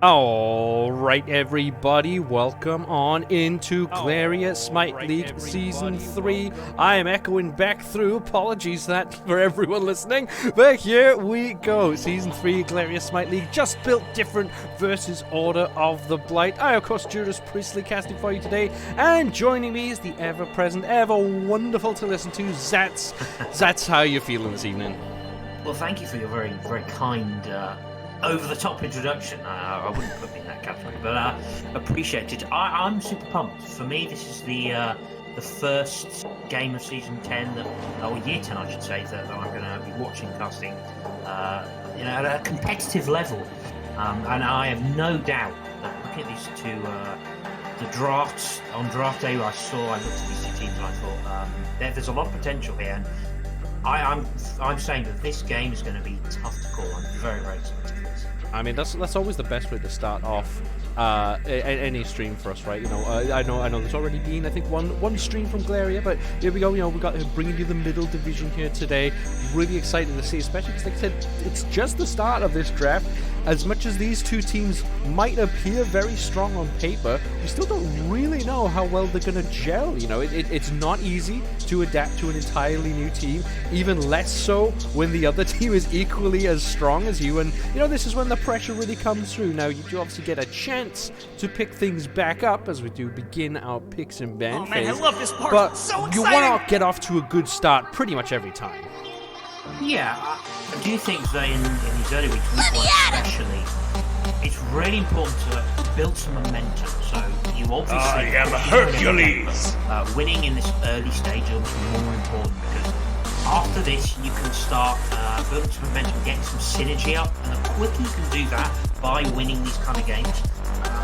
Alright everybody, welcome on into Glaria Smite League Season 3. I am echoing back through, apologies that for everyone listening, but here we go. Season 3 Glaria Smite League, just built different versus Order of the Blight. I of course Judas Priestley casting for you today, and joining me is the ever-present, ever wonderful to listen to, Zats. Zats, how are you feeling this evening? Well, thank you for your very, very kind over-the-top introduction. I wouldn't put me in that category, but appreciate it. I'm super pumped. For me, this is the first game of Season 10, or Year 10, I should say, that I'm going to be watching casting at a competitive level. And I have no doubt that looking at these two, the drafts, on draft day I looked at these two teams and I thought there's a lot of potential here. And I'm saying that this game is going to be tough to call. I'm very, very excited for this. I mean, that's always the best way to start off any stream for us, right? You know, I know there's already been, I think, one stream from Glaria, but here we go. You know, we got bringing you the middle division here today. Really excited to see, especially because, like I said, it's just the start of this draft. As much as these two teams might appear very strong on paper, we still don't really know how well they're going to gel. You know, it's not easy to adapt to an entirely new team, even less so when the other team is equally as strong as you. And, you know, this is when the pressure really comes through. Now, you do obviously get a chance to pick things back up as we do begin our picks and ban phase. I love this part. But so you want to get off to a good start pretty much every time. Yeah, I do think that in these early weeks, especially, it's really important to build some momentum. So you obviously I am Hercules. Winning in this early stage is more important because after this you can start building some momentum, getting some synergy up, and the quicker you can do that by winning these kind of games,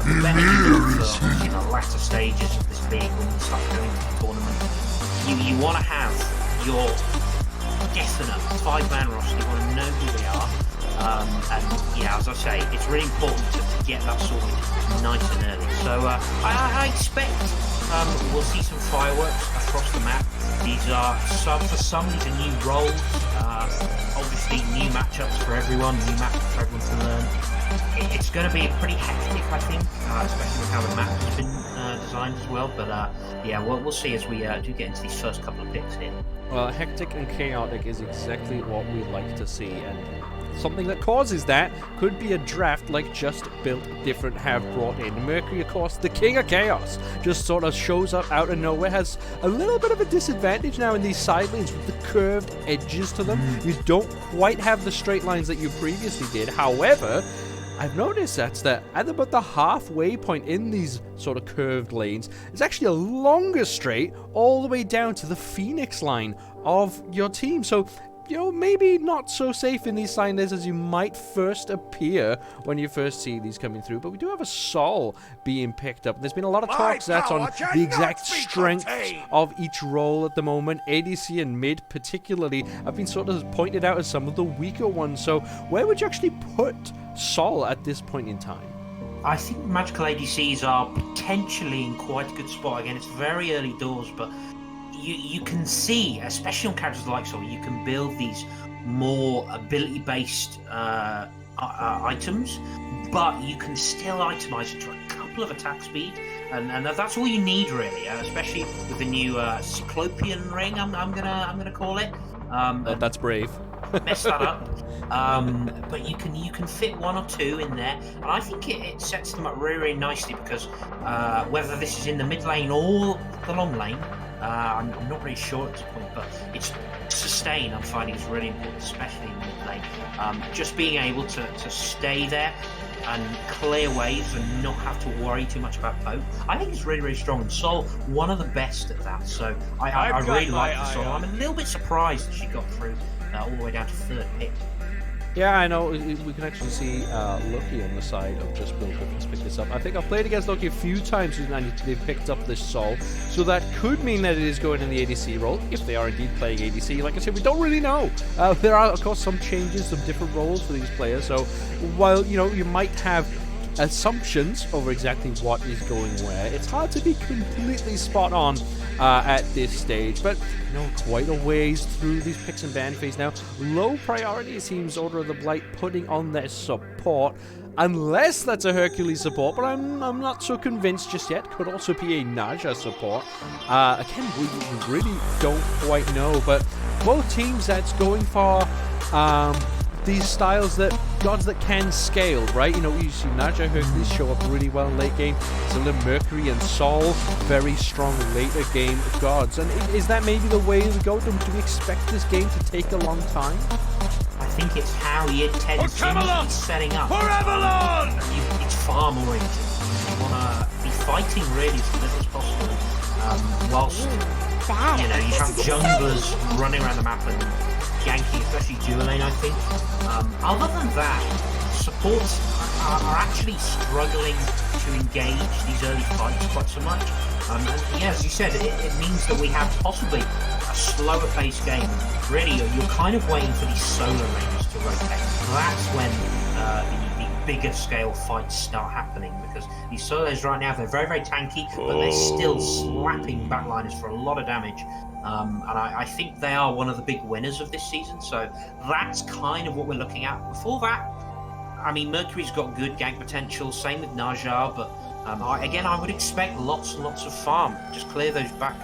the better you do for the latter stages of this league when you start going to the tournament. You want to have your definite 5-man roster. You want to know who they are, and yeah, as I say, it's really important to get that sorted nice and early. So I expect we'll see some fireworks across the map. These are for some these are new roles, obviously new matchups for everyone, new maps for everyone to learn. It's going to be pretty hectic, I think, especially with how the map has been designed as well. But yeah, we'll see as we do get into these first couple of picks here. Well, hectic and chaotic is exactly what we like to see, and something that causes that could be a draft like Just Built Different have brought in. Mercury, of course, the king of chaos, just sort of shows up out of nowhere, has a little bit of a disadvantage now in these side lanes with the curved edges to them. You don't quite have the straight lines that you previously did. However, I've noticed that at about the halfway point in these sort of curved lanes, it's actually a longer straight all the way down to the Phoenix line of your team. So, you know, maybe not so safe in these side lanes as you might first appear when you first see these coming through. But we do have a Sol being picked up. There's been a lot of talks that's on the exact strength of each role at the moment. ADC and mid particularly have been sort of pointed out as some of the weaker ones. So where would you actually put Sol at this point in time? I think magical ADCs are potentially in quite a good spot. Again, it's very early doors, but you can see, especially on characters like Sol, you can build these more ability-based items, but you can still itemize it to a couple of attack speed, and that's all you need really, especially with the new Cyclopean ring. I'm gonna call it. That's brave. Mess that up. But you can fit one or two in there, and I think it sets them up really, really nicely because whether this is in the mid lane or the long lane, I'm not really sure at this point, but it's sustain I'm finding is really important, especially in the mid lane. Just being able to stay there and clear waves and not have to worry too much about poke, I think it's really, really strong. And Sol, one of the best at that. So I really like the Sol. I'm a little bit surprised that she got through all the way down to third pick. Yeah, I know. We can actually see Lucky on the side of Just Built Different pick this up. I think I've played against Lucky a few times and they've picked up this Sol. So that could mean that it is going in the ADC role, if they are indeed playing ADC. Like I said, we don't really know. There are, of course, some changes, some different roles for these players. So while, you know, you might have assumptions over exactly what is going where, it's hard to be completely spot on at this stage. But, you know, quite a ways through these picks and ban phase now. Low priority, it seems, Order of the Blight putting on their support. unless that's a Hercules support, but I'm not so convinced just yet. Could also be a Naja support. Again, we really don't quite know, but both teams that's going for these styles that gods that can scale, right? You know, you see Naja Hercules show up really well in late game. Zilla, Mercury, and Sol, very strong later game gods. And is that maybe the way to go? Do we expect this game to take a long time? I think it's how year 10 seems to be setting up. It's far more interesting. You want to be fighting really as little as possible, whilst you have junglers running around the map and ganking, especially dual lane, I think. Other than that, supports are actually struggling to engage these early fights quite so much. And yeah, as you said, it means that we have possibly a slower paced game. Really, you're kind of waiting for these solo lanes to rotate. That's when the bigger scale fights start happening, because these solos right now, they're very, very tanky, but they're still slapping backliners for a lot of damage. And I think they are one of the big winners of this season, so that's kind of what we're looking at. Before that, I mean, Mercury's got good gank potential, same with Naja, but I would expect lots and lots of farm. Just clear those back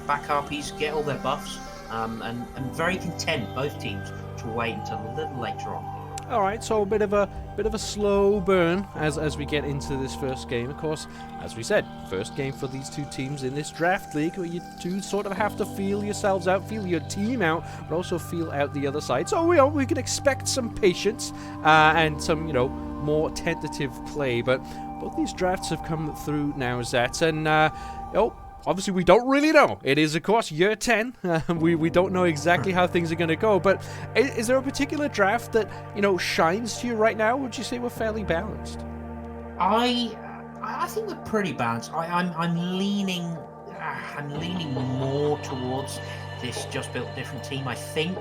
RPs, get all their buffs, and very content, both teams, to wait until a little later on. All right, so a bit of a slow burn as we get into this first game. Of course, as we said, first game for these two teams in this draft league, where you do sort of have to feel yourselves out, feel your team out, but also feel out the other side. So we can expect some patience and some more tentative play. But both these drafts have come through now, Zats, and obviously, we don't really know. It is, of course, year 10. We don't know exactly how things are going to go. But is there a particular draft that, shines to you right now? Would you say we're fairly balanced? I think we're pretty balanced. I'm leaning more towards this just built different team. I think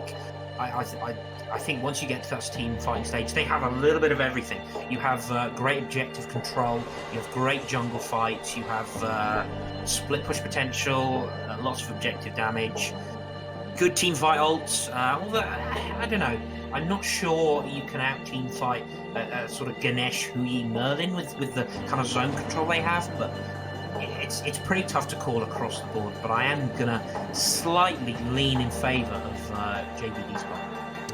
once you get to that team fighting stage, they have a little bit of everything. You have great objective control, you have great jungle fights, you have split push potential, lots of objective damage, good team fight ults. Although I don't know, I'm not sure you can out team fight sort of Ganesh, Hui, Merlin with the kind of zone control they have, but it's pretty tough to call across the board. But I am gonna slightly lean in favour of JBD's one.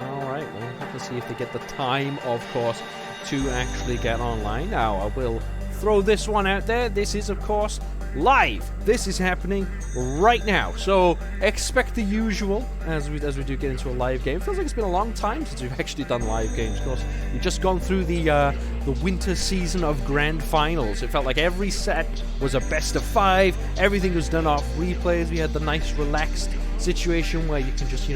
All right, we'll have to see if they get the time, of course, to actually get online. Now, I will throw this one out there. This is, of course, live. This is happening right now. So expect the usual as we do get into a live game. It feels like it's been a long time since we've actually done live games. Of course, we've just gone through the winter season of grand finals. It felt like every set was a best of 5. Everything was done off replays. We had the nice relaxed situation where you can just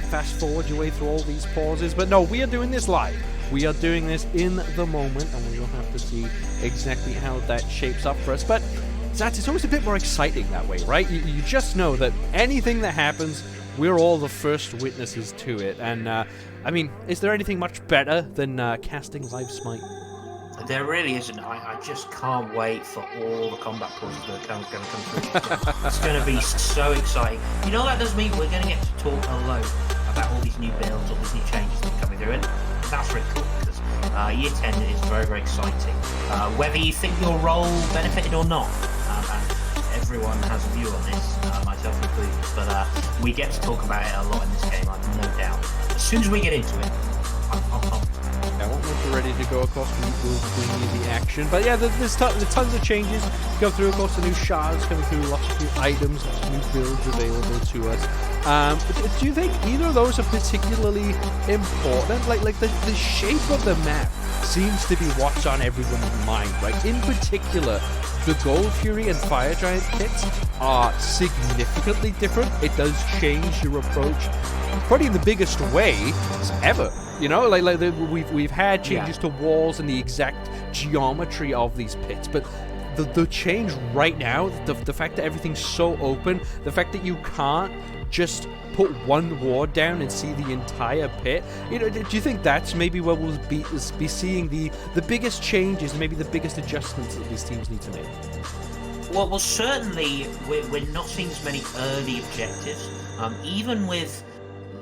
fast forward your way through all these pauses. But no, we are doing this live. We are doing this in the moment, and we will have to see exactly how that shapes up for us. But Zats, it's always a bit more exciting that way, right? You just know that anything that happens, we're all the first witnesses to it. And, is there anything much better than casting live Smite? There really isn't. I just can't wait for all the combat pauses that are going to come through. It's going to be so exciting. You know what that does mean? We're going to get to talk a lot about all these new builds, all these new changes that are coming through. And that's really cool, because year 10 is very, very exciting. Whether you think your role benefited or not, and everyone has a view on this, myself included, but we get to talk about it a lot in this game, I have no doubt. As soon as we get into it, I'm pumped. Now, once we're ready to go, of course, we'll bring you the action. But yeah, there's tons of changes. Go through, of course, the new shards coming through, lots of new items, lots of new builds available to us. Do you think either of those are particularly important? Like the shape of the map seems to be what's on everyone's mind, right? In particular, the Gold Fury and Fire Giant kits are significantly different. It does change your approach probably in the biggest way ever. We've had changes to walls and the exact geometry of these pits, but the change right now, the fact that everything's so open, the fact that you can't just put one ward down and see the entire pit, do you think that's maybe where we'll be seeing the biggest changes, maybe the biggest adjustments that these teams need to make? Well, certainly we're not seeing as many early objectives. Even with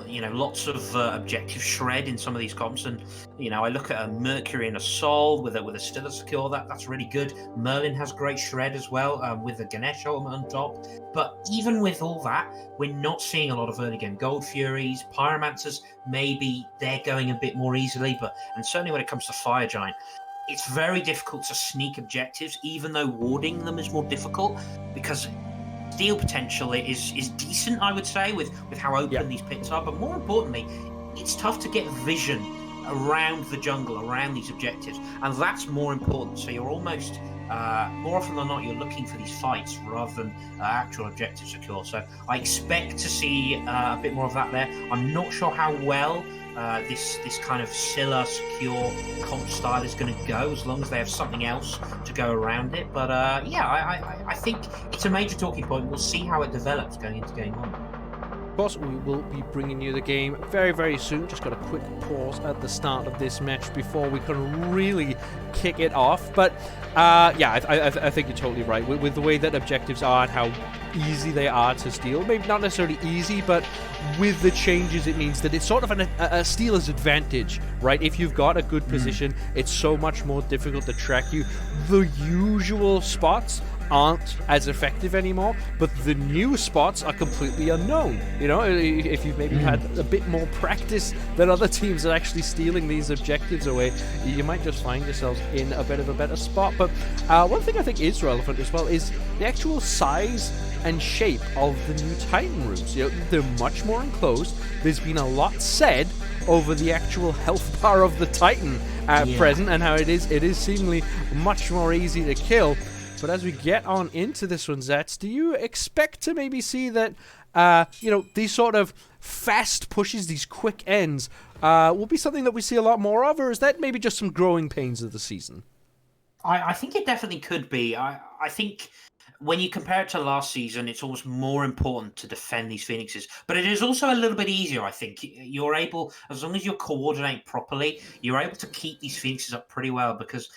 you know, lots of objective shred in some of these comps, and you know, I look at a Mercury and a Sol with a Stilla secure. That's really good. Merlin has great shred as well, with the Ganesh element on top. But even with all that, we're not seeing a lot of early game Gold Furies, Pyromancers. Maybe they're going a bit more easily, and certainly when it comes to Fire Giant, it's very difficult to sneak objectives, even though warding them is more difficult, because steal potential is decent, I would say, with how open these pits are. But more importantly, it's tough to get vision around the jungle, around these objectives, and that's more important. So you're almost more often than not, you're looking for these fights rather than actual objective secure. So I expect to see a bit more of that there. I'm not sure how well this kind of Scylla secure comp style is going to go, as long as they have something else to go around it. But I think it's a major talking point. We'll see how it develops going into game 1. Of course, we will be bringing you the game very, very soon. Just got a quick pause at the start of this match before we can really kick it off. But I think you're totally right. With the way that objectives are and how easy they are to steal, maybe not necessarily easy, but with the changes, it means that it's sort of a stealer's advantage, right? If you've got a good position, it's so much more difficult to track you. The usual spots aren't as effective anymore, but the new spots are completely unknown. You know, if you've maybe had a bit more practice than other teams at actually stealing these objectives away, you might just find yourselves in a bit of a better spot. But one thing I think is relevant as well is the actual size and shape of the new Titan rooms. You know, they're much more enclosed. There's been a lot said over the actual health bar of the Titan at present, and how it is seemingly much more easy to kill. But as we get on into this one, Zets, do you expect to maybe see that, these sort of fast pushes, these quick ends, will be something that we see a lot more of, or is that maybe just some growing pains of the season? I think it definitely could be. I think when you compare it to last season, it's almost more important to defend these Phoenixes. But it is also a little bit easier, I think. You're able, as long as you coordinate properly, you're able to keep these Phoenixes up pretty well, because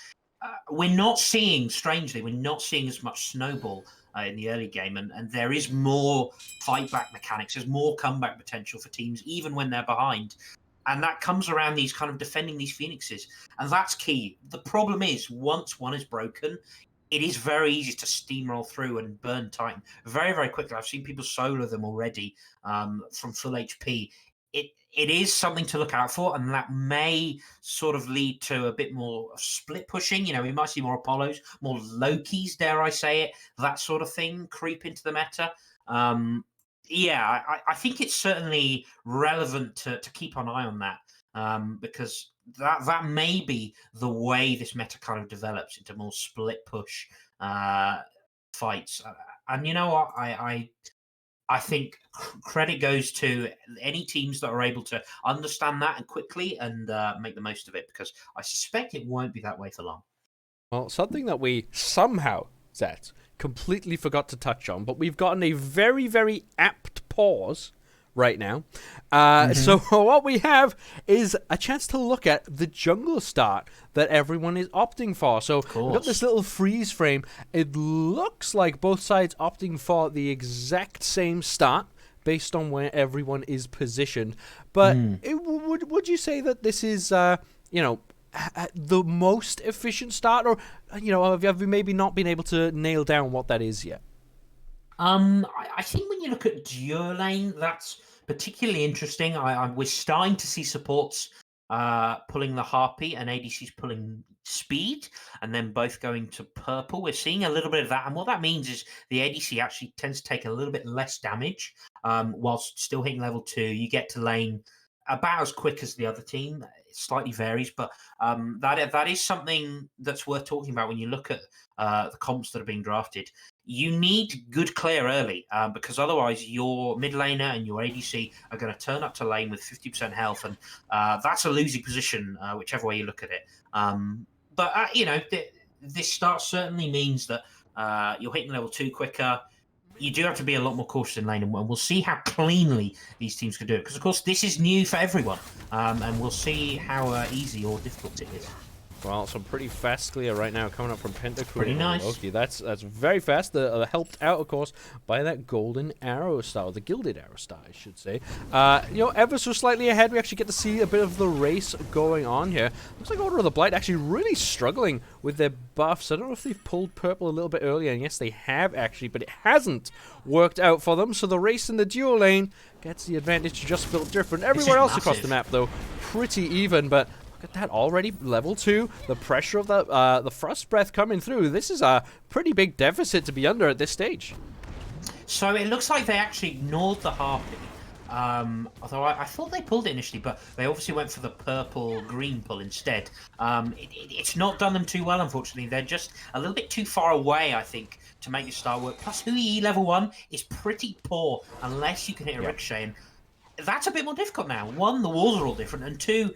we're not seeing as much snowball in the early game, and there is more fight back mechanics. There's more comeback potential for teams, even when they're behind. And that comes around these kind of defending these Phoenixes. And that's key. The problem is, once one is broken, it is very easy to steamroll through and burn Titan very, very quickly. I've seen people solo them already from full HP. It is something to look out for, and that may sort of lead to a bit more split pushing. You know, we might see more Apollos, more Lokis, dare I say it, that sort of thing creep into the meta. I think it's certainly relevant to keep an eye on that, because that may be the way this meta kind of develops into more split push fights. And you know what? I think credit goes to any teams that are able to understand that and quickly and make the most of it, because I suspect it won't be that way for long. Well, something that we somehow, Zet, completely forgot to touch on, but we've gotten a very, very apt pause right now. So what we have is a chance to look at the jungle start that everyone is opting for. So we've got this little freeze frame. It looks like both sides opting for the exact same start based on where everyone is positioned. But would you say that this is, the most efficient start, or have we maybe not been able to nail down what that is yet? I think when you look at duo lane, that's particularly interesting. We're starting to see supports pulling the Harpy and ADCs pulling speed, and then both going to purple. We're seeing a little bit of that, and what that means is the ADC actually tends to take a little bit less damage whilst still hitting level 2. You get to lane about as quick as the other team. It slightly varies, but that is something that's worth talking about when you look at the comps that are being drafted. You need good clear early, because otherwise your mid laner and your ADC are going to turn up to lane with 50% health, and that's a losing position, whichever way you look at it. This start certainly means that you're hitting level 2 quicker. You do have to be a lot more cautious in lane, and we'll see how cleanly these teams can do it, because of course this is new for everyone, and we'll see how easy or difficult it is. Well, some pretty fast clear right now coming up from Pentacruel. Pretty nice. Loki. That's very fast. Helped out, of course, by that golden arrow star, the gilded arrow star, I should say. Ever so slightly ahead, we actually get to see a bit of the race going on here. Looks like Order of the Blight actually really struggling with their buffs. I don't know if they've pulled purple a little bit earlier, and yes, they have actually, but it hasn't worked out for them. So the race in the duo lane gets the advantage, just built different. Everywhere else across the map, though, pretty even, but look at that, already level 2. The pressure of the Frost Breath coming through. This is a pretty big deficit to be under at this stage. So it looks like they actually ignored the Harpy. Although I thought they pulled it initially, but they obviously went for the purple-green pull instead. It's not done them too well, unfortunately. They're just a little bit too far away, I think, to make this star work. Plus, Hui level 1 is pretty poor unless you can hit a ricochet. And that's a bit more difficult now. 1, the walls are all different, and 2,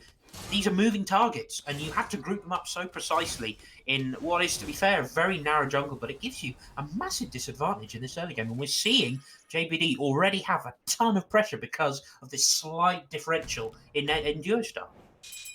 these are moving targets, and you have to group them up so precisely in what is, to be fair, a very narrow jungle, but it gives you a massive disadvantage in this early game. And we're seeing JBD already have a ton of pressure because of this slight differential in duo star.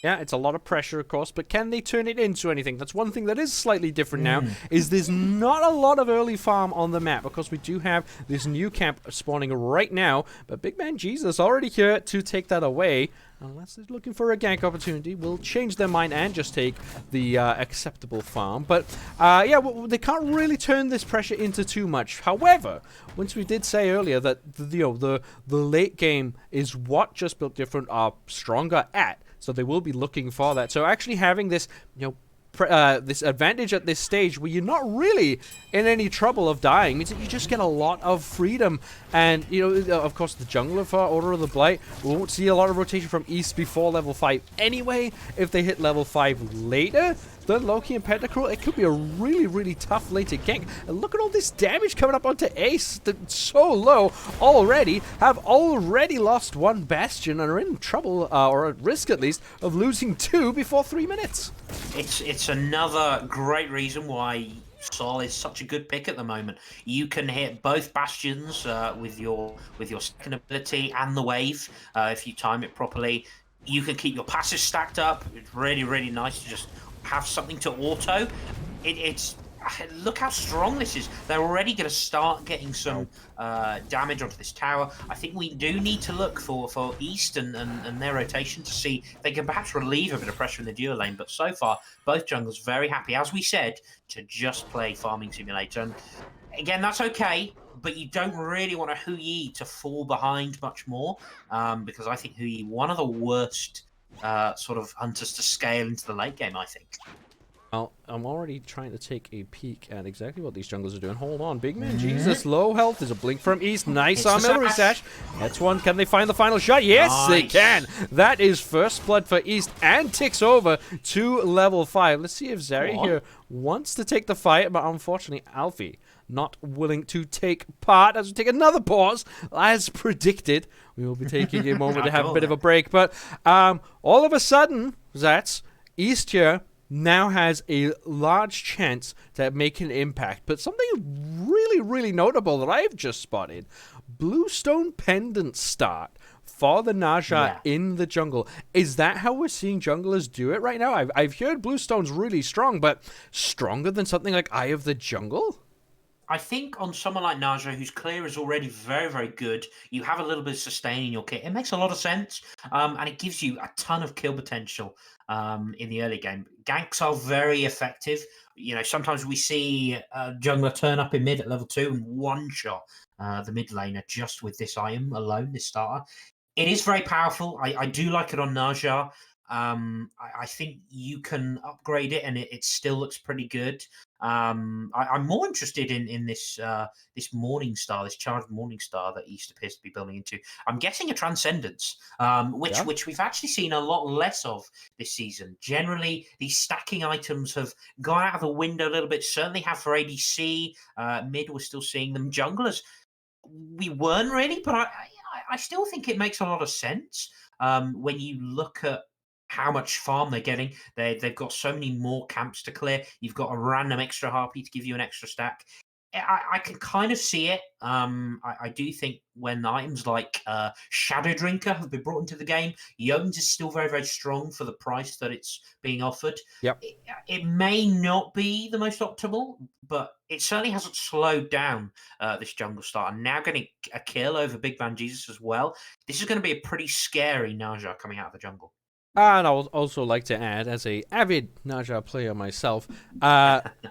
Yeah, it's a lot of pressure, of course, but can they turn it into anything? That's one thing that is slightly different now, is there's not a lot of early farm on the map, because we do have this new camp spawning right now, but Big Man Jesus already here to take that away. Unless they're looking for a gank opportunity, we'll change their mind and just take the acceptable farm. But, they can't really turn this pressure into too much. However, once we did say earlier that, the late game is what Just Built Different are stronger at, so they will be looking for that. So actually having this, this advantage at this stage where you're not really in any trouble of dying means that you just get a lot of freedom. And, of course, the jungler for Order of the Blight, we won't see a lot of rotation from East before level 5 anyway. If they hit level 5 later, then Loki and Pentacruel, it could be a really, really tough later gank. And look at all this damage coming up onto Ace. That's so low already, have already lost 1 Bastion and are in trouble, or at risk at least, of losing 2 before 3 minutes. It's another great reason why Sol is such a good pick at the moment. You can hit both Bastions with your second ability and the wave if you time it properly. You can keep your passive stacked up. It's really, really nice to just have something to auto. It's look how strong this is. They're already going to start getting some damage onto this tower. I think we do need to look for East and their rotation to see if they can perhaps relieve a bit of pressure in the duo lane. But so far, both junglers very happy, as we said, to just play Farming Simulator. And again, that's okay, but you don't really want a Hui to fall behind much more, because I think Hui, one of the worst sort of hunters to scale into the late game, I think. Well, I'm already trying to take a peek at exactly what these junglers are doing. Hold on, Big Man Jesus, low health. There's a blink from East. Nice artillery sash. That's one. Can they find the final shot? Yes, nice. They can. That is first blood for East and ticks over to level 5. Let's see if Zeri here wants to take the fight, but unfortunately, Alfie not willing to take part. As we take another pause, as predicted, we will be taking a moment to have a bit of a break. But all of a sudden, Zats, East here now has a large chance to make an impact. But something really, really notable that I've just spotted, Bluestone Pendant start for the Naja in the jungle. Is that how we're seeing junglers do it right now? I've heard Bluestone's really strong, but stronger than something like Eye of the Jungle? I think on someone like Naja, whose clear is already very, very good, you have a little bit of sustain in your kit. It makes a lot of sense, and it gives you a ton of kill potential in the early game. Ganks are very effective. Sometimes we see a jungler turn up in mid at level 2 and one-shot the mid laner just with this item alone, this starter. It is very powerful. I do like it on Naja. I think you can upgrade it and it still looks pretty good. I'm more interested in this this Morning Star, this charged Morning Star that East appears to be building into. I'm guessing a Transcendence, which we've actually seen a lot less of this season. Generally, these stacking items have gone out of the window a little bit. Certainly have for ADC. Mid, we're still seeing them. Junglers, we weren't really, but I still think it makes a lot of sense when you look at how much farm they're getting. They've got so many more camps to clear. You've got a random extra harpy to give you an extra stack. I can kind of see it. I do think when items like Shadow Drinker have been brought into the game, Young's is still very, very strong for the price that it's being offered. Yep. It may not be the most optimal, but it certainly hasn't slowed down this jungle start. And now getting a kill over Big Van Jesus as well. This is going to be a pretty scary Naja coming out of the jungle. And I would also like to add, as a avid Naja player myself,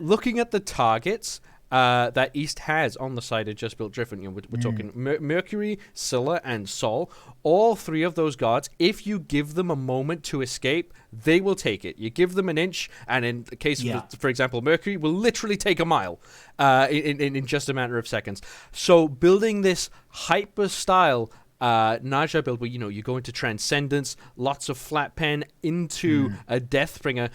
looking at the targets that East has on the side of Just Built Different. You know, we're talking Mercury, Scylla, and Sol. All three of those guards, if you give them a moment to escape, they will take it. You give them an inch, and in the case of, for example, Mercury, will literally take a mile in just a matter of seconds. So building this hyper-style Naja build where, you know, you go into Transcendence, lots of flat pen into a Deathbringer,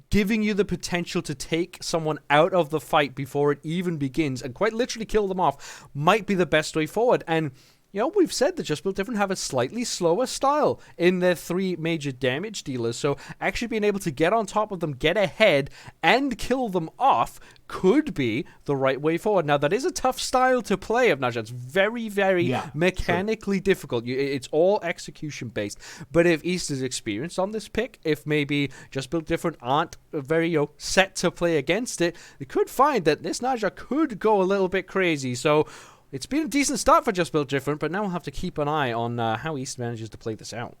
giving you the potential to take someone out of the fight before it even begins and quite literally kill them off might be the best way forward. And you know, we've said that Just Built Different have a slightly slower style in their 3 major damage dealers, so actually being able to get on top of them, get ahead, and kill them off could be the right way forward. Now, that is a tough style to play of Naja. It's very, very mechanically difficult. It's all execution-based. But if East is experienced on this pick, if maybe Just Built Different aren't very, you know, set to play against it, they could find that this Naja could go a little bit crazy. So it's been a decent start for Just Built Different, but now we'll have to keep an eye on how East manages to play this out.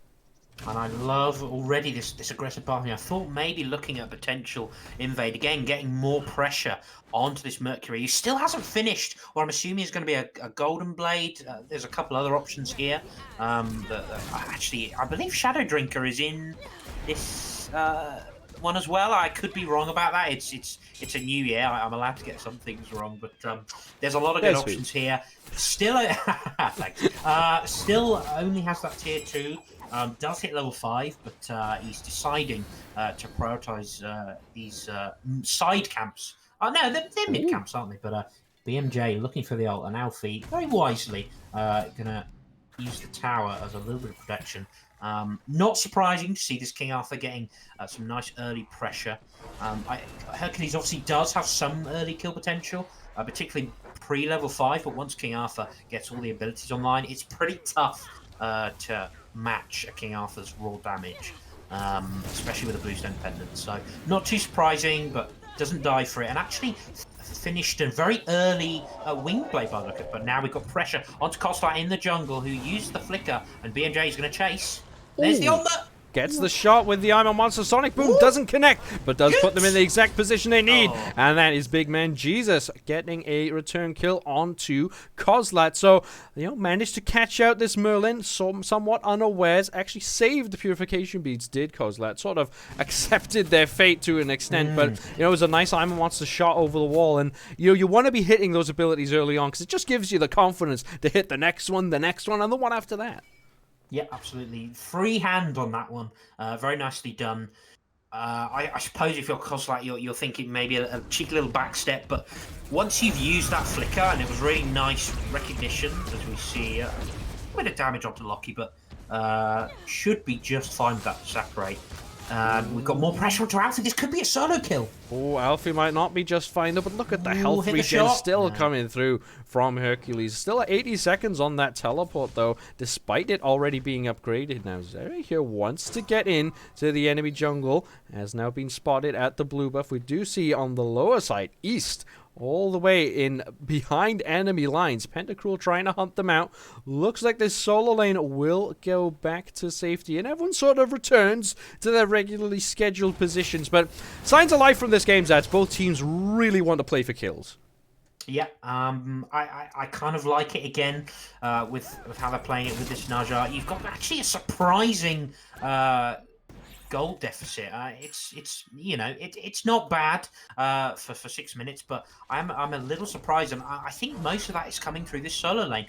And I love already this aggressive party. I thought maybe looking at potential invade again, getting more pressure onto this Mercury. He still hasn't finished, or I'm assuming it's going to be a Golden Blade. There's a couple other options here. Actually, I believe Shadow Drinker is in this one as well. I could be wrong about that. It's a new year. I'm allowed to get some things wrong, but there's a lot of good options here. Still, thanks. Still only has that tier 2. Does hit level 5, but he's deciding to prioritize these side camps. Oh no, they're mid camps, aren't they? But BMJ looking for the ult, and Alfie very wisely gonna use the tower as a little bit of protection. Not surprising to see this King Arthur getting some nice early pressure. Hercules obviously does have some early kill potential, particularly pre-level 5, but once King Arthur gets all the abilities online, it's pretty tough to match a King Arthur's raw damage, especially with a blue stone pendant. So not too surprising, but doesn't die for it, and actually finished a very early wing play by the look at it. But now we've got pressure onto Costa in the jungle, who used the flicker, and BMJ is going to chase. There's the ultimate. Gets the shot with the Iron Monster. Sonic Boom doesn't connect, but does put them in the exact position they need. And that is Big Man Jesus getting a return kill onto Kozlat. So, you know, managed to catch out this Merlin somewhat unawares. Actually saved the Purification Beads, did Kozlat. Sort of accepted their fate to an extent, but, you know, it was a nice Iron Monster shot over the wall. And, you know, you want to be hitting those abilities early on because it just gives you the confidence to hit the next one, and the one after that. Yeah, absolutely. Free hand on that one. Very nicely done. I suppose if you're Kozlat, you're thinking maybe a cheeky little back step, but once you've used that flicker, and it was really nice recognition, as we see, a bit of damage onto Loki, but should be just fine with that to separate. We've got more pressure onto Alfie. This could be a solo kill. Oh, Alfie might not be just fine though, but look at the health regen still coming through from Hercules. Still at 80 seconds on that teleport though, despite it already being upgraded. Now Zeri here wants to get in to the enemy jungle, has now been spotted at the blue buff. We do see on the lower side, East, all the way in behind enemy lines. Pentacruel trying to hunt them out. Looks like this solo lane will go back to safety, and everyone sort of returns to their regularly scheduled positions. But signs of life from this game, Zats. Both teams really want to play for kills. Yeah, I kind of like it again with how they're playing it with this Naja. You've got actually a surprising gold deficit. It's you know, it's not bad for 6 minutes, but I'm a little surprised, and I think most of that is coming through this solo lane.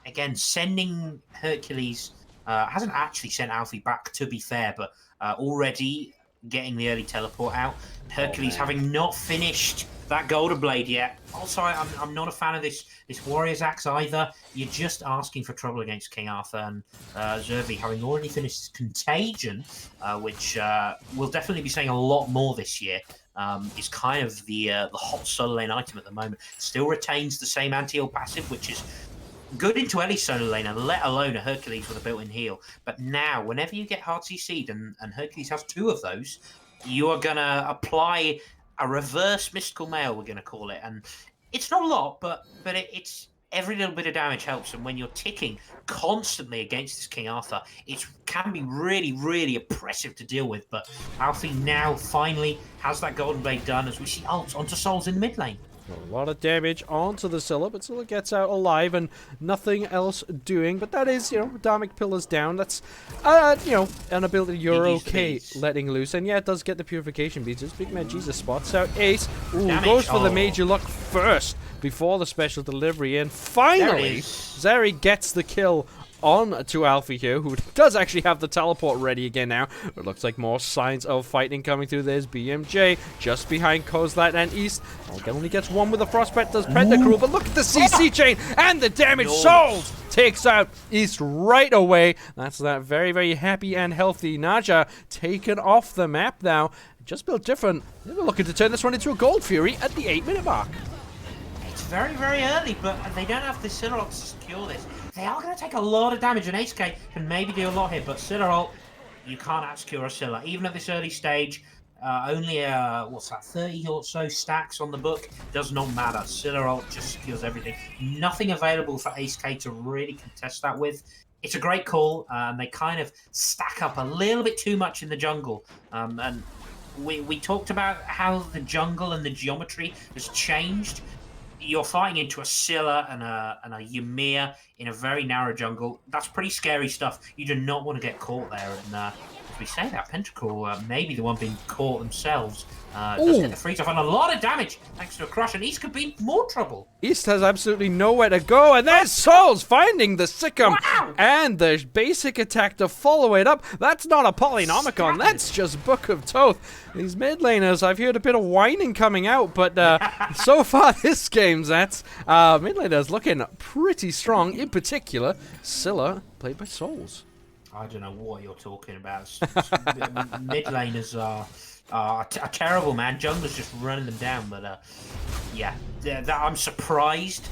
Again, sending Hercules hasn't actually sent Alfie back, to be fair, but already getting the early teleport out. Hercules having not finished that Golden Blade yet. Also, I'm not a fan of this Warrior's Axe either. You're just asking for trouble against King Arthur, and Zervi having already finished Contagion, which will definitely be saying a lot more this year. is kind of the hot solo lane item at the moment. Still retains the same anti-heal passive, which is good into any solo lane, and let alone a Hercules with a built-in heal. But now, whenever you get hard CC'd, and Hercules has 2 of those, you are going to apply a reverse mystical mail, we're going to call it. And it's not a lot, but it's every little bit of damage helps. And when you're ticking constantly against this King Arthur, it can be really, really oppressive to deal with. But Alfie now finally has that Golden Blade done, as we see ults onto Souls in the mid lane. A lot of damage onto the Scylla, but Scylla gets out alive and nothing else doing. But that is, Dharmic Pillars down. That's, an ability you're okay letting loose. And yeah, it does get the Purification Beads. Big Man Jesus spots out Ace. Ooh, goes for the Major Luck first before the special delivery. And finally, Zeri gets the kill on to Alfie here, who does actually have the teleport ready again now. It looks like more signs of fighting coming through. There's BMJ just behind Kozlat and East. Only gets one with the Frostbite, does Pentacruel, but look at the CC chain and the damage. Souls takes out East right away. That's that very, very happy and healthy Naja taken off the map now. Just built different. They were looking to turn this one into a Gold Fury at the 8-minute mark. It's very, very early, but they don't have the Silverlock to secure this. They are going to take a lot of damage, and Ace-K can maybe do a lot here, but Silverlock, you can't outsecure a Scylla. Even at this early stage, only, 30 or so stacks on the book, does not matter. Silverlock just secures everything. Nothing available for Ace-K to really contest that with. It's a great call, and they kind of stack up a little bit too much in the jungle. And we talked about how the jungle and the geometry has changed. You're fighting into a Scylla and a Ymir in a very narrow jungle. That's pretty scary stuff. You do not want to get caught there. And as we say that, Pentacruel maybe the one being caught themselves. Does get the freeze off and a lot of damage thanks to a crush. And East could be in more trouble. East has absolutely nowhere to go. And there's Souls finding the Sikkim and the basic attack to follow it up. That's not a Polynomicon. That's just Book of Thoth. These mid laners, I've heard a bit of whining coming out. But so far this game, Zats, mid laners looking pretty strong. In particular, Scylla played by Souls. I don't know what you're talking about. Mid laners are terrible, man. Jungler's just running them down. But yeah, I'm surprised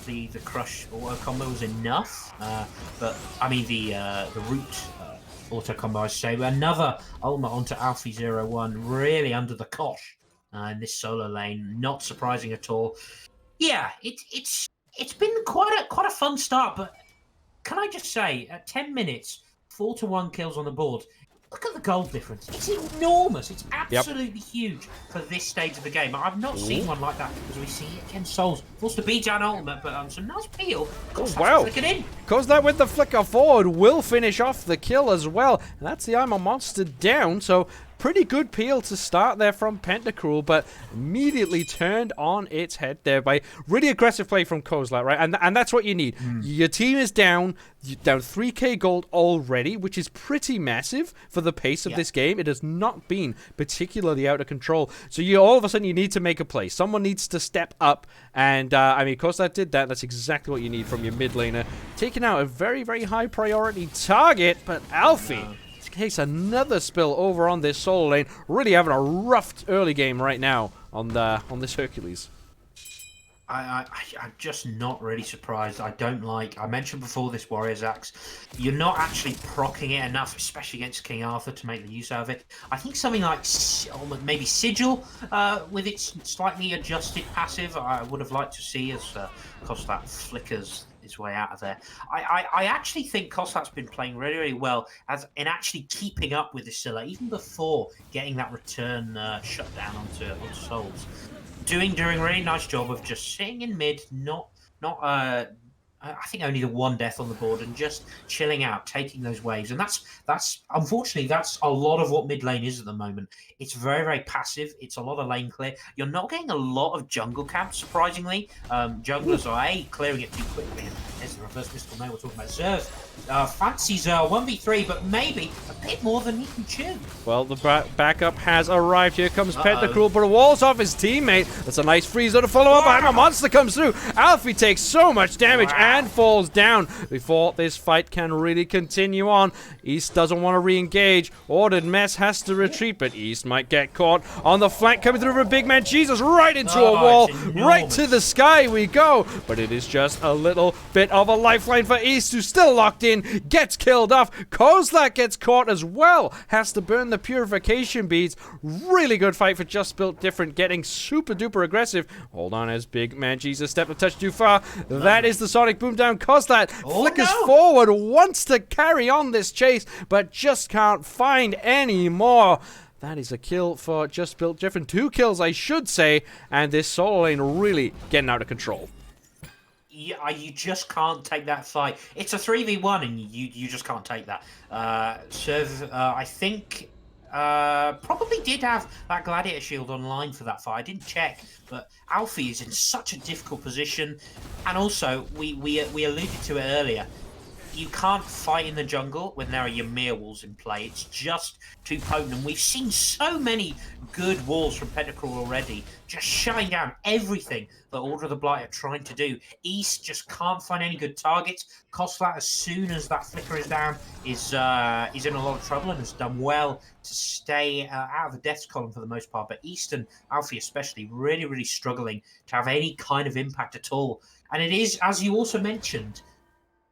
the crush auto combo was enough. But I mean the root auto combo, I say. Another ultimate onto Alfie 01, really under the cosh in this solo lane. Not surprising at all. Yeah, it's been quite a fun start, but can I just say, at 10 minutes, 4-1 kills on the board. Look at the gold difference. It's enormous. It's absolutely huge for this stage of the game. I've not seen one like that, as we see it against Souls. Forced to beat down ultimate, but some nice peel. Wow. Flick it in. Kozlat with the flicker forward will finish off the kill as well. And that's the I'm a Monster down, so pretty good peel to start there from Pentacruel, but immediately turned on its head there by really aggressive play from Kozlat, right? And that's what you need. Your team is down 3k gold already, which is pretty massive for the pace of this game. It has not been particularly out of control. So all of a sudden you need to make a play. Someone needs to step up, and I mean, Kozlat did that. That's exactly what you need from your mid laner. Taking out a very, very high priority target, but Alfie takes another spill over on this solo lane. Really having a rough early game right now on this Hercules. I'm just not really surprised. I mentioned before this Warrior's Axe. You're not actually proccing it enough, especially against King Arthur, to make the use out of it. I think something like maybe Sigil with its slightly adjusted passive, I would have liked to see as Kozlat flickers his way out of there. I actually think Kozlat's been playing really, really well in actually keeping up with the Scylla, even before getting that return shut down onto Souls. Doing a really nice job of just sitting in mid, I think only the one death on the board, and just chilling out, taking those waves. And that's unfortunately that's a lot of what mid lane is at the moment. It's very, very passive. It's a lot of lane clear. You're not getting a lot of jungle camps, surprisingly. Junglers are clearing it too quickly. There's the reverse mystical mail we're talking about. Zerv fancies 1v3, but maybe a bit more than he can chew. Well, the backup has arrived. Here comes Pentacruel, but it walls off his teammate. That's a nice freeze though to follow up. And a monster comes through. Alfie takes so much damage and falls down before this fight can really continue on. East doesn't want to re-engage. Ordered Mess has to retreat, but East might get caught on the flank coming through from Big Man Jesus right into a wall. Right to the sky we go. But it is just a little bit of a lifeline for East, who's still locked in, gets killed off. Kozlak gets caught as well, has to burn the purification beads. Really good fight for Just Built Different, getting super duper aggressive. Hold on as Big Man Jesus stepped a touch too far. That is the Sonic Boom down. Kozlak flickers forward, wants to carry on this chase, but just can't find any more. That is a kill for Just Built Different. 2 kills, I should say, and this solo lane really getting out of control. Yeah, you just can't take that fight. It's a 3v1, and you just can't take that. I think probably did have that Gladiator shield online for that fight. I didn't check, but Alfie is in such a difficult position, and also we alluded to it earlier. You can't fight in the jungle when there are Ymir walls in play. It's just too potent. And we've seen so many good walls from Pentacruel already, just shutting down everything that Order of the Blight are trying to do. East just can't find any good targets. Kozlak, as soon as that flicker is down, is in a lot of trouble and has done well to stay out of the deaths column for the most part. But East and Alfie especially really, really struggling to have any kind of impact at all. And it is, as you also mentioned,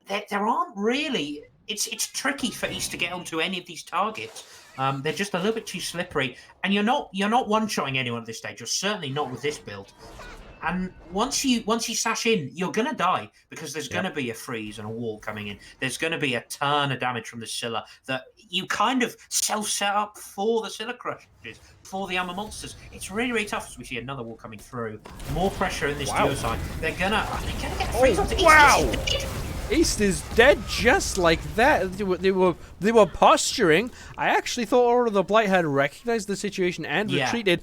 there aren't really. It's tricky for East to get onto any of these targets. They're just a little bit too slippery, and you're not one-shotting anyone at this stage. You're certainly not with this build. And once you sash in, you're gonna die because there's gonna be a freeze and a wall coming in. There's gonna be a ton of damage from the Scylla that you kind of self-set up for the Scylla crushes, for the armor monsters. It's really, really tough as we see another wall coming through. More pressure in this duo side. They're gonna get a freeze onto East. Wow! East is dead just like that. They were posturing. I actually thought Order of the Blight had recognized the situation and retreated.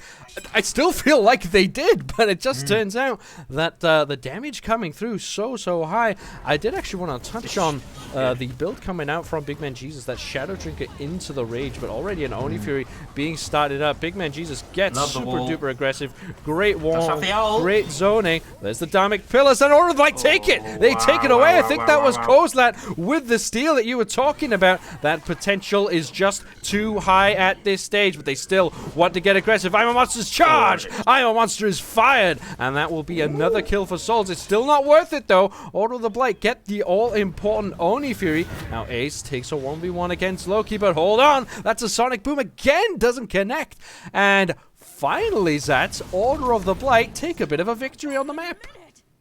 I still feel like they did, but it just turns out that the damage coming through so high. I did actually want to touch on the build coming out from Big Man Jesus, that Shadow Drinker into the Rage, but already an Oni Fury being started up. Big Man Jesus gets super duper aggressive. Great wall, great zoning. There's the Dharmic Pillars, and Order of the Blight take it. They take it away. I think that was Kozlak with the steal that you were talking about. That potential is just too high at this stage, but they still want to get aggressive. I'm a Monster's charge! I'm a Monster is fired, and that will be another kill for Souls. It's still not worth it, though. Order of the Blight get the all-important Oni Fury. Now Ace takes a 1v1 against Loki, but hold on. That's a Sonic Boom again. Doesn't connect. And finally, Zats, Order of the Blight take a bit of a victory on the map.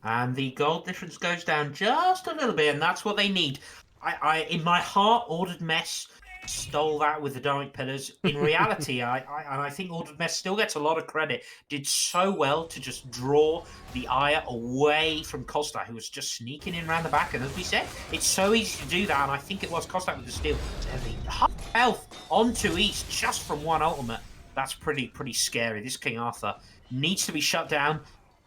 And the gold difference goes down just a little bit, and that's what they need. I in my heart, Ordered Mess stole that with the Dharmic Pillars. In reality, I think Ordered Mess still gets a lot of credit. Did so well to just draw the Ire away from Kozlak, who was just sneaking in around the back. And as we said, it's so easy to do that, and I think it was Kozlak with the steal. The half health onto East just from one ultimate. That's pretty scary. This King Arthur needs to be shut down.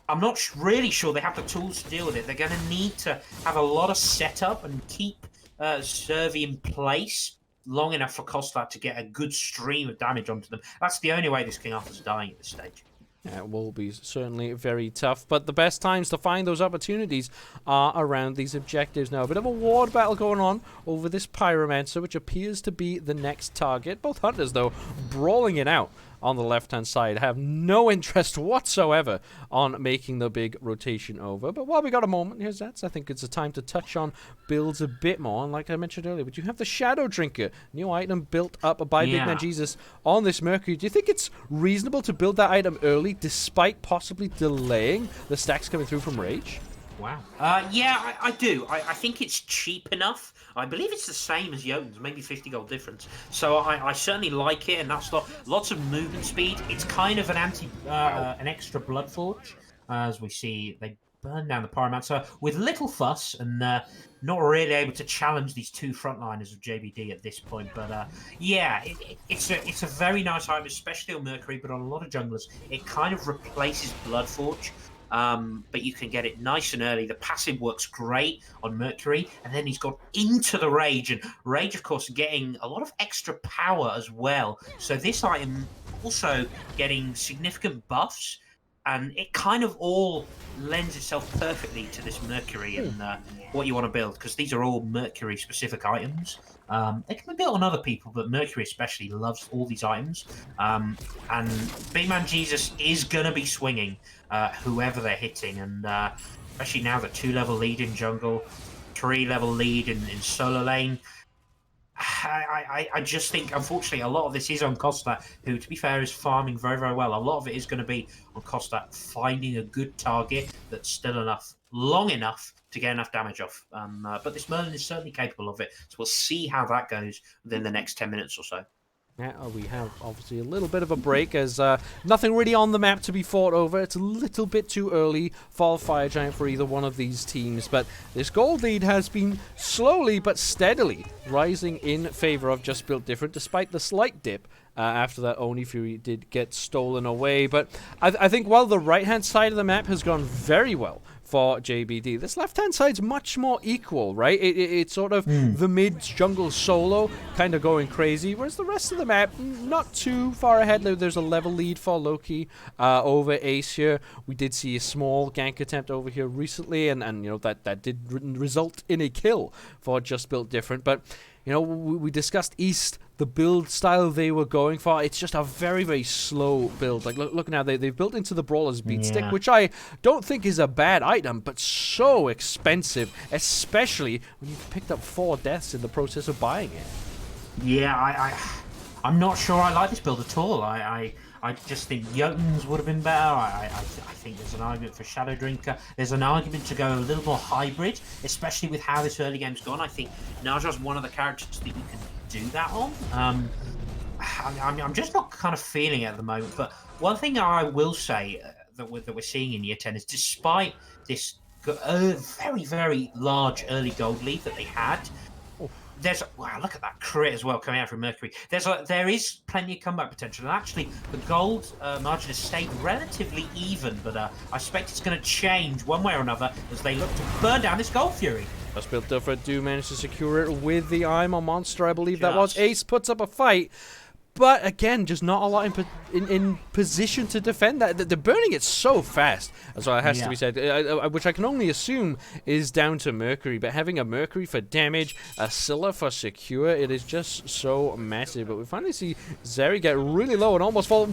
I'm not really sure they have the tools to deal with it. They're going to need to have a lot of setup and keep Zervi in place long enough for Kozlak to get a good stream of damage onto them. That's the only way this King Arthur's dying at this stage. Yeah, it will be certainly very tough, but the best times to find those opportunities are around these objectives now. A bit of a ward battle going on over this Pyromancer, which appears to be the next target. Both hunters, though, brawling it out on the left-hand side, have no interest whatsoever on making the big rotation over. But while we got a moment here, Zats, I think it's a time to touch on builds a bit more. And like I mentioned earlier, but you have the Shadow Drinker, new item built up by Big Man Jesus on this Mercury. Do you think it's reasonable to build that item early, despite possibly delaying the stacks coming through from Rage? Wow. Yeah, I do. I think it's cheap enough. I believe it's the same as Jotun's, maybe 50 gold difference. So I certainly like it, and that's lots of movement speed. It's kind of an an extra Blood Forge, as we see they burn down the Pyromancer with little fuss, and not really able to challenge these two frontliners of JBD at this point. But yeah, it's a very nice item, especially on Mercury, but on a lot of junglers, it kind of replaces Blood Forge. but you can get it nice and early. The passive works great on Mercury, and then he's gone into the Rage, and Rage, of course, getting a lot of extra power as well. So this item also getting significant buffs, and it kind of all lends itself perfectly to this Mercury and what you want to build, because these are all Mercury specific items. They can be built on other people, but Mercury especially loves all these items. And Big Man Jesus is going to be swinging whoever they're hitting, and especially now the 2-level lead in jungle, 3-level lead in solo lane. I just think, unfortunately, a lot of this is on Costa, who, to be fair, is farming very, very well. A lot of it is going to be on Costa finding a good target that's still long enough to get enough damage off. But this Merlin is certainly capable of it, so we'll see how that goes within the next 10 minutes or so. Yeah, we have obviously a little bit of a break as nothing really on the map to be fought over. It's a little bit too early for Fire Giant for either one of these teams, but this gold lead has been slowly but steadily rising in favor of Just Built Different, despite the slight dip after that Oni Fury did get stolen away. But I think while the right-hand side of the map has gone very well for JBD, this left-hand side's much more equal, right? It's sort of the mid-jungle solo kind of going crazy, whereas the rest of the map, not too far ahead. There's a level lead for Loki over Ace here. We did see a small gank attempt over here recently, and you know, that did result in a kill for Just Built Different. But you know, we discussed East, the build style they were going for. It's just a very, very slow build. Like, look now, they've built into the Brawler's Beat Stick, which I don't think is a bad item, but so expensive, especially when you've picked up 4 deaths in the process of buying it. Yeah, I'm not sure I like this build at all. I just think Jotuns would have been better. I think there's an argument for Shadow Drinker. There's an argument to go a little more hybrid, especially with how this early game's gone. I think Naja's one of the characters that you can do that on. I'm just not kind of feeling it at the moment. But one thing I will say that we're seeing in Year 10 is, despite this very, very large early gold lead that they had, wow, look at that crit as well coming out from Mercury. There is plenty of comeback potential, and actually the gold margin has stayed relatively even, but I expect it's going to change one way or another as they look to burn down this Gold Fury. Just Built Different do manage to secure it with the I'm a Monster, I believe that was. Ace puts up a fight, but again, just not a lot in position to defend that. They're burning it so fast, so it has to be said, which I can only assume is down to Mercury. But having a Mercury for damage, a Scylla for secure, it is just so massive. But we finally see Zeri get really low and almost fall.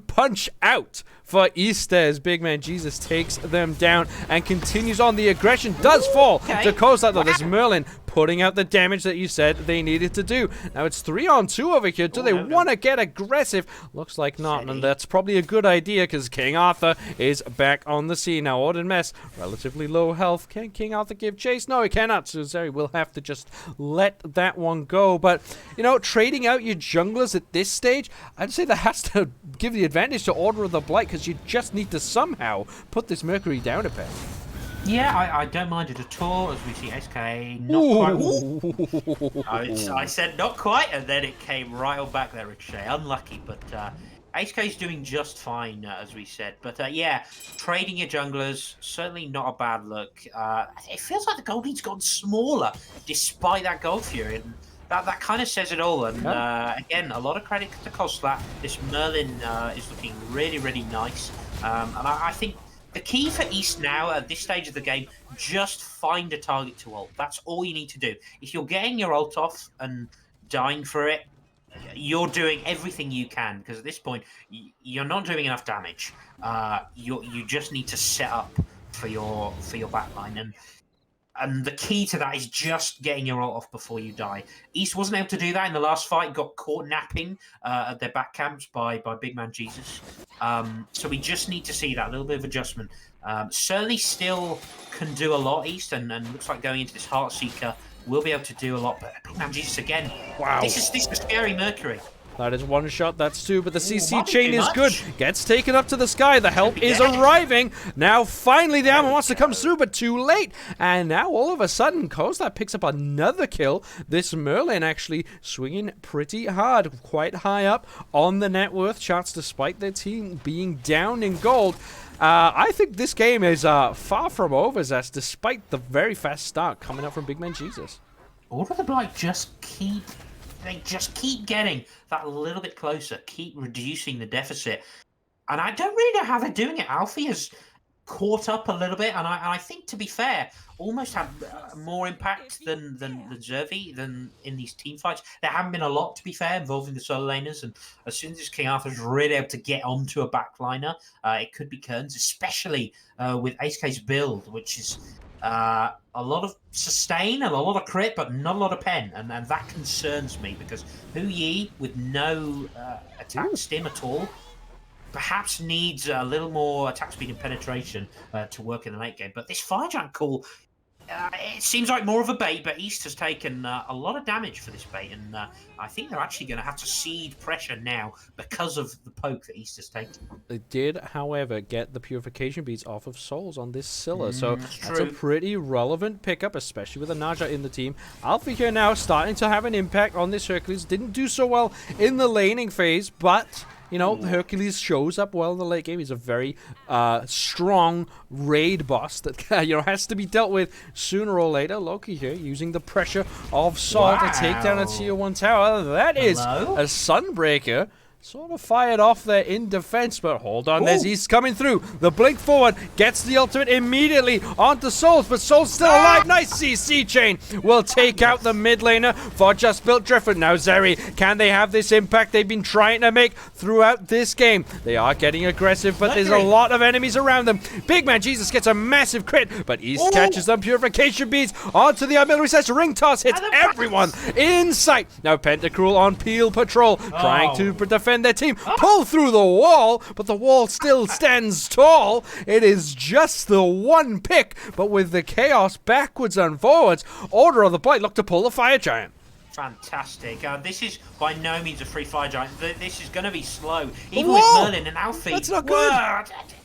Punch out for East as Big Man Jesus takes them down and continues on. The aggression does fall to Kozak, though. There's Merlin putting out the damage that you said they needed to do. Now it's 3-on-2 over here. Do they want to get aggressive? Looks like not, and that's probably a good idea because King Arthur is back on the scene. Now Auden Mess, relatively low health. Can King Arthur give chase? No, he cannot. So Zeri will have to just let that one go. But, you know, trading out your junglers at this stage, I'd say that has to give the advantage to Order of the Blight, because you just need to somehow put this Mercury down a bit. Yeah, I don't mind it at all, as we see SK not quite. I said not quite, and then it came right on back there, Ricochet. Unlucky, but HK is doing just fine, as we said. But yeah, trading your junglers, certainly not a bad look. It feels like the gold lead's gone smaller, despite that Gold Fury. And that kind of says it all. And again, a lot of credit to Kozak. This Merlin is looking really, really nice. And I think the key for East now, at this stage of the game, just find a target to ult. That's all you need to do. If you're getting your ult off and dying for it, you're doing everything you can, because at this point, you're not doing enough damage. You just need to set up for your backline. And the key to that is just getting your ult off before you die. East wasn't able to do that in the last fight, got caught napping at their back camps by Big Man Jesus. So we just need to see that, little bit of adjustment. Certainly still can do a lot, East, and looks like going into this Heartseeker, we'll be able to do a lot. But Big Man Jesus again, wow. This is scary Mercury. That is one shot, that's two, but the CC might be chain too is much. good. Gets taken up to the sky. The help is arriving. Now, finally, the ammo wants to come through, but too late. And now, all of a sudden, Kozlat picks up another kill. This Merlin actually swinging pretty hard, quite high up on the net worth charts, despite their team being down in gold. I think this game is far from over, Zest, despite the very fast start coming up from Big Man Jesus. Order of the Blight just keep getting that little bit closer, keep reducing the deficit. And I don't really know how they're doing it. Alfie has caught up a little bit, and I think, to be fair, almost had more impact than Zervi than in these team fights. There haven't been a lot, to be fair, involving the solo laners, and as soon as King Arthur's really able to get onto a backliner, it could be Kearns, especially with AceK's build, which is a lot of sustain and a lot of crit, but not a lot of pen, and that concerns me, because Hu Yi, with no attack stim at all, perhaps needs a little more attack speed and penetration to work in the late game. But this Fire Giant call, it seems like more of a bait, but East has taken a lot of damage for this bait, and I think they're actually going to have to cede pressure now because of the poke that East has taken. They did, however, get the purification beads off of souls on this Scylla, so that's a pretty relevant pickup, especially with a Naja in the team. Alpha here now starting to have an impact on this Hercules. Didn't do so well in the laning phase, but you know, Hercules shows up well in the late game. He's a very strong raid boss that you know, has to be dealt with sooner or later. Loki here using the pressure of Salt to take down a tier 1 tower. That is a Sunbreaker. Sort of fired off there in defense, but hold on, there's East coming through. The blink forward gets the ultimate immediately onto Souls, but Souls still alive. Nice CC chain will take out the mid laner for Just Built Driftwood. Now Zeri, can they have this impact they've been trying to make throughout this game? They are getting aggressive, but there's a lot of enemies around them. Big Man Jesus gets a massive crit, but East catches them. Purification beads onto the artillery sets. Ring toss hits everyone in sight. Now Pentacruel on Peel Patrol, trying to defend their team. Pull through the wall, but the wall still stands tall. It is just the one pick, but with the chaos backwards and forwards, Order of the Blight look to pull the Fire Giant. Fantastic. This is by no means a free Fire Giant. This is going to be slow. Even with Merlin and Alfie. That's not good.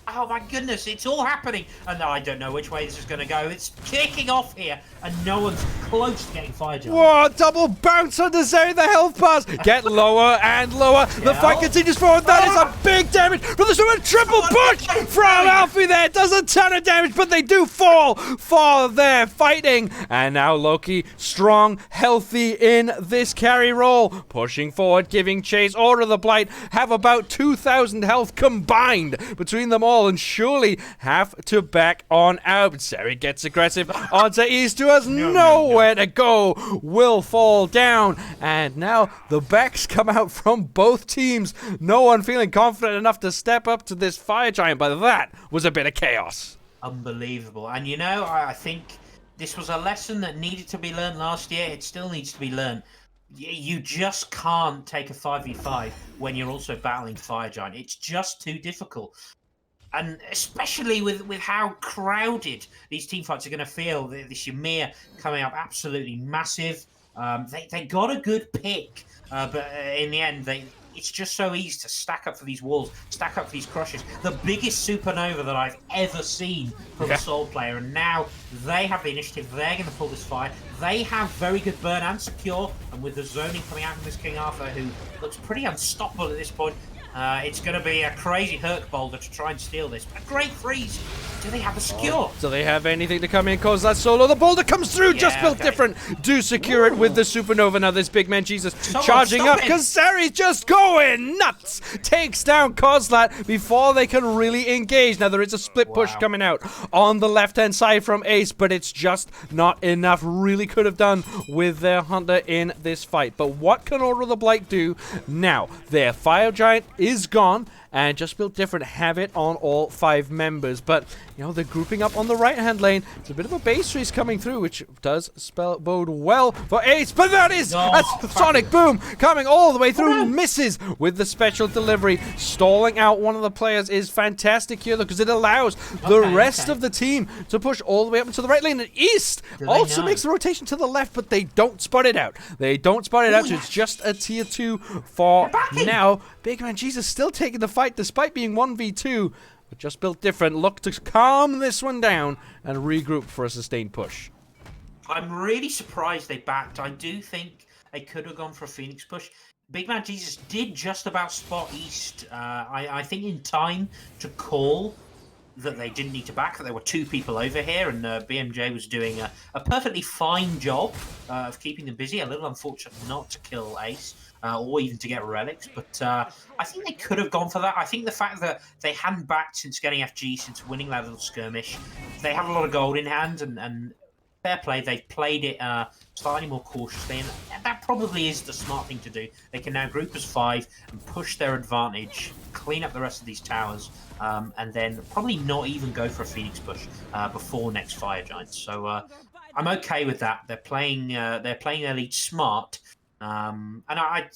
Oh my goodness, it's all happening. And I don't know which way this is going to go. It's kicking off here, and no one's close to getting Fire Giant. Whoa, double bounce on Zeri, the health bars get lower and lower. The fight continues forward. That is a big damage from the super triple push from Alfie there. Does a ton of damage, but they do fall for their fighting. And now Loki, strong, healthy in this carry role, pushing forward, giving chase. Order of the Blight have about 2,000 health combined between them all, and surely have to back on out. Zeri gets aggressive onto East, who has nowhere to go, will fall down, and now the backs come out from both teams. No one feeling confident enough to step up to this Fire Giant, but that was a bit of chaos. Unbelievable. And you know, I think this was a lesson that needed to be learned last year. It still needs to be learned. You just can't take a 5v5 when you're also battling Fire Giant. It's just too difficult. And especially with how crowded these team fights are going to feel. This Ymir coming up absolutely massive. They got a good pick, but in the end, it's just so easy to stack up for these walls, stack up for these crushes. The biggest supernova that I've ever seen from a Soul player, and now they have the initiative. They're going to pull this fight. They have very good burn and secure, and with the zoning coming out from this King Arthur, who looks pretty unstoppable at this point, it's going to be a crazy Herc boulder to try and steal this. A great freeze. Do they have a secure? Do they have anything to come in? Cause that solo. The boulder comes through. Just built different. Do secure it with the supernova. Now this Big Man Jesus charging up because Zeri's just going nuts. Takes down Kozlat before they can really engage. Now there is a split push coming out on the left-hand side from Ace, but it's just not enough. Really could have done with their Hunter in this fight. But what can Order of the Blight do now? Their Fire Giant is gone, and Just Built Different have it on all 5 members. But, you know, they're grouping up on the right-hand lane. It's a bit of a base race coming through, which does bode well for Ace. But that is a Sonic Boom coming all the way through. Misses with the special delivery. Stalling out one of the players is fantastic here, though, because it allows the rest of the team to push all the way up into the right lane. And East also makes the rotation to the left, but they don't spot it out. They don't spot it out, so it's just a tier 2 for now. Big Man Jesus still taking the fight despite being 1v2, but Just Built Different look to calm this one down and regroup for a sustained push. I'm really surprised they backed. I do think they could have gone for a Phoenix push. Big Man Jesus did just about spot East, I think in time to call that they didn't need to back, that there were 2 people over here, and BMJ was doing a perfectly fine job of keeping them busy. A little unfortunate not to kill Ace, or even to get relics, but I think they could have gone for that. I think the fact that they hadn't backed since getting FG, since winning that little skirmish, they have a lot of gold in hand, and fair play, they've played it slightly more cautiously, and that probably is the smart thing to do. They can now group as 5 and push their advantage, clean up the rest of these towers, and then probably not even go for a Phoenix push before next Fire Giants. So I'm okay with that. They're playing their lead smart, and I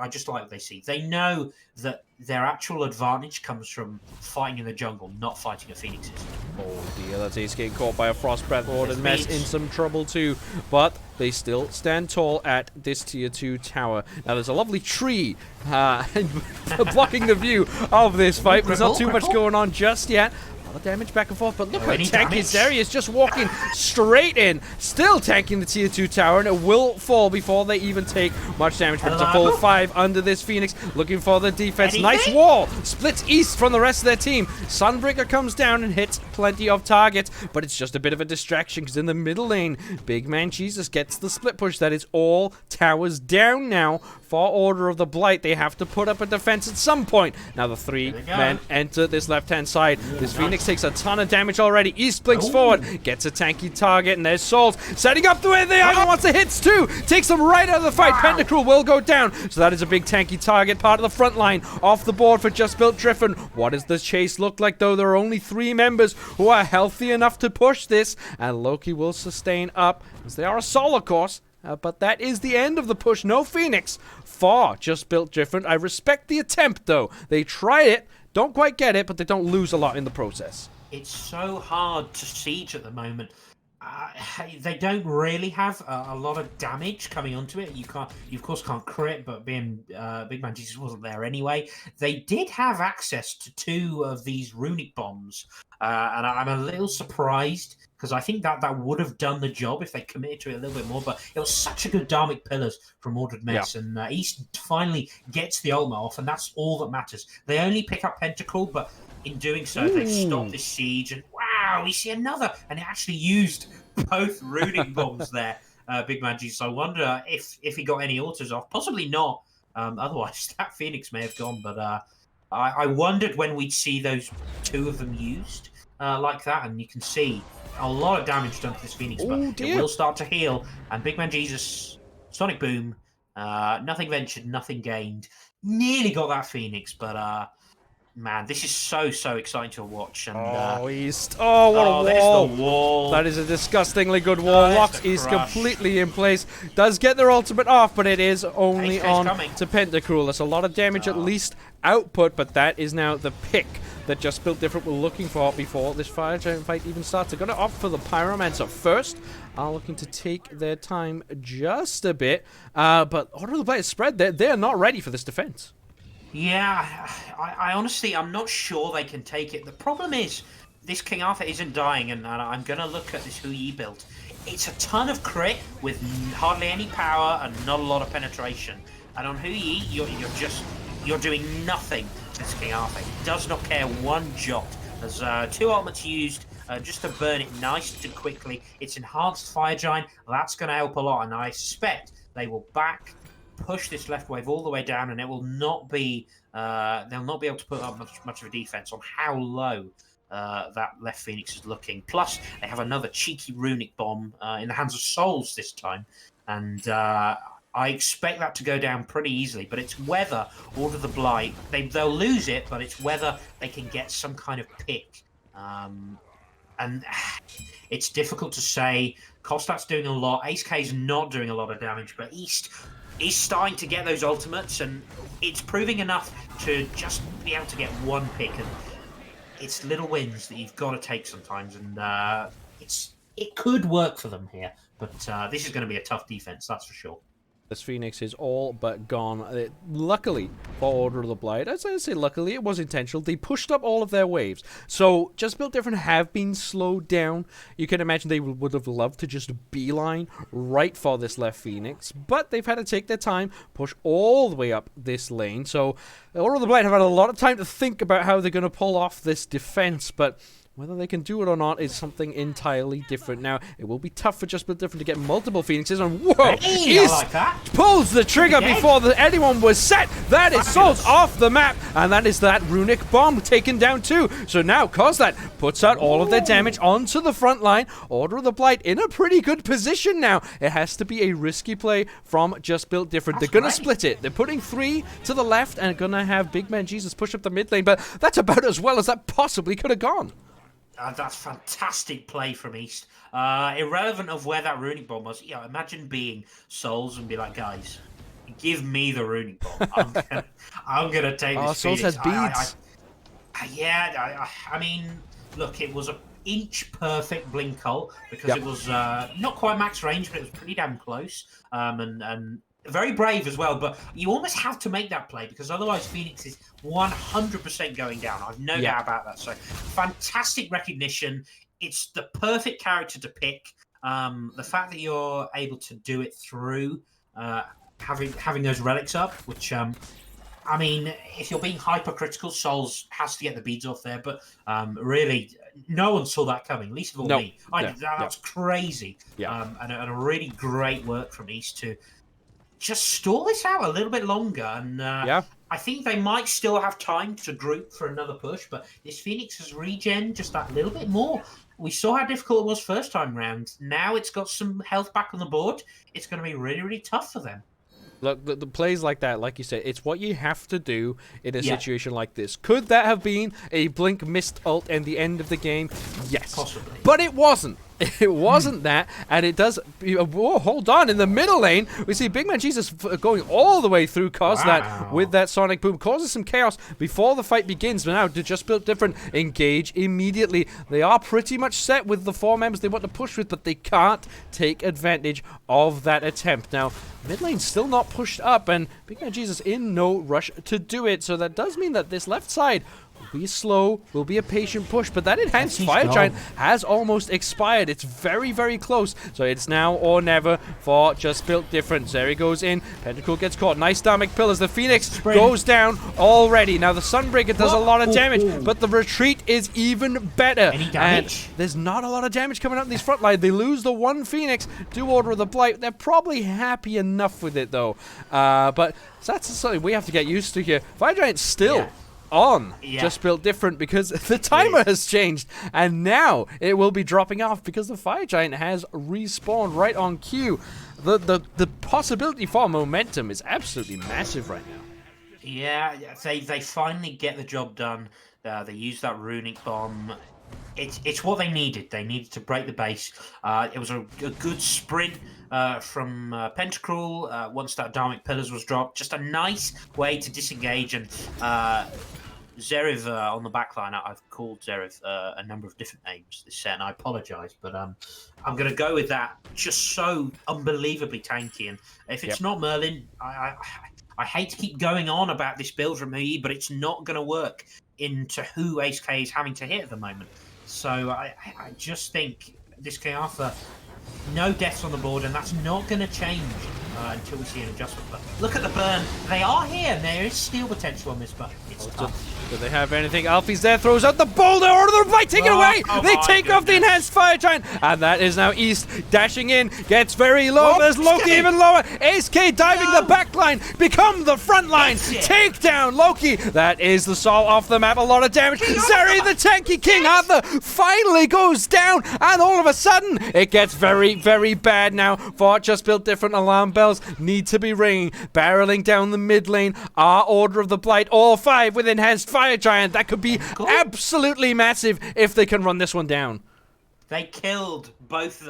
just like what they see. They know that their actual advantage comes from fighting in the jungle, not fighting a Phoenix's. Oh dear, that's Ace getting caught by a Frost Breath Lord and Mess in some trouble too. But they still stand tall at this tier 2 tower. Now there's a lovely tree blocking the view of this fight. There's not too much going on just yet. A lot of damage back and forth, but look how tanky is there. He is just walking straight in, still tanking the tier 2 tower, and it will fall before they even take much damage. But it's a full 5 under this Phoenix, looking for the defense. Nice wall, splits East from the rest of their team. Sunbreaker comes down and hits plenty of targets, but it's just a bit of a distraction, because in the middle lane, Big Man Jesus gets the split push. That is all towers down now. For Order of the Blight, they have to put up a defense at some point. Now the 3 men enter this left-hand side. This Phoenix takes a ton of damage already. East blinks forward, gets a tanky target, and there's Souls setting up the way the Iron wants the hits too. Takes them right out of the fight. Pentacruel will go down, so that is a big tanky target. Part of the front line off the board for Just Built Different. What does the chase look like, though? There are only 3 members who are healthy enough to push this, and Loki will sustain up, as they are a solo course. But that is the end of the push. No Phoenix for Just Built Different. I respect the attempt, though. They try it, don't quite get it, but they don't lose a lot in the process. It's so hard to siege at the moment. They don't really have a lot of damage coming onto it. You of course can't crit, but being Big Man Jesus wasn't there anyway. They did have access to 2 of these runic bombs, and I'm a little surprised, because I think that would have done the job if they committed to it a little bit more. But it was such a good Dharmic Pillars from Ordered Mess, and East finally gets the ultimate off, and that's all that matters. They only pick up Pentacle, but in doing so, they've stopped this siege, and wow, we see another, and it actually used both runic bombs there, Big Man Jesus. I wonder if he got any autos off. Possibly not. Otherwise, that Phoenix may have gone, but I wondered when we'd see those 2 of them used like that, and you can see a lot of damage done to this Phoenix, but it will start to heal. And Big Man Jesus, Sonic Boom, nothing ventured, nothing gained. Nearly got that Phoenix, but man, this is so exciting to watch. And East. Oh, what a wall. There's the wall. That is a disgustingly good wall. Locks East completely in place. Does get their ultimate off, but it is only on to Pentacruel. That's a lot of damage at least output, but that is now the pick that Just Built Different were looking for before this Fire Giant fight even starts. They're going to opt for the Pyromancer first. Are looking to take their time just a bit, but Order of the Blight is spread. They're not ready for this defense. Yeah, I honestly, I'm not sure they can take it. The problem is, this King Arthur isn't dying, and I'm going to look at this Hu Yi build. It's a ton of crit with hardly any power and not a lot of penetration. And on Hu Yi, you're doing nothing to this King Arthur. He does not care one jot. There's 2 ultimates used just to burn it nice and quickly. It's enhanced Fire Giant. That's going to help a lot, and I suspect they will push this left wave all the way down, and it will not be they'll not be able to put up much of a defense on how low that left Phoenix is looking. Plus they have another cheeky runic bomb in the hands of Souls this time, and I expect that to go down pretty easily, but it's whether Order of the Blight, they'll lose it, but it's whether they can get some kind of pick. And it's difficult to say. Kostat's doing a lot. Ace K's not doing a lot of damage, but East is starting to get those ultimates, and it's proving enough to just be able to get one pick. And it's little wins that you've got to take sometimes, and it could work for them here. But this is going to be a tough defense, that's for sure. This Phoenix is all but gone. Luckily for Order of the Blight, as I say luckily, it was intentional. They pushed up all of their waves. So, Just Built Different have been slowed down. You can imagine they would have loved to just beeline right for this left Phoenix. But they've had to take their time, push all the way up this lane. So, Order of the Blight have had a lot of time to think about how they're going to pull off this defense. But whether they can do it or not is something entirely different. Now, it will be tough for Just Built Different to get multiple Phoenixes, and whoa! Hey, I like that. Pulls the trigger before anyone was set. That is Souls off the map, and that is that Runic Bomb taken down too. So now, Kozlat puts out all of their damage onto the front line. Order of the Blight in a pretty good position now. It has to be a risky play from Just Built Different. They're going to split it. They're putting 3 to the left and going to have Big Man Jesus push up the mid lane, but that's about as well as that possibly could have gone. That's fantastic play from East. Irrelevant of where that Runic Bomb was. Imagine being Souls and be like, guys, give me the Runic Bomb. I'm gonna take this. Souls has beads. I mean, look, it was an inch perfect blink ult because it was not quite max range, but it was pretty damn close. And very brave as well, but you almost have to make that play because otherwise Phoenix is 100% going down. I've no doubt about that. So fantastic recognition. It's the perfect character to pick. The fact that you're able to do it through having those relics up, which I mean, if you're being hypercritical, Souls has to get the beads off there, but really, no one saw that coming, least of all me. That's crazy. And a really great work from East to just stall this out a little bit longer. And I think they might still have time to group for another push, but this Phoenix has regen just that little bit more. We saw how difficult it was first time round. Now it's got some health back on the board. It's going to be really, really tough for them. Look, the plays like that, like you said, it's what you have to do in a situation like this. Could that have been a blink missed ult and the end of the game? Yes. Possibly. But it wasn't. It wasn't that, and it does... Whoa, hold on. In the middle lane, we see Big Man Jesus going all the way through Kozlat with that Sonic Boom. Causes some chaos before the fight begins, but now to Just Built Different engage immediately. They are pretty much set with the 4 members they want to push with, but they can't take advantage of that attempt. Now, mid lane's still not pushed up, and Big Man Jesus in no rush to do it, so that does mean that this left side will be slow, will be a patient push, but that enhanced Fire Giant has almost expired. It's very, very close, so it's now or never for Just Built Different. Zeri goes in, Pentacle gets caught. Nice dynamic pillars. The Phoenix goes down already. Now the Sunbreaker does a lot of damage, but the retreat is even better. Any damage? And there's not a lot of damage coming up in these front line. They lose the 1 Phoenix to Order of the Blight. They're probably happy enough with it though. But that's something we have to get used to here. Fire Giant's still on Just Built Different because the timer has changed, and now it will be dropping off because the Fire Giant has respawned right on cue. The possibility for momentum is absolutely massive right now. Yeah, they finally get the job done. They use that Runic Bomb. It's what they needed. They needed to break the base. It was a good sprint from Pentacruel once that Dharmic Pillars was dropped. Just a nice way to disengage. And Zeriv on the backline, I've called Zeriv a number of different names this set, and I apologise, but I'm going to go with that. Just so unbelievably tanky. And if it's not Merlin, I hate to keep going on about this build from me, but it's not going to work into who Ace K is having to hit at the moment. So I just think this King Arthur, no deaths on the board, and that's not going to change until we see an adjustment. But look at the burn. They are here, and there is steal potential on this, but it's tough. Do they have anything? Alfie's there, throws out the boulder, or the right, take it away! They take off the enhanced Fire Giant, and that is now East dashing in, gets very low, there's Loki even lower, Ace K diving the back line, become the front line, take down Loki, that is the Sol off the map, a lot of damage, Zeri the tanky King Arthur finally goes down, and all of a sudden, it gets very, very bad now for Just Built Different. Alarm bell bells need to be ringing. Barreling down the mid lane are Order of the Blight, all 5 with Enhanced Fire Giant. That could be absolutely massive if they can run this one down. They killed both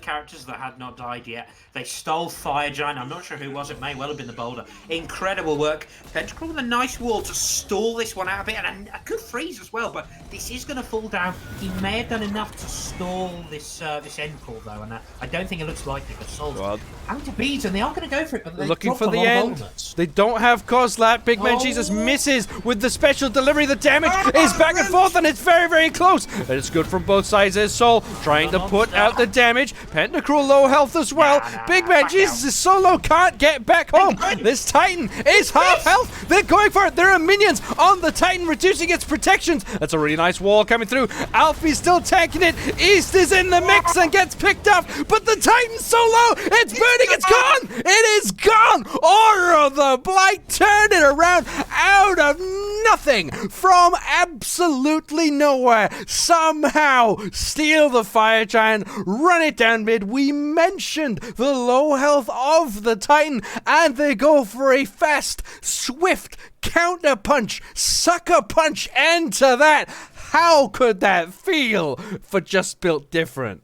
characters that had not died yet. They stole Fire Giant. I'm not sure who it was. It may well have been the Boulder. Incredible work. Pentacle with a nice wall to stall this one out a bit, and a good freeze as well. But this is going to fall down. He may have done enough to stall this this end pull though, and I don't think it looks likely because Soul's out of beads, and they are going to go for it. But they're looking for the end. They don't have Kozlat. Big Man Jesus misses with the special delivery. The damage is back and forth, and it's very, very close. And it's good from both sides. There's Soul trying to put out the damage. Pentacruel low health as well. Big Man Jesus is so low, can't get back home. This Titan is half health. They're going for it. There are minions on the Titan, reducing its protections. That's a really nice wall coming through. Alfie's still tanking it. East is in the mix and gets picked up, but the Titan's so low, it's burning. It's gone. It is gone. Order of the Blight turned it around out of nothing, from absolutely nowhere. Somehow steal the Fire Giant, run it down mid. We mentioned the low health of the Titan, and they go for a fast, swift counter punch, sucker punch into that. How could that feel for Just Built Different?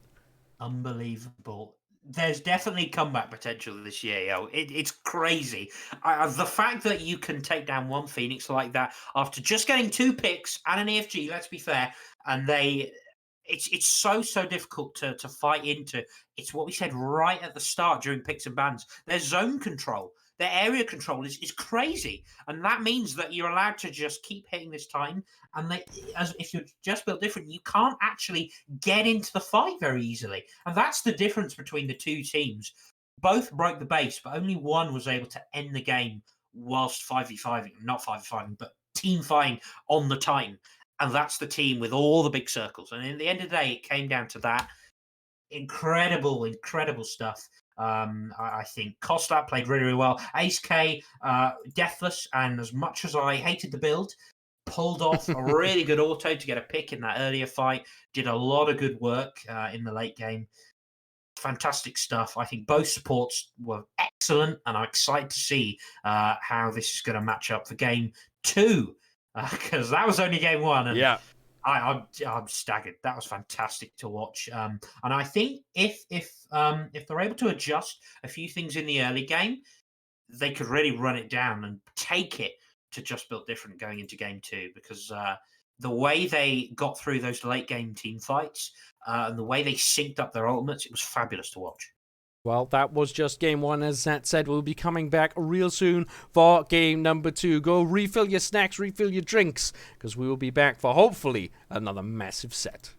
Unbelievable. There's definitely comeback potential this year, yo. It's crazy. The fact that you can take down one Phoenix like that after just getting 2 picks and an EFG, let's be fair, and it's so difficult to fight into. It's what we said right at the start during picks and bans. Their zone control, their area control is crazy, and that means that you're allowed to just keep hitting this Titan. And if you're Just Built Different, you can't actually get into the fight very easily, and that's the difference between the two teams. Both broke the base, but only one was able to end the game whilst 5v5ing, not 5v5ing, but team fighting on the Titan. And that's the team with all the big circles. And in the end of the day, it came down to that. Incredible stuff. I think Kostat played really, really well. Ace K, deathless, and as much as I hated the build, pulled off a really good auto to get a pick in that earlier fight. Did a lot of good work in the late game. Fantastic stuff. I think both supports were excellent, and I'm excited to see how this is going to match up for game 2. Because that was only game 1, and yeah, I'm staggered. That was fantastic to watch. And I think if they're able to adjust a few things in the early game, they could really run it down and take it to Just Built Different going into game 2. Because the way they got through those late game team fights and the way they synced up their ultimates, it was fabulous to watch. Well, that was just game 1. As Zat said, we'll be coming back real soon for game number 2. Go refill your snacks, refill your drinks, because we will be back for hopefully another massive set.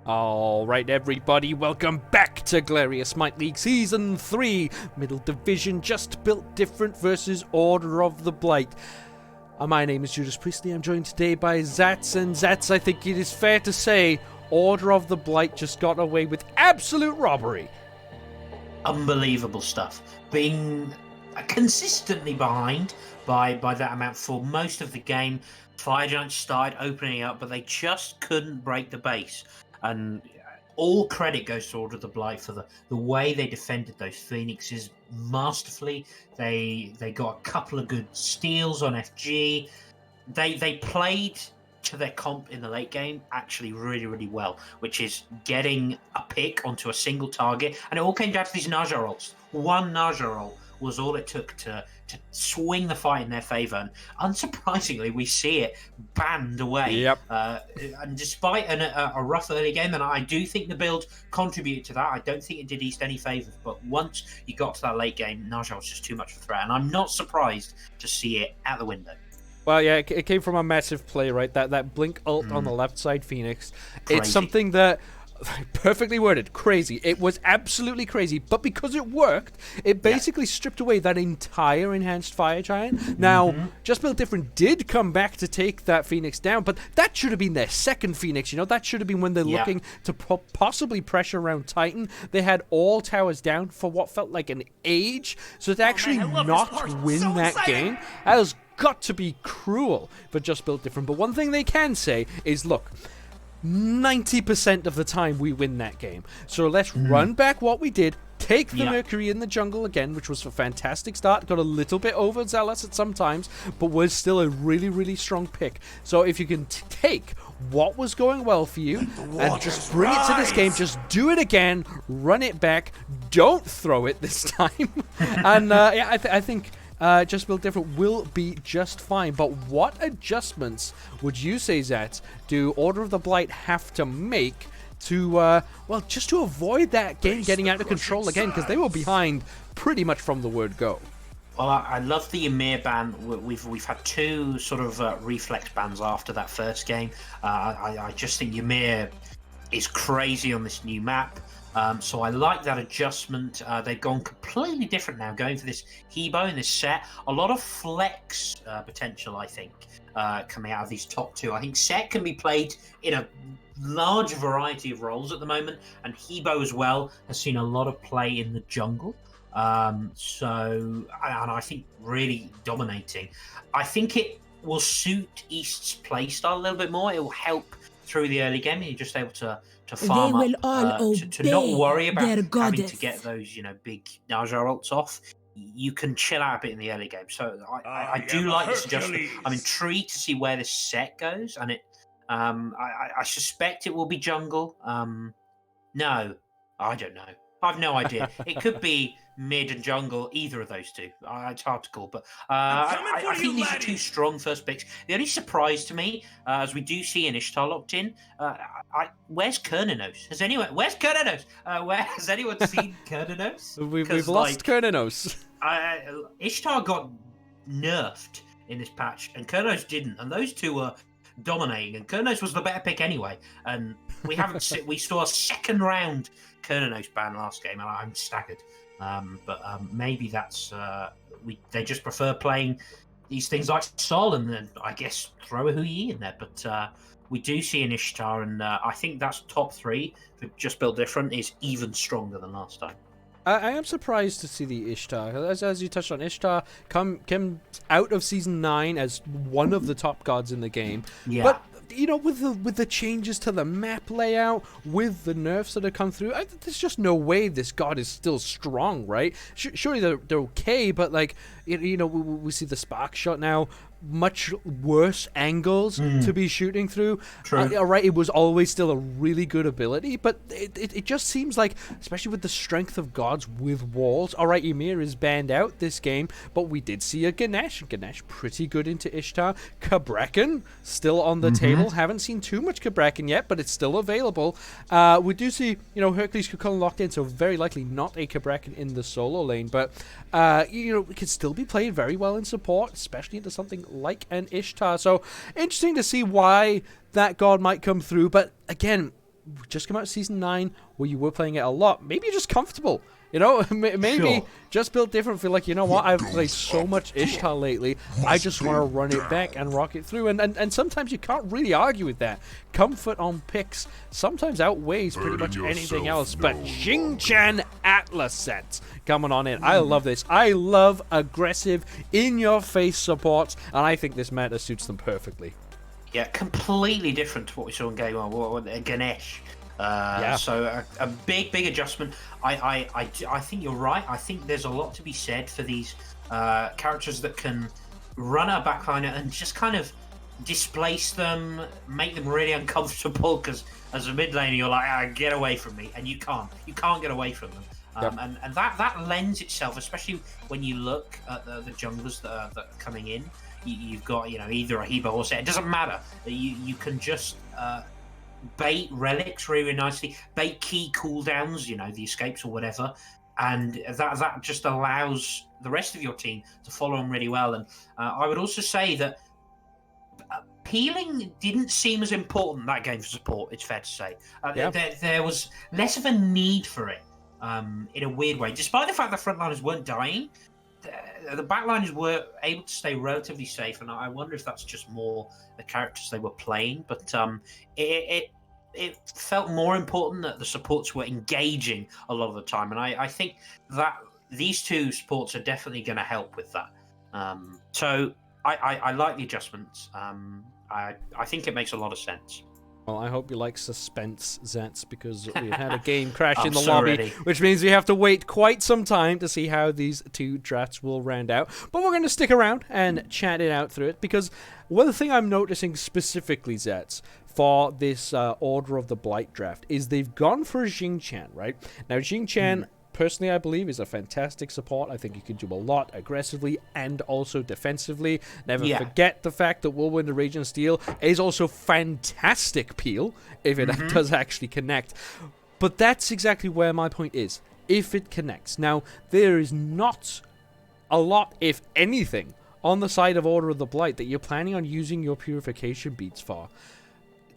Alright everybody, welcome back to Glorious Smite League Season 3, Middle Division, just built different versus Order of the Blight. My name is Judas Priestley, I'm joined today by Zats, and Zats, I think it is fair to say, Order of the Blight just got away with absolute robbery. Unbelievable stuff. Being consistently behind by that amount for most of the game. Fire Giants started opening up, but they just couldn't break the base. And all credit goes to Order of the Blight for the way they defended those Phoenixes masterfully. They got a couple of good steals on FG. They played to their comp in the late game actually really, really well, which is getting a pick onto a single target. And it all came down to these Naja rolls. One Naja roll was all it took to swing the fight in their favor, and unsurprisingly we see it banned away. Yep. And despite a rough early game, and I do think the build contributed to that, I don't think it did East any favors, but once you got to that late game, Naja was just too much of a threat, and I'm not surprised to see it out the window. Well, yeah, it came from a massive play, right? That blink ult on the left side, Phoenix. Crazy. It's something that, perfectly worded, crazy. It was absolutely crazy, but because it worked, it basically stripped away that entire enhanced Fire Giant. Now, Just Built Different did come back to take that Phoenix down, but that should have been their second Phoenix, you know? That should have been when they're looking to possibly pressure around Titan. They had all towers down for what felt like an age, so to actually not win that game, that was got to be cruel for Just Built Different. But one thing they can say is, look, 90% of the time we win that game. So let's run back what we did, take the Mercury in the jungle again, which was a fantastic start. Got a little bit overzealous at some times, but was still a really, really strong pick. So if you can take what was going well for you and just bring it to this game, just do it again, run it back, don't throw it this time. And I think Just Built Different will be just fine. But what adjustments would you say, Zat, do Order of the Blight have to make to, just to avoid that game getting out of control again? Because they were behind pretty much from the word go. Well, I love the Ymir ban. We've had two sort of reflex bans after that first game. I just think Ymir is crazy on this new map. So I like that adjustment. They've gone completely different now, going for this Hebo in this set. A lot of flex potential, I think, coming out of these top two. I think Set can be played in a large variety of roles at the moment, and Hebo as well has seen a lot of play in the jungle. And I think really dominating. I think it will suit East's playstyle a little bit more. It will help through the early game, and you're just able to farm up, to not worry about having to get those, big Naja ults off. You can chill out a bit in the early game. So I do like this adjustment. I'm intrigued to see where this set goes, and I suspect it will be jungle. No, I don't know. I have no idea. It could be mid and jungle, either of those two. It's hard to call, but I think these are two strong first picks. The only surprise to me, as we do see an Ishtar locked in, where's Kernanos? Where's Kernanos? Has anyone seen Kernanos? We've lost Kernanos. Ishtar got nerfed in this patch, and Kernanos didn't, and those two were dominating, and Kernanos was the better pick anyway, and we saw a second round Kernanos ban last game, and I'm staggered. But maybe that's they just prefer playing these things like Sol, and then I guess throw a Hui in there. But we do see an Ishtar, and I think that's top three for Just Built Different is even stronger than last time. I am surprised to see the Ishtar. As you touched on, Ishtar came out of Season 9 as one of the top gods in the game. Yeah. But with the changes to the map layout, with the nerfs that have come through, there's just no way this god is still strong, right? Surely they're okay, but we see the spark shot now. Much worse angles to be shooting through. All right, it was always still a really good ability, but it just seems like, especially with the strength of gods with walls, all right, Ymir is banned out this game, but we did see a Ganesh pretty good into Ishtar. Cabrakan still on the table. Haven't seen too much Cabrakan yet, but it's still available. We do see, Hercules could come locked in, so very likely not a Cabrakan in the solo lane, but it can still be played very well in support, especially into something like an Ishtar. So interesting to see why that god might come through. But again, just come out of Season 9 where you were playing it a lot. Maybe you're just comfortable. You know, maybe just built different. Feel like, you know what, I've played so much Ishtar lately, I just want to run it back and rock it through. And sometimes you can't really argue with that. Comfort on picks sometimes outweighs pretty much anything else. But Xingqian Atlas sets coming on in. I love this. I love aggressive, in-your-face support, and I think this meta suits them perfectly. Yeah, completely different to what we saw in Game 1 with Ganesh. So a big adjustment. I think you're right. I think there's a lot to be said for these characters that can run a backliner and just kind of displace them, make them really uncomfortable, because as a mid laner you're like, get away from me, and you can't get away from them. And that lends itself, especially when you look at the junglers that are coming in. You've got, either a Heba or Set. It doesn't matter. You can just bait relics really nicely, bait key cooldowns, the escapes or whatever, and that just allows the rest of your team to follow them really well. And I would also say that peeling didn't seem as important that game for support, it's fair to say. There was less of a need for it in a weird way, despite the fact that frontliners weren't dying. The backliners were able to stay relatively safe, and I wonder if that's just more the characters they were playing. But it felt more important that the supports were engaging a lot of the time, and I think that these two supports are definitely going to help with that. So I like the adjustments. I think it makes a lot of sense. Well, I hope you like suspense, Zets, because we've had a game crash in the lobby, which means we have to wait quite some time to see how these two drafts will round out. But we're going to stick around and chat it out through it, because one thing I'm noticing specifically, Zets, for this Order of the Blight draft is they've gone for Xingqian, right? Now, Xingqian, personally, I believe, is a fantastic support. I think you can do a lot aggressively and also defensively. Never forget the fact that Whirlwind of Rage and Steel is also fantastic peel if it does actually connect. But that's exactly where my point is. If it connects. Now, there is not a lot, if anything, on the side of Order of the Blight that you're planning on using your purification beads for.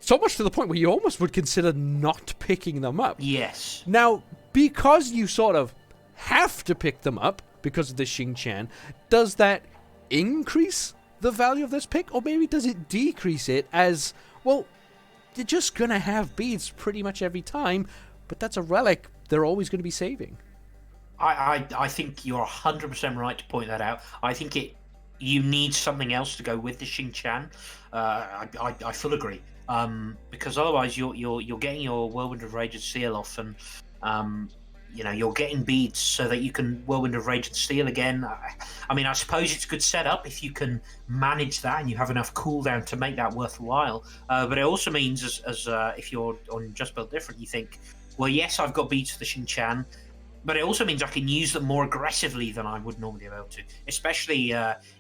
So much to the point where you almost would consider not picking them up. Yes. Now, because you sort of have to pick them up because of the Xingqian, does that increase the value of this pick? Or maybe does it decrease it as, well, you're just going to have beads pretty much every time, but that's a relic they're always going to be saving. I think you're 100% right to point that out. I think you need something else to go with the Xingqian. I fully agree. Because otherwise you're getting your Whirlwind of Rage and Seal off, and you're getting beads so that you can Whirlwind of Rage and Steel again. I mean, I suppose it's a good setup if you can manage that and you have enough cooldown to make that worthwhile. But it also means, as if you're on Just Built Different, you think, well, yes, I've got beads for the Xingqian, but it also means I can use them more aggressively than I would normally be able to. Especially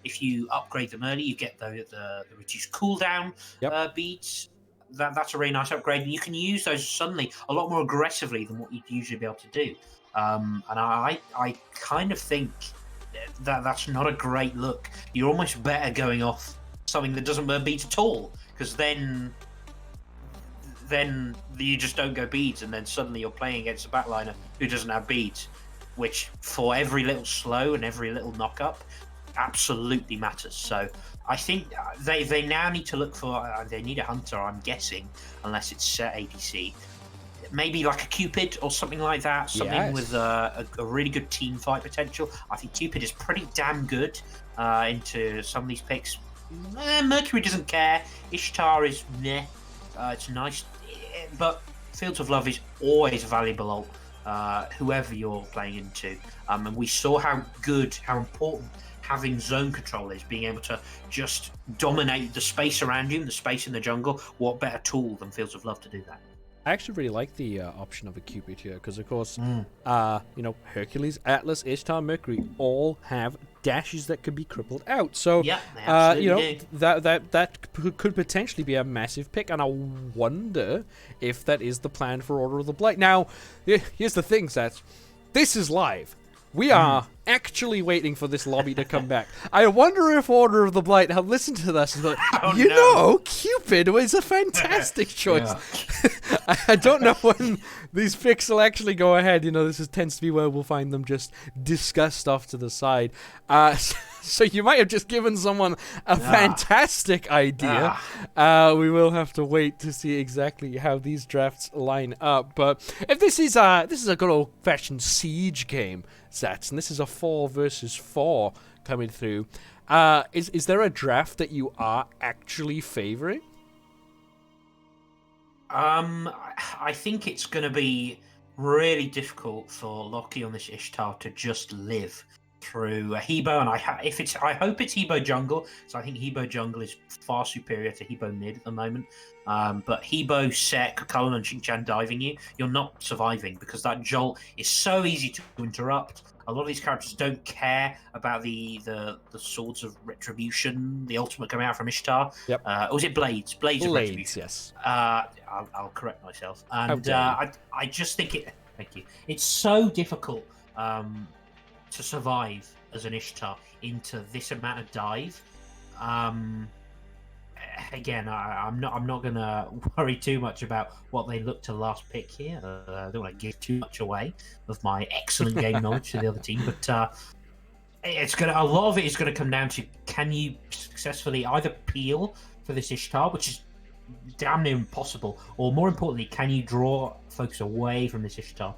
if you upgrade them early, you get the reduced cooldown beads. That's a really nice upgrade, and you can use those suddenly a lot more aggressively than what you'd usually be able to do. And I kind of think that's not a great look. You're almost better going off something that doesn't burn beads at all, because then you just don't go beads, and then suddenly you're playing against a backliner who doesn't have beads, which for every little slow and every little knock up absolutely matters. So I think they now need to look for they need a hunter, I'm guessing, unless it's set ADC, maybe like a Cupid or something like that, something with a really good team fight potential. I think Cupid is pretty damn good into some of these picks. Mercury doesn't care. Ishtar is meh. It's nice, but Fields of Love is always a valuable ult, whoever you're playing into. And we saw how important having zone control is, being able to just dominate the space around you, the space in the jungle. What better tool than Fields of Love to do that? I actually really like the option of a Cupid here, because of course, Hercules, Atlas, Ishtar, Mercury all have dashes that could be crippled out. So, that could potentially be a massive pick, and I wonder if that is the plan for Order of the Blight. Now, here's the thing, Seth. This is live. We are actually waiting for this lobby to come back. I wonder if Order of the Blight have listened to this and thought, know, Cupid was a fantastic choice. I don't know when these picks will actually go ahead. You know, tends to be where we'll find them just discuss stuff to the side. So you might have just given someone a fantastic idea. We will have to wait to see exactly how these drafts line up. But if this is a good old-fashioned siege game, Zats, and this is a 4 versus 4 coming through, is there a draft that you are actually favoring? I think it's going to be really difficult for Lockie on this Ishtar to just live through Hebo, and I hope it's Hebo jungle. So I think Hebo jungle is far superior to Hebo mid at the moment. But Hebo, Sek, Cullen, and Xingqiang diving you're not surviving because that jolt is so easy to interrupt. A lot of these characters don't care about the swords of retribution, the ultimate coming out from Ishtar. Yep. Or was it Blades? Blades of retribution. Yes. I'll correct myself. And I just think it. Thank you. It's so difficult to survive as an Ishtar into this amount of dive. Again, I'm not gonna worry too much about what they look to last pick here. I don't want to give too much away of my excellent game knowledge to the other team, but a lot of it is gonna come down to, can you successfully either peel for this Ishtar, which is damn near impossible, or more importantly, can you draw focus away from this Ishtar,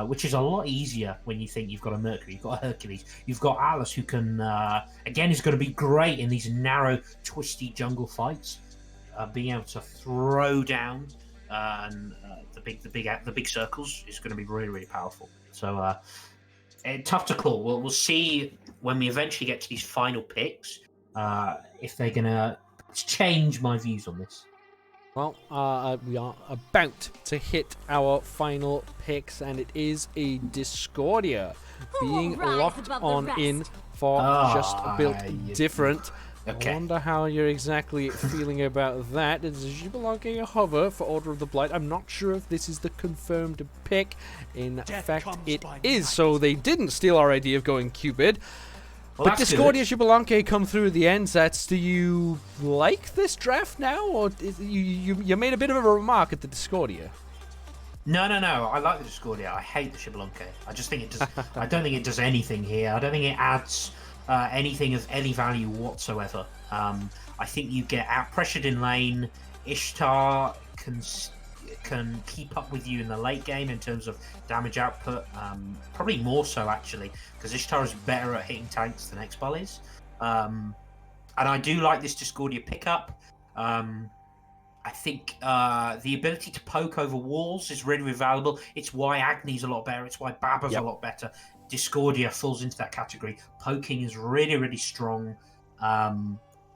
which is a lot easier when you think you've got a Mercury, you've got a Hercules, you've got Atlas, who can again is going to be great in these narrow, twisty jungle fights, being able to throw down and the big circles is going to be really, really powerful. So tough to call. We'll see when we eventually get to these final picks if they're going to change my views on this. Well, we are about to hit our final picks, and it is a Discordia being locked on in for Just Built Different. Okay. I wonder how you're exactly feeling about that. It's Jibalanke Hover for Order of the Blight. I'm not sure if this is the confirmed pick. In fact, it is, so they didn't steal our idea of going Cupid. Well, but Discordia Jibalanke come through the end sets. Do you like this draft now, or you made a bit of a remark at the Discordia? No. I like the Discordia. I hate the Shibalonke. I just think it does. I don't think it does anything here. I don't think it adds anything of any value whatsoever. I think you get out pressured in lane. Ishtar can keep up with you in the late game in terms of damage output, probably more so actually, because Ishtar is better at hitting tanks than X-Ball is. And I do like this Discordia pickup. I think the ability to poke over walls is really, really valuable. It's why Agni's a lot better. It's why Baba's a lot better. Discordia falls into that category. Poking is really, really strong.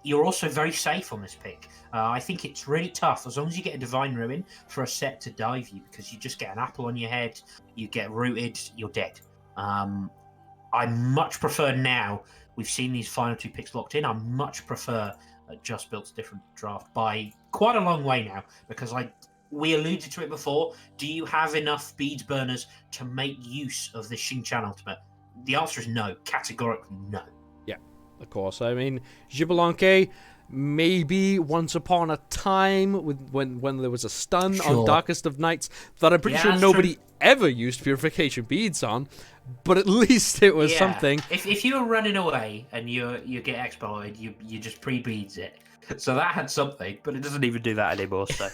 You're also very safe on this pick. I think it's really tough as long as you get a Divine Ruin for a set to dive you, because you just get an apple on your head, you get rooted, you're dead. I much prefer now, we've seen these final two picks locked in, I much prefer Just Built's Different draft by quite a long way now, because we alluded to it before. Do you have enough beads burners to make use of the Xingqiang ultimate? The answer is no, categorically no. Of course. I mean, Jibalanke, maybe once upon a time when there was a stun on Darkest of Nights that I'm pretty sure nobody ever used Purification Beads on, but at least it was something. If you were running away and you get exploited, you just pre-beads it. So that had something, but it doesn't even do that anymore. So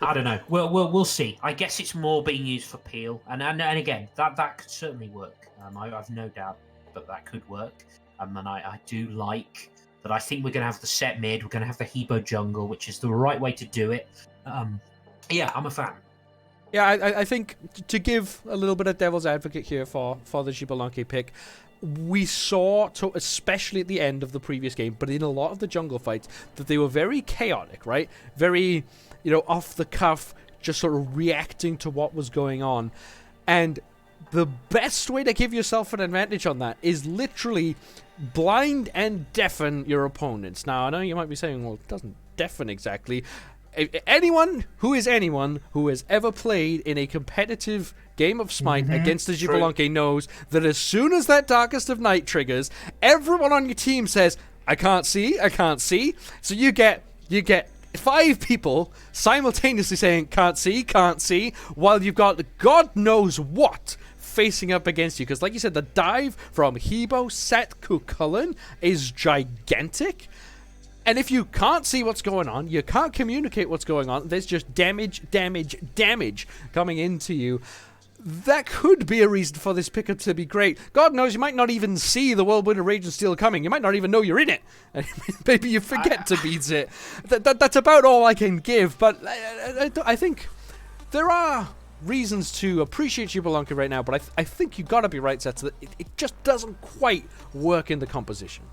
I don't know. We'll see. I guess it's more being used for peel, and again that could certainly work. I've no doubt that could work. And I do like that. I think we're going to have the set mid. We're going to have the Hebo jungle, which is the right way to do it. Yeah, I'm a fan. Yeah, I think to give a little bit of devil's advocate here for the Jibalanke pick, we saw, especially at the end of the previous game, but in a lot of the jungle fights, that they were very chaotic, right? Very, off the cuff, just sort of reacting to what was going on. And the best way to give yourself an advantage on that is literally blind and deafen your opponents. Now, I know you might be saying, well, it doesn't deafen exactly. anyone who has ever played in a competitive game of Smite against the Xbalanque knows that as soon as that Darkest of Night triggers, everyone on your team says, I can't see. So you get 5 people simultaneously saying, can't see, while you've got God knows what facing up against you. Because like you said, the dive from Hebo, Set, Cucullin is gigantic. And if you can't see what's going on, you can't communicate what's going on, there's just damage coming into you. That could be a reason for this pickup to be great. God knows you might not even see the Whirlwind of Rage and Steel coming. You might not even know you're in it. Maybe you forget to beat it. That's about all I can give, but I think there are reasons to appreciate Xbalanque right now, but I think you gotta be right, Sets, that it just doesn't quite work in the composition.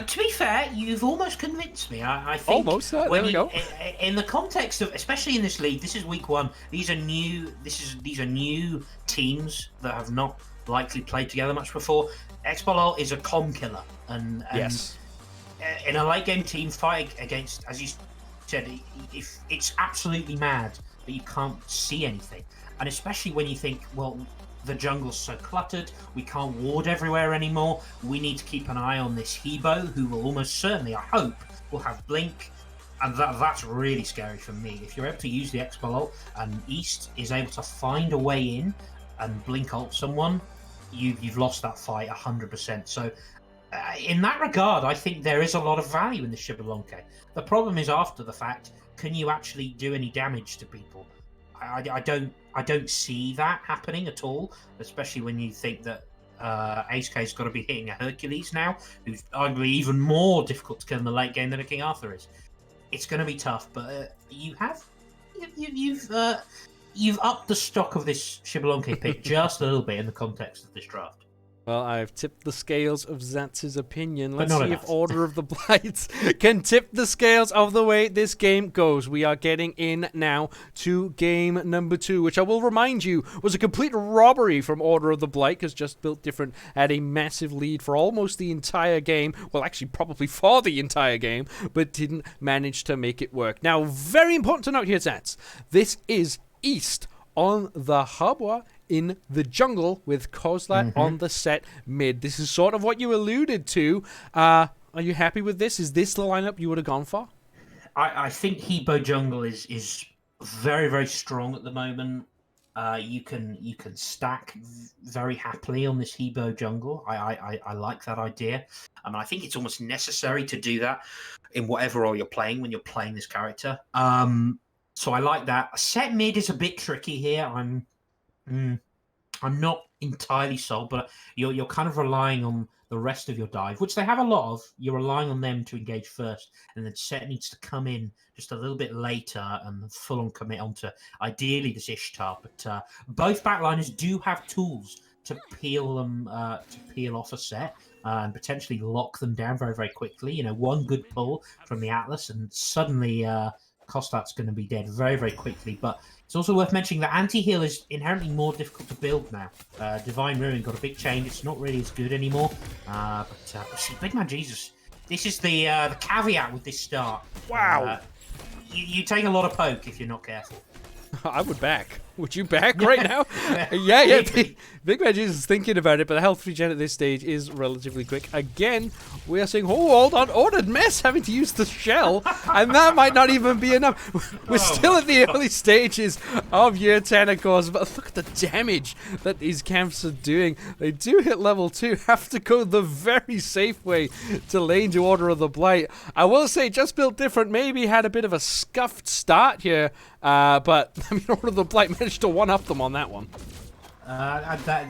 To be fair, you've almost convinced me. I think almost. There we go. In the context of, especially in this league, this is week 1. These are new teams that have not likely played together much before. Xbolol is a comm killer, and yes, in a late game team fight against, as you said, if it's absolutely mad that you can't see anything, and especially when you think, well, the jungle's so cluttered, we can't ward everywhere anymore, we need to keep an eye on this Hebo, who will almost certainly, I hope, will have Blink, and that's really scary for me. If you're able to use the Xbox ult, and East is able to find a way in and Blink ult someone, you've lost that fight 100%. So, in that regard, I think there is a lot of value in the Xbalanque. The problem is, after the fact, can you actually do any damage to people? I don't see that happening at all, especially when you think that ACEK's got to be hitting a Hercules now, who's arguably even more difficult to kill in the late game than a King Arthur is. It's going to be tough, but you've upped the stock of this Xbalanque pick just a little bit in the context of this draft. Well, I've tipped the scales of Zatz's opinion. Let's not see enough. if Order of the Blight can tip the scales of the way this game goes. We are getting in now to game number 2, which I will remind you was a complete robbery from Order of the Blight, because Just Built Different had a massive lead for almost the entire game. Well, actually, probably for the entire game, but didn't manage to make it work. Now, very important to note here, Zatz. This is East on the Habwa in the jungle with Kozlat on the set mid. This is sort of what you alluded to. Are you happy with this? Is this the lineup you would have gone for? I think Hebo jungle is very, very strong at the moment. You can stack very happily on this Hebo jungle. I like that idea. I think it's almost necessary to do that in whatever role you're playing when you're playing this character. So I like that. Set mid is a bit tricky here. I'm not entirely sold, but you're kind of relying on the rest of your dive, which they have a lot of. You're relying on them to engage first, and then Set needs to come in just a little bit later and full-on commit onto, ideally, this Ishtar. But both backliners do have tools to peel them, to peel off a Set and potentially lock them down very, very quickly. You know, one good pull from the Atlas, and suddenly Kostat's going to be dead very, very quickly. But it's also worth mentioning that anti-heal is inherently more difficult to build now. Divine Ruin got a big change. It's not really as good anymore. But see, Big Man Jesus, this is the caveat with this start. Wow. You take a lot of poke if you're not careful. I would back. Would you back right now? Yeah. Big Man Jesus is thinking about it, but the health regen at this stage is relatively quick. Again, we are seeing, hold on, Ordered Mess having to use the shell, and that might not even be enough. We're still at the early stages of year 10, of course, but look at the damage that these camps are doing. They do hit level 2, have to go the very safe way to lane to Order of the Blight. I will say, Just Built Different maybe had a bit of a scuffed start here, but I mean, Order of the Blight managed to one-up them on that one.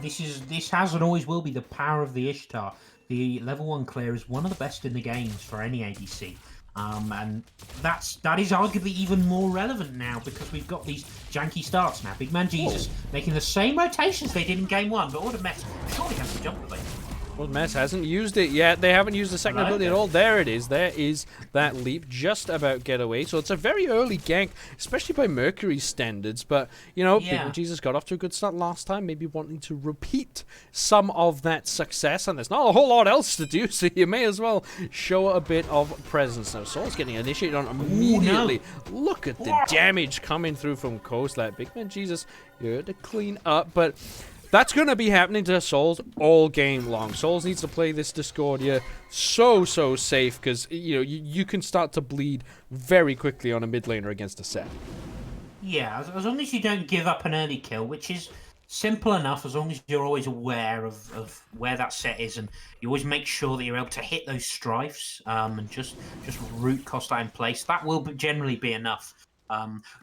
This has and always will be the power of the Ishtar. The level 1 clear is one of the best in the games for any ADC. And that is arguably even more relevant now because we've got these janky starts now. Big Man Jesus making the same rotations they did in game 1, but what a mess. Surely has to jump play. Well, Mess hasn't used it yet. They haven't used the second ability at all. There it is. There is that leap. Just about get away. So it's a very early gank, especially by Mercury's standards. But, you know, Big Man Jesus got off to a good start last time. Maybe wanting to repeat some of that success. And there's not a whole lot else to do, so you may as well show a bit of presence. Now, Soul's getting initiated on immediately. Look at the damage coming through from Coast. That Big Man Jesus, you're to clean up. But that's going to be happening to Souls all game long. Souls needs to play this Discordia so safe because, you know, you can start to bleed very quickly on a mid laner against a set. Yeah, as long as you don't give up an early kill, which is simple enough, as long as you're always aware of where that set is, and you always make sure that you're able to hit those strifes and just root cost that in place. That will generally be enough.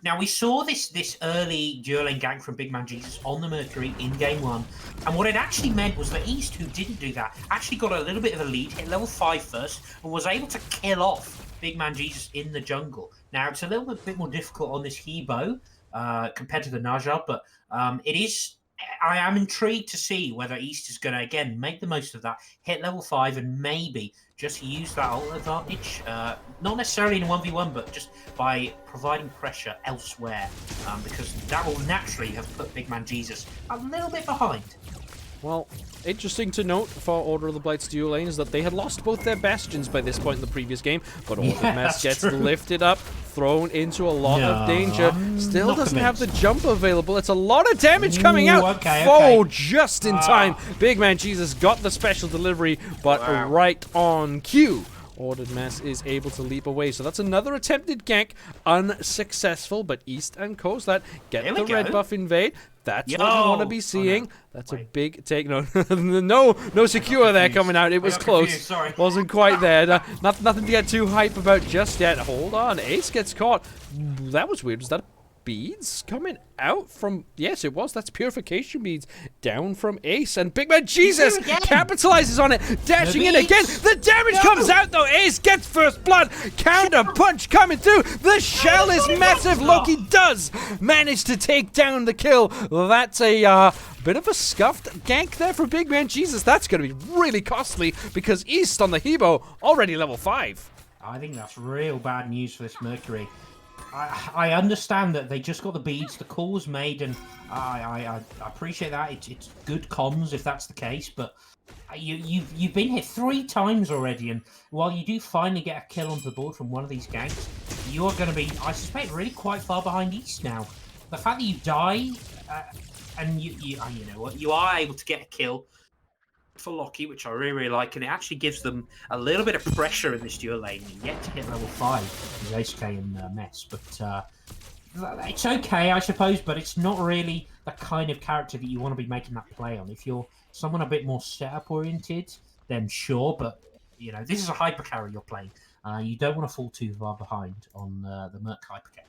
Now, we saw this early dual lane gank from Big Man Jesus on the Mercury in game 1, and what it actually meant was that East, who didn't do that, actually got a little bit of a lead, hit level 5 first, and was able to kill off Big Man Jesus in the jungle. Now, it's a little bit more difficult on this Hebo compared to the Najab, but it is. I am intrigued to see whether East is going to, again, make the most of that, hit level 5, and maybe just use that ult advantage. Not necessarily in a 1v1, but just by providing pressure elsewhere, because that will naturally have put Big Man Jesus a little bit behind. Well, interesting to note for Order of the Blight's dual lane is that they had lost both their bastions by this point in the previous game, but Order of Mess gets lifted up, thrown into a lot of danger. Still doesn't have the jump available. It's a lot of damage coming out. Just in time. Big Man Jesus got the special delivery, but right on cue. Ordered Mass is able to leap away. So that's another attempted gank. Unsuccessful, but East and Coast that get the red buff invade. That's what you want to be seeing. That's a big take. No, no secure there coming out. It was close. Wasn't quite there. Nothing to get too hype about just yet. Hold on. Ace gets caught. That was weird. Was that beads coming out from... Yes, it was. That's purification beads down from Ace. And Big Man Jesus capitalizes on it. Dashing in again. The damage comes out, though. Ace gets first blood. Counter punch coming through. The shell is massive. Loki does manage to take down the kill. That's a bit of a scuffed gank there for Big Man Jesus. That's going to be really costly because East on the Hebo already level 5. I think that's real bad news for this Mercury. I understand that they just got the beads, the call was made, and I appreciate that. It's good comms if that's the case, but you've been hit 3 times already, and while you do finally get a kill onto the board from one of these ganks, you are going to be, I suspect, really quite far behind East now. The fact that you die and you know what, you are able to get a kill for Loki, which I really like, and it actually gives them a little bit of pressure in this dual lane. You get to hit level 5 with HK and Mess, but it's okay, I suppose, but it's not really the kind of character that you want to be making that play on. If you're someone a bit more setup oriented, then sure, but you know, this is a hyper carry you're playing. You don't want to fall too far behind on the Merc hyper carry.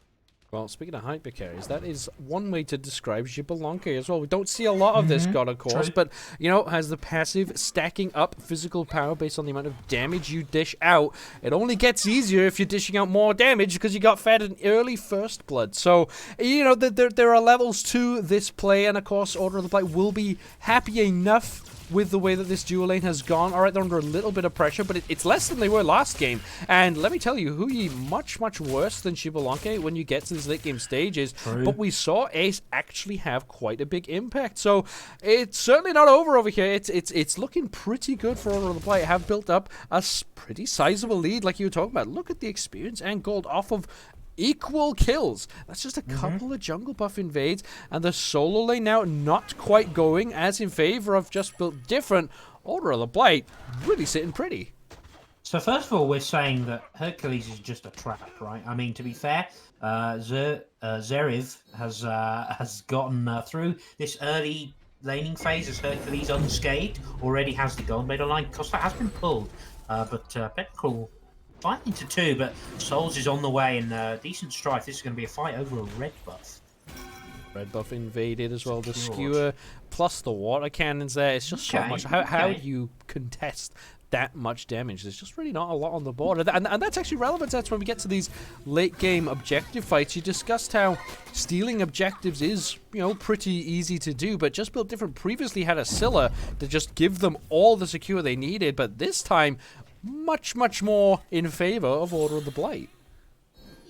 Well, speaking of hyper carries, that is one way to describe Xbalanque as well. We don't see a lot of this god, of course, but, you know, has the passive stacking up physical power based on the amount of damage you dish out. It only gets easier if you're dishing out more damage because you got fed an early first blood. So, you know, there are levels to this play, and, of course, Order of the Blight will be happy enough with the way that this dual lane has gone. Alright, they're under a little bit of pressure, but it's less than they were last game. And let me tell you, Huyi much worse than Xbalanque when you get to these late game stages. But we saw Ace actually have quite a big impact. So it's certainly not over here. It's looking pretty good for Order of the Blight. Have built up a pretty sizable lead like you were talking about. Look at the experience and gold off of equal kills. That's just a couple of jungle buff invades, and the solo lane now not quite going as in favor of just built different. Order of the Blight really sitting pretty. So first of all, we're saying that Hercules is just a trap, right? I mean, to be fair, Zeriv has gotten through this early laning phase as Hercules unscathed, already has the gold medal line. Costa has been pulled, but Peckerel fight into 2, but Souls is on the way, and decent strife. This is going to be a fight over a red buff. Red buff invaded as well. The skewer plus the water cannons there. It's just so much. How do you contest that much damage. There's just really not a lot on the board. And that's actually relevant. That's when we get to these late game objective fights. You discussed how stealing objectives is, you know, pretty easy to do, but Just Built Different previously had a Scylla to just give them all the secure they needed, but this time, much more in favor of Order of the Blight.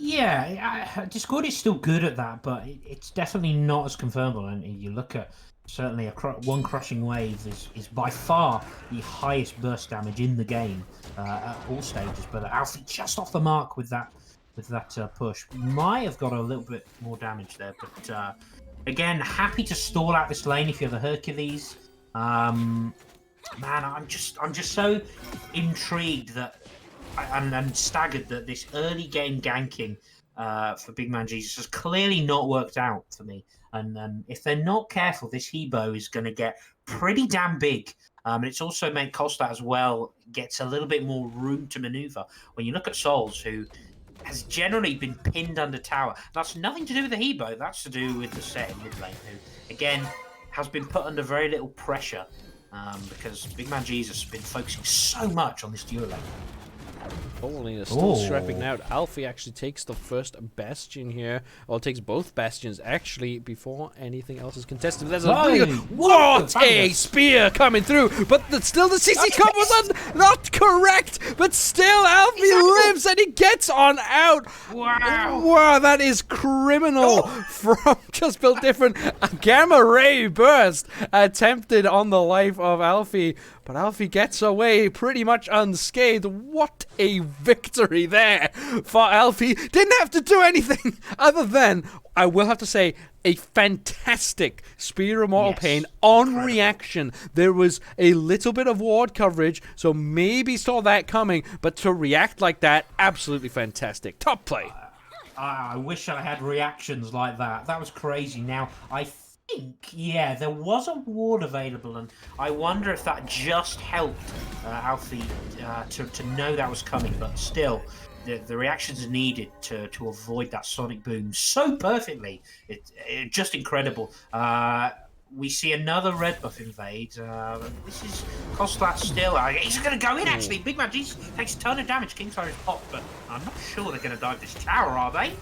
Yeah, Discord is still good at that, but it's definitely not as confirmable. And you look at certainly one crushing wave is by far the highest burst damage in the game at all stages. But Alfie just off the mark with that push. Might have got a little bit more damage there, but again, happy to stall out this lane if you're the Hercules. Man, I'm just so intrigued that. And staggered that this early game ganking for Big Man Jesus has clearly not worked out for me. And if they're not careful, this Hebo is going to get pretty damn big. And it's also made Kostat as well gets a little bit more room to maneuver. When you look at Souls, who has generally been pinned under tower, that's nothing to do with the Hebo. That's to do with the set in mid lane, who again has been put under very little pressure because Big Man Jesus has been focusing so much on this duo lane. Olin is still strapping out. Alfie actually takes the first Bastion here. Or takes both Bastions, actually, before anything else is contested. There's a what a spear coming through! But still the CC combo's not correct! But still Alfie lives and he gets on out! Wow, that is criminal from Just Built Different. A Gamma Ray burst attempted on the life of Alfie. But Alfie gets away pretty much unscathed. What a victory there for Alfie. Didn't have to do anything other than, I will have to say, a fantastic Spear of Mortal Pain on reaction. There was a little bit of ward coverage, so maybe saw that coming, but to react like that, absolutely fantastic. Top play. I wish I had reactions like that. That was crazy. Now, I think, yeah, there was a ward available, and I wonder if that just helped Alfie to know that was coming, but still, the reactions needed to avoid that sonic boom so perfectly. It just incredible. We see another red buff invade. This is Kostat still. He's going to go in, actually. Big Man Jesus takes a ton of damage. Kingsire is popped, but I'm not sure they're going to dive this tower, are they?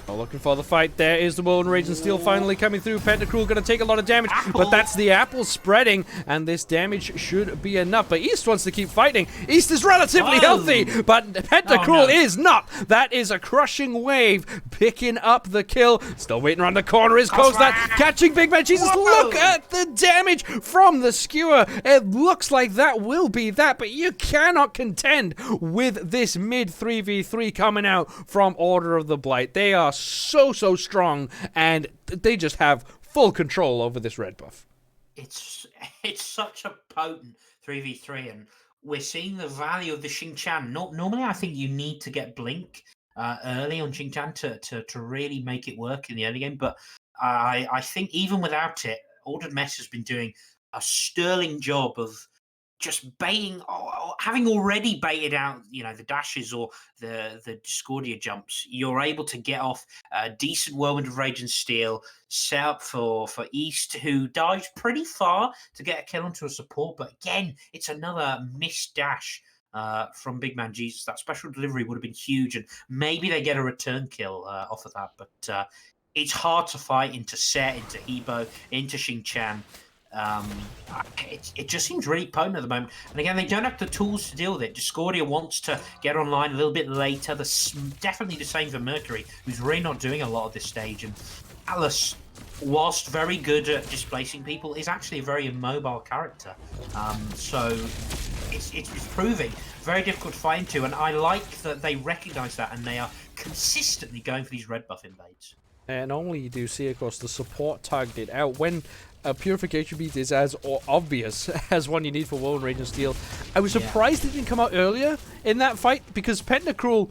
Oh, looking for the fight. There is the World Rage and Steel finally coming through. Pentacruel going to take a lot of damage, but that's the apple spreading, and this damage should be enough. But East wants to keep fighting. East is relatively healthy, but Pentacruel is not. That is a crushing wave, picking up the kill. Still waiting around the corner is Kostat, catching Big Man Jesus. Look at the damage from the skewer. It looks like that will be that, but you cannot contend with this mid 3v3 coming out from Order of the Blight. They are so strong, and they just have full control over this red buff. It's such a potent 3v3, and we're seeing the value of the Xingqiang. Normally, I think you need to get Blink early on Xingqiang to really make it work in the early game, but I think even without it, Ordered Mess has been doing a sterling job of just baiting, having already baited out, the dashes or the Discordia jumps. You're able to get off a decent Whirlwind of Rage and Steel, set up for East, who dives pretty far to get a kill onto a support. But again, it's another missed dash from Big Man Jesus. That special delivery would have been huge, and maybe they get a return kill off of that. But it's hard to fight into Set, into Hebo, into Xingqiang. It just seems really potent at the moment. And again, they don't have the tools to deal with it. Discordia wants to get online a little bit later. Definitely the same for Mercury, who's really not doing a lot at this stage. And Alice, whilst very good at displacing people, is actually a very immobile character. So it's proving very difficult to fight into. And I like that they recognise that and they are consistently going for these red buff invades. And normally you do see, of course, the support targeted out when a Purification Beat is as obvious as one you need for World Rage and Steel. I was surprised it didn't come out earlier in that fight, because Pentacruel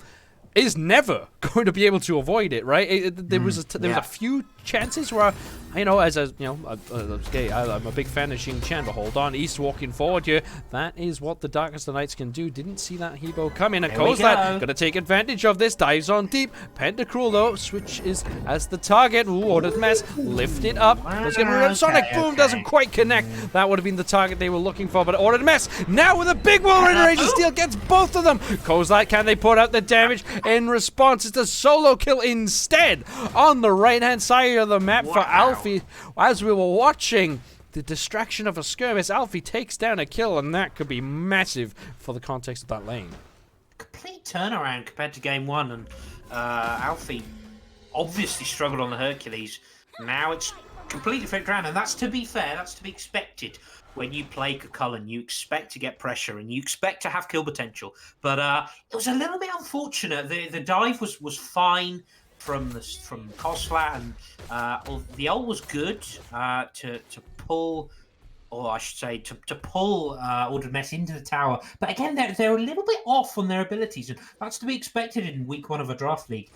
is never going to be able to avoid it, right? There was a few chances where You know, as you know, I'm a big fan of Xing Chen, but hold on, East walking forward here. That is what the Darkest of Nights can do. Didn't see that Hebo come in, and Kozlat gonna take advantage of this. Dives on deep. Pentacruel though switches as the target. Ooh, Ordered Mess lifted up. Let's get rid of Sonic Boom. Doesn't quite connect. That would have been the target they were looking for, but Ordered Mess now with a big Whirlwind Rage of Steel gets both of them. Kozlat, can they put out the damage? In response, it's a solo kill instead on the right-hand side of the map for Alfie. As we were watching the distraction of a skirmish, Alfie takes down a kill, and that could be massive for the context of that lane. Complete turnaround compared to game 1, and Alfie obviously struggled on the Hercules. Now it's completely flipped around, and that's to be fair, that's to be expected. When you play Cullen, you expect to get pressure and you expect to have kill potential. But it was a little bit unfortunate. The dive was fine from Kozlat, and the ult was good to pull, or I should say, to pull Ordered Mess into the tower. But again, they're a little bit off on their abilities, and that's to be expected in week 1 of a draft league.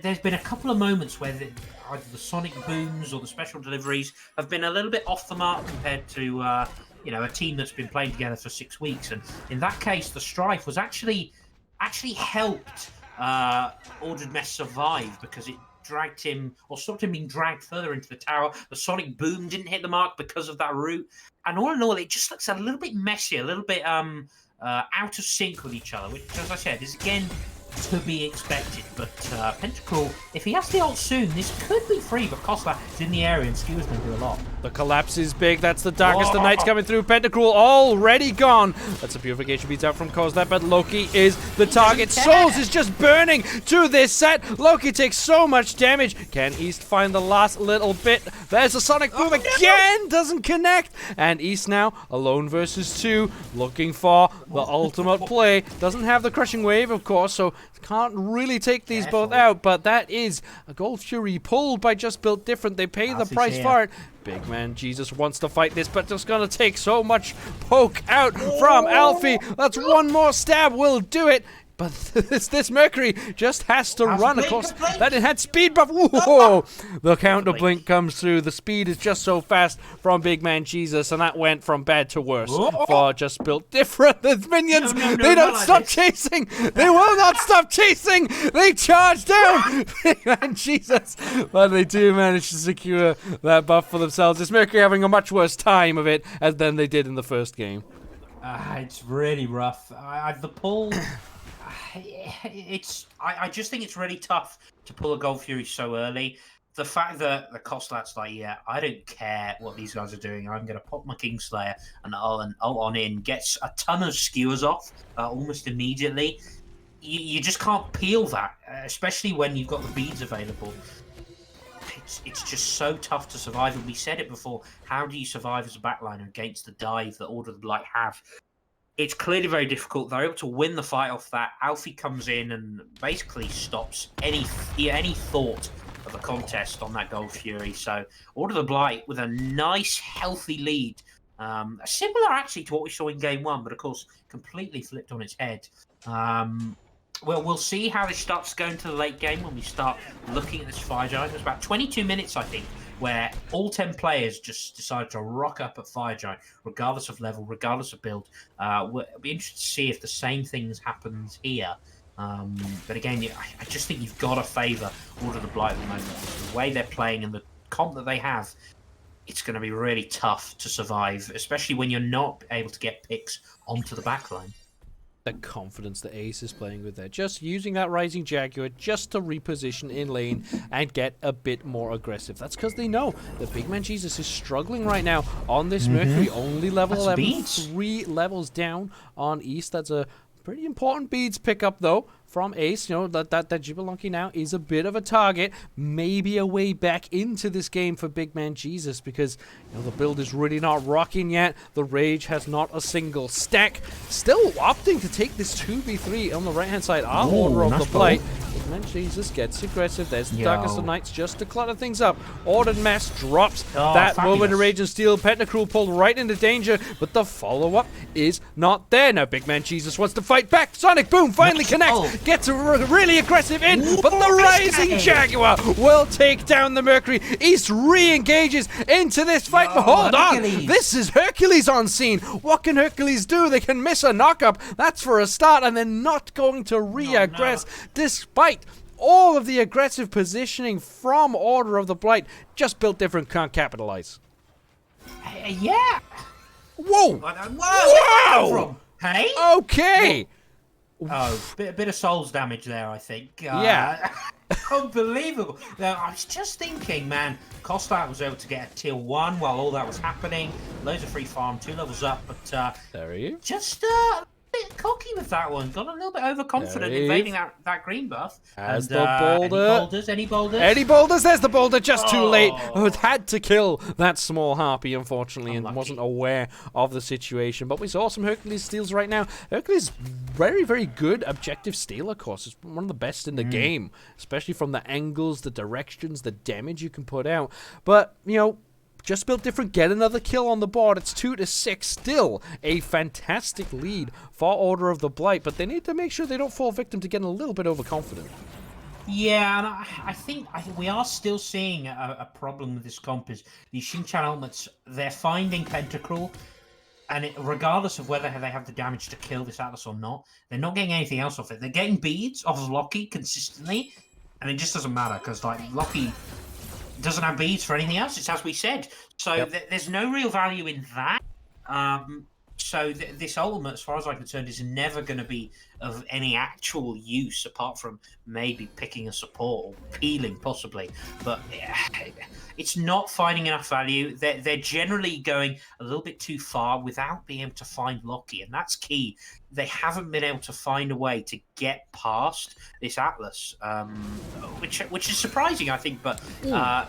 There's been a couple of moments where either the sonic booms or the special deliveries have been a little bit off the mark compared to a team that's been playing together for 6 weeks. And in that case, the Strife was actually helped Ordered Mess survive, because it dragged him, or stopped him being dragged further into the tower. The sonic boom didn't hit the mark because of that route. And all in all, it just looks a little bit messy, a little bit out of sync with each other, which, as I said, is again to be expected. But Pentacruel, if he has the ult soon, this could be free, but Kozlat is in the area and Skewers can do a lot. The collapse is big. That's the Darkest of Nights coming through. Pentacruel already gone. That's a purification beats out from Kozlat, but Loki is the target. Souls is just burning to this set. Loki takes so much damage. Can East find the last little bit? There's a sonic boom again. Doesn't connect. And East now alone versus 2, looking for the ultimate play. Doesn't have the crushing wave, of course, so can't really take these both out, but that is a Gold Fury pulled by Just Built Different. They pay the price for it. Big man Jesus wants to fight this, but just gonna take so much poke out from Alfie. That's one more stab will do it. But this Mercury just has to run across that enhanced speed buff. Whoa! The counter blink comes through. The speed is just so fast from Big Man Jesus, and that went from bad to worse for Just Built Different. The minions, they don't stop chasing. They will not stop chasing. They charge down Big Man Jesus, but they do manage to secure that buff for themselves. This Mercury having a much worse time of it than they did in the first game. It's really rough. The pull. I just think it's really tough to pull a Gold Fury so early. The fact that the Kozlat's like, yeah, I don't care what these guys are doing. I'm going to pop my Kingslayer and ult on in. Gets a ton of skewers off almost immediately. You just can't peel that, especially when you've got the beads available. It's just so tough to survive. And we said it before. How do you survive as a backliner against the dive that Order of the Blight have? It's clearly very difficult. They're able to win the fight off that. Alfie comes in and basically stops any thought of a contest on that Gold Fury. So Order of the Blight with a nice, healthy lead. Similar, actually, to what we saw in Game 1, but of course, completely flipped on its head. Well, we'll see how this starts going to the late game when we start looking at this Fire Giant. There's about 22 minutes, I think, where all 10 players just decided to rock up at Fire Giant, regardless of level, regardless of build. We'll be interested to see if the same things happens here. But again, I just think you've got to favour Order of the Blight at the moment. The way they're playing and the comp that they have, it's going to be really tough to survive, especially when you're not able to get picks onto the backline. The confidence that Ace is playing with there, just using that Rising Jaguar just to reposition in lane and get a bit more aggressive. That's because they know that Big Man Jesus is struggling right now on this Mercury, only level 11, 3 levels down on East. That's a pretty important beads pickup though from Ace. You know, that Jibbalunky now is a bit of a target, maybe a way back into this game for Big Man Jesus, because you know the build is really not rocking yet. The Rage has not a single stack. Still opting to take this 2v3 on the right hand side. Our Order of the Blight. Big Man Jesus gets aggressive. There's the Darkest of Nights just to clutter things up. Ordered Mass drops that Whirlwind Rage and Steel. Pentacruel pulled right into danger, but the follow-up is not there. Now Big Man Jesus wants to fight back. Sonic Boom finally connects. gets really aggressive in, but the Rising Jaguar will take down the Mercury. East re-engages into this fight, but hold on, this is Hercules on scene. What can Hercules do? They can miss a knock-up, that's for a start, and they're not going to re-aggress, despite all of the aggressive positioning from Order of the Blight. Just built different, can't capitalize. Yeah. Whoa! Whoa! Hey? Okay! Oh, bit of souls damage there, I think. Yeah. Unbelievable. Now, I was just thinking, man, Kostat was able to get a tier 1 while all that was happening. Loads of free farm, 2 levels up, but there he is. Just a bit cocky with that one. Got a little bit overconfident invading that green buff. As the boulder. Any boulders? Any boulders? There's the boulder, just too late. It had to kill that small harpy, unfortunately, and wasn't aware of the situation. But we saw some Hercules steals right now. Hercules, very, very good objective steal, of course. It's one of the best in the game, especially from the angles, the directions, the damage you can put out. But, you know, just built different, get another kill on the board. It's 2-6, still a fantastic lead for Order of the Blight, but they need to make sure they don't fall victim to getting a little bit overconfident. Yeah, and I think we are still seeing a problem with this comp is these Xingqiang helmets, they're finding Pentacruel, and regardless of whether they have the damage to kill this Atlas or not, they're not getting anything else off it. They're getting beads off of Loki consistently, and it just doesn't matter, because like Loki doesn't have beads for anything else. It's as we said. So there's no real value in that. So this ultimate, as far as I'm concerned, is never going to be of any actual use apart from maybe picking a support or peeling possibly. But it's not finding enough value. They're generally going a little bit too far without being able to find Loki, and that's key. They haven't been able to find a way to get past this Atlas, which is surprising, I think. But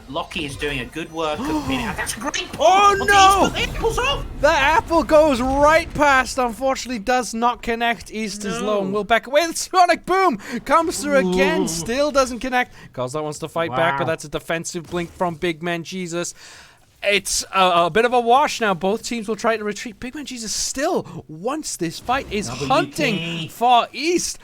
Loki is doing a good work of pinning. And that's a great point. Oh no! The apple goes right past. Unfortunately, does not connect. East is low and will back away. The Sonic Boom comes through again. Still doesn't connect. Koslat wants to fight back, but that's a defensive blink from Big Man Jesus. It's a bit of a wash now. Both teams will try to retreat. Big Man Jesus still, once this fight, is hunting for East.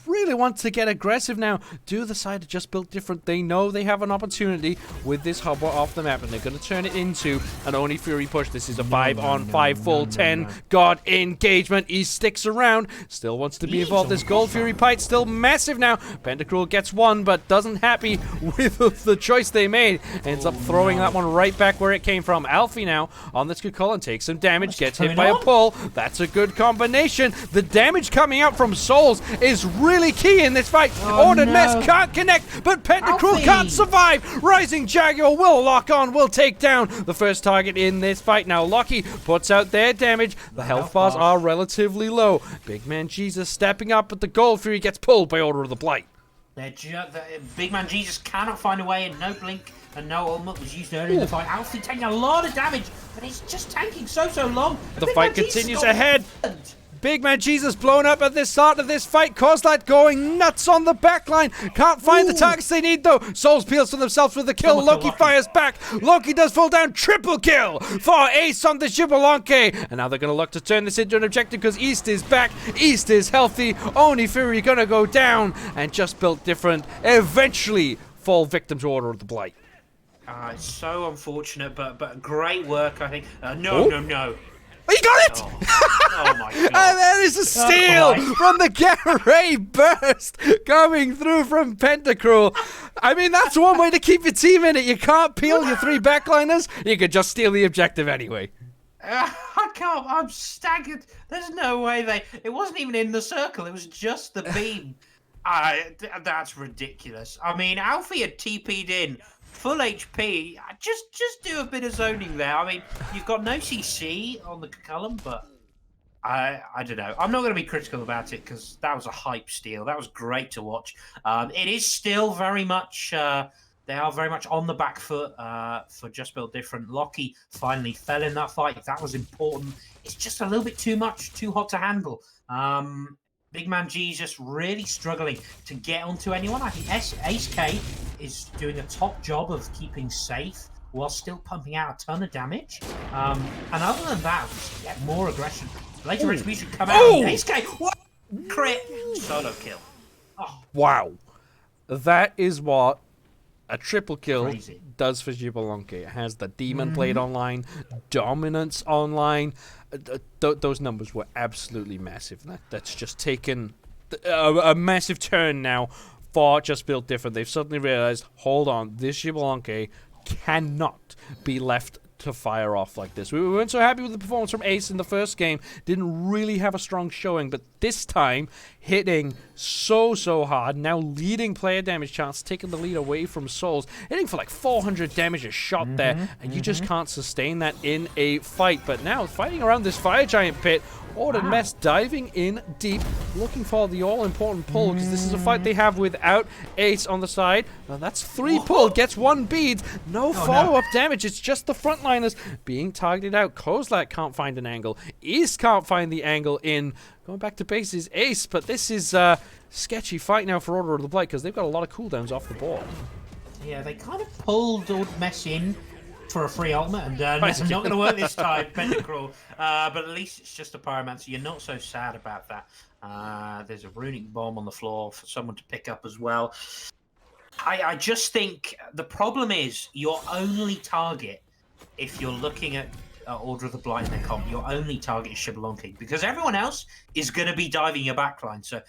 Really wants to get aggressive now. Do the side that just built different. They know they have an opportunity with this hubber off the map, and they're going to turn it into an Oni Fury push. This is a 5-on-5 full 10. God engagement. East sticks around. Still wants to be involved. This Gold Fury fight still massive now. Pentacruel gets one, but doesn't happy with the choice they made. Ends up throwing that one right back where it came from. Alfie now on this good call and takes some damage, gets hit by a pull. That's a good combination. The damage coming out from Souls is really key in this fight. Ordered Mess can't connect, but Pentacruel can't survive. Rising Jaguar will lock on, will take down the first target in this fight. Now Loki puts out their damage. The health bars are relatively low. Big Man Jesus stepping up, but the Gold Fury gets pulled by Order of the Blight. Big Man Jesus cannot find a way, and no blink and no ultimate was used earlier in the fight. Alfie taking a lot of damage, but he's just tanking so long. The fight continues ahead. Big Man Jesus blown up at the start of this fight. Koslat going nuts on the backline. Can't find the targets they need though. Souls peels to themselves with the kill. Loki fires back. Loki does fall down. Triple kill for Ace on the Xbalanque. And now they're going to look to turn this into an objective because East is back. East is healthy. Oni Fury going to go down. And just built different. Eventually fall victim to Order of the Blight. It's so unfortunate, but great work, I think. No. He got it! Oh my god. And there is a steal from the Gamma Ray burst coming through from Pentacruel. I mean, that's one way to keep your team in it. You can't peel your 3 backliners. You could just steal the objective anyway. I can't. I'm staggered. There's no way it wasn't even in the circle. It was just the beam. That's ridiculous. I mean, Alfie had TP'd in. Full HP, just do a bit of zoning there. I mean, you've got no CC on the column, but I don't know. I'm not going to be critical about it because that was a hype steal. That was great to watch. It is still very much, they are very much on the back foot for Just Built Different. Loki finally fell in that fight. That was important. It's just a little bit too much, too hot to handle. Big Man Jesus really struggling to get onto anyone. I think Ace K is doing a top job of keeping safe while still pumping out a ton of damage. And other than that, just get more aggression. Later Retribution come out. Ace K, what? Crit. Solo kill. Wow. That is what a triple kill Crazy. does for Xbalanque. It has the Demon Blade online, Dominance online. Those numbers were absolutely massive. That's just taken a massive turn now for Just Built Different. They've suddenly realized, hold on, this Xbalanque cannot be left to fire off like this. We weren't so happy with the performance from Ace in the first game. Didn't really have a strong showing, but this time hitting so hard, now leading player damage chance, taking the lead away from Souls, hitting for like 400 damage a shot there, and you just can't sustain that in a fight. But now fighting around this Fire Giant pit, Ordered Mess diving in deep, looking for the all-important pull, because this is a fight they have without Ace on the side. Now that's 3 pull, gets 1 bead, no follow-up damage, it's just the frontliners being targeted out. Kozlak can't find an angle, East can't find the angle in. Going back to base is Ace, but this is a sketchy fight now for Order of the Blight, because they've got a lot of cooldowns off the board. Yeah, they kind of pulled Ordered Mess in for a free ultimate, and it's not going to work this time, Pentacrawl. But at least it's just a Pyromancer. You're not so sad about that. There's a Runic Bomb on the floor for someone to pick up as well. I just think the problem is your only target, if you're looking at Order of the Blight in their comp, your only target is Xbalanque, because everyone else is going to be diving your backline. So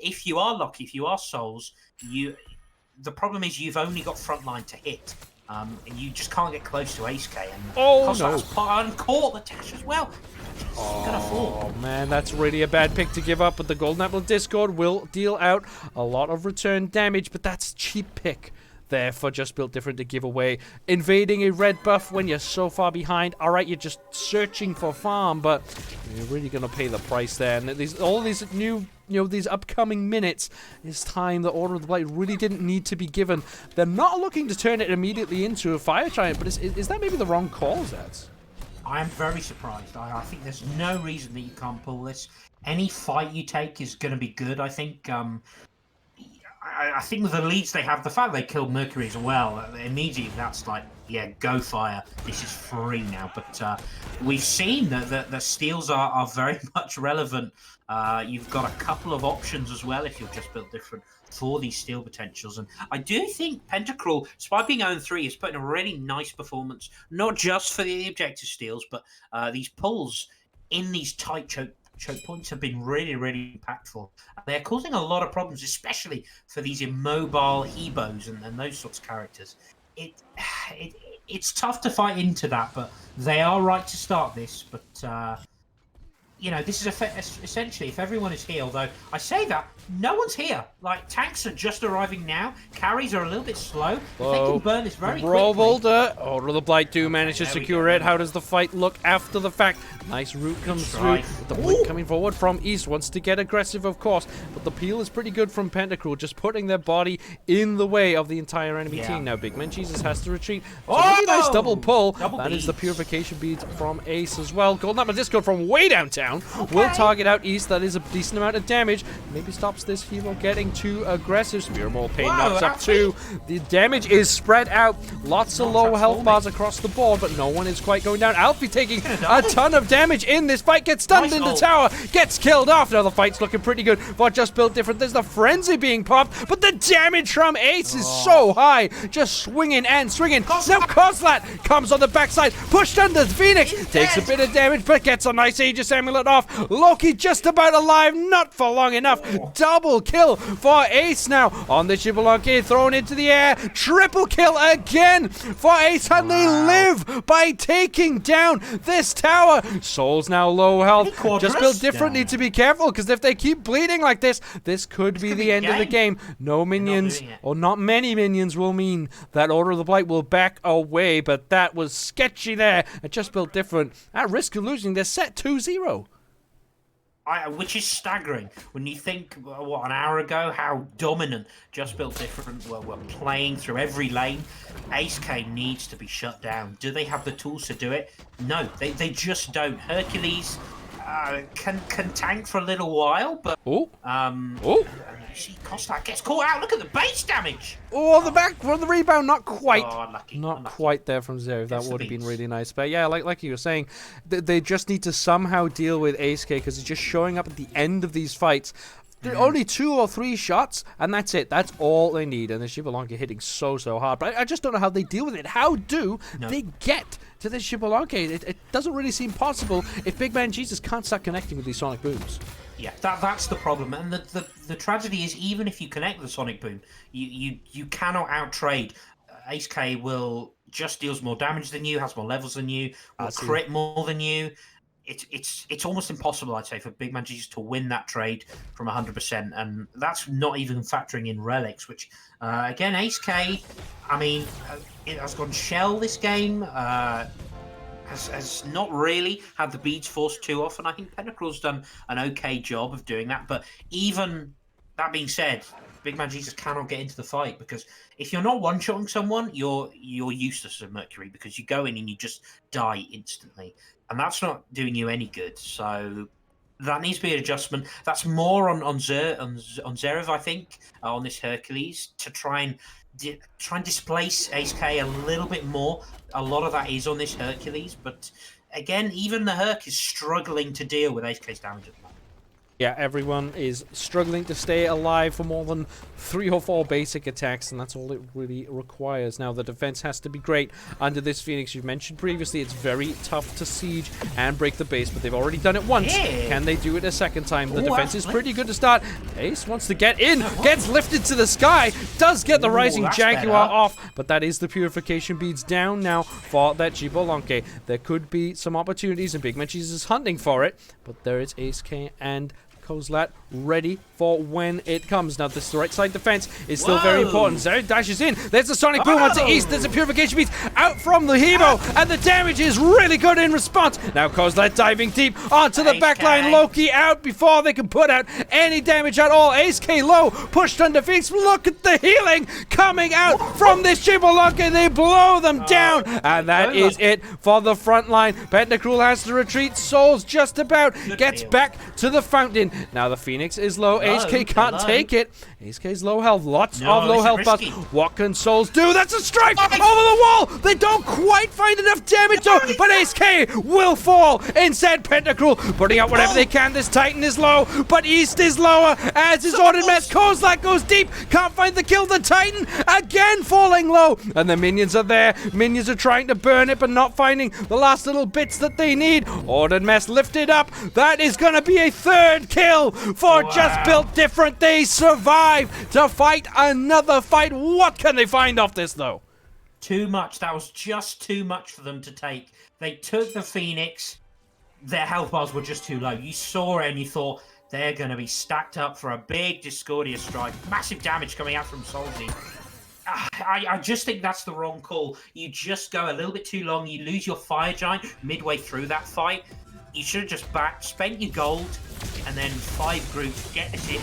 if you are lucky, if you are Souls, the problem is you've only got frontline to hit. And you just can't get close to Ace K. And caught the dash as well. Gonna fall. Oh man, that's really a bad pick to give up, but the Golden Apple of Discord will deal out a lot of return damage, but that's cheap pick there for Just Built Different to give away. Invading a red buff when you're so far behind. Alright, you're just searching for farm, but you're really gonna pay the price there. And all these new, these upcoming minutes is time the Order of the Blight really didn't need to be given. They're not looking to turn it immediately into a Fire Giant, but is that maybe the wrong call, Zeds? I am very surprised. I think there's no reason that you can't pull this. Any fight you take is going to be good. I think I think with the leads they have, the fact they killed Mercury as well, immediately that's like, yeah, go fire. This is free now. But we've seen that the steals are very much relevant. You've got a couple of options as well if you're Just Built Different for these steal potentials. And I do think Pentacrawl, despite being 0-3, is putting a really nice performance, not just for the objective steals, but these pulls in these tight choke points have been really impactful. They're causing a lot of problems, especially for these immobile Hebos and those sorts of characters. It's tough to fight into that, but they are right to start this. But this is essentially if everyone is here. Although I say that no one's here. Like tanks are just arriving now. Carries are a little bit slow. If they can burn this very quickly. Order of the Blight do manage to secure it. How does the fight look after the fact? Nice root comes through. The Blink coming forward from East wants to get aggressive, of course, but the peel is pretty good from Pentacrawl, just putting their body in the way of the entire enemy team. Now Big Man Jesus has to retreat. So really nice double pull. That is the purification beads from Ace as well. Golden Apple Discord from way downtown will target out East. That is a decent amount of damage. Maybe stops this hero getting too aggressive. Spear Maul Pain knocks up 2. The damage is spread out. Lots of low health bars across the board, but no one is quite going down. Alfie taking a ton of damage in this fight, gets stunned in the tower, gets killed off. Now the fight's looking pretty good for Just Built Different. There's the Frenzy being popped, but the damage from Ace is so high. Just swinging and swinging. Now Kozlat comes on the backside, pushed under Phoenix, takes a bit of damage, but gets a nice Aegis Amulet off. Loki just about alive, not for long enough. Double kill for Ace now on the Xbalanque, thrown into the air. Triple kill again for Ace, and they live by taking down this tower. Souls now low health. Just Built Different need to be careful, because if they keep bleeding like this could be the end of the game. No minions, or not many minions, will mean that Order of the Blight will back away, but that was sketchy there. And Just Built Different at risk of losing. They're set 2-0. Which is staggering when you think, an hour ago, how dominant Just Built Different were playing through every lane. Ace K needs to be shut down. Do they have the tools to do it? No, they just don't. Hercules can tank for a little while, but Kozlak gets caught out. Look at the base damage. Oh, the back from the rebound, not quite. Unlucky. Not quite there from Zero. That would have been really nice. But yeah, like you were saying, they just need to somehow deal with Ace K, because he's just showing up at the end of these fights Only 2 or 3 shots, and that's it. That's all they need. And the Xbalanque hitting so hard. But I just don't know how they deal with it. How do they get to the Xbalanque? It doesn't really seem possible if Big Man Jesus can't start connecting with these sonic booms. Yeah, that's the problem. And the tragedy is, even if you connect the sonic boom, you cannot outtrade. Ace K will just deals more damage than you, has more levels than you, will crit more than you. It's almost impossible, I'd say, for Big Man Jesus to win that trade from 100%, and that's not even factoring in relics, which again, Ace K, I mean, it has gone shell this game. Has not really had the beads forced too often. I think Pentacruel's done an okay job of doing that, but even that being said, Big Man Jesus cannot get into the fight, because if you're not one-shotting someone, you're useless as Mercury, because you go in and you just die instantly, and that's not doing you any good. So that needs to be an adjustment. That's more on Zverev, I think, on this Hercules, to try and displace Ace K a little bit more. A lot of that is on this Hercules, but again, even the Herc is struggling to deal with Ace K's damage at the moment. Yeah, everyone is struggling to stay alive for more than 3 or 4 basic attacks, and that's all it really requires. Now, the defense has to be great under this Phoenix. You've mentioned previously it's very tough to siege and break the base, but they've already done it once. Yeah. Can they do it a second time? The defense is pretty good to start. Ace wants to get in, gets lifted to the sky, does get the Rising Jaguar off, but that is the Purification Beads down now for that Xbalanque. There could be some opportunities, and Big Man Jesus is hunting for it, but there is Ace K and Kozlat ready for when it comes. Now, this right side defense is still very important. Zverev dashes in. There's a Sonic Boom onto East. There's a Purification Beast out from the Hebo, and the damage is really good in response. Now, Kozlat diving deep onto the backline. Loki out before they can put out any damage at all. Ace K low, pushed under Phoenix. Look at the healing coming out from this Xbalanque. They blow them down, and that is it for the front line. Pentacruel has to retreat. Souls just about gets back to the fountain. Now the Phoenix is low. Ace K can't take it. Ace K's low health. Lots of low health buffs. What can Souls do? That's a strike over the wall. They don't quite find enough damage though, but Ace K will fall. Instead, Pentacruel putting out whatever they can. This Titan is low, but East is lower, as is Ordered Mess. Kozlat goes deep. Can't find the kill. The Titan again falling low. And the minions are there. Minions are trying to burn it, but not finding the last little bits that they need. Ordered Mess lifted up. That is going to be a 3rd kill for Just Built Different. They survive to fight another fight. What can they find off this, though? Too much. That was just too much for them to take. They took the Phoenix. Their health bars were just too low. You saw it and you thought, they're going to be stacked up for a big Discordia strike. Massive damage coming out from Solzy. I just think that's the wrong call. You just go a little bit too long. You lose your Fire Giant midway through that fight. You should have just spent your gold, and then 5 groups, get this in,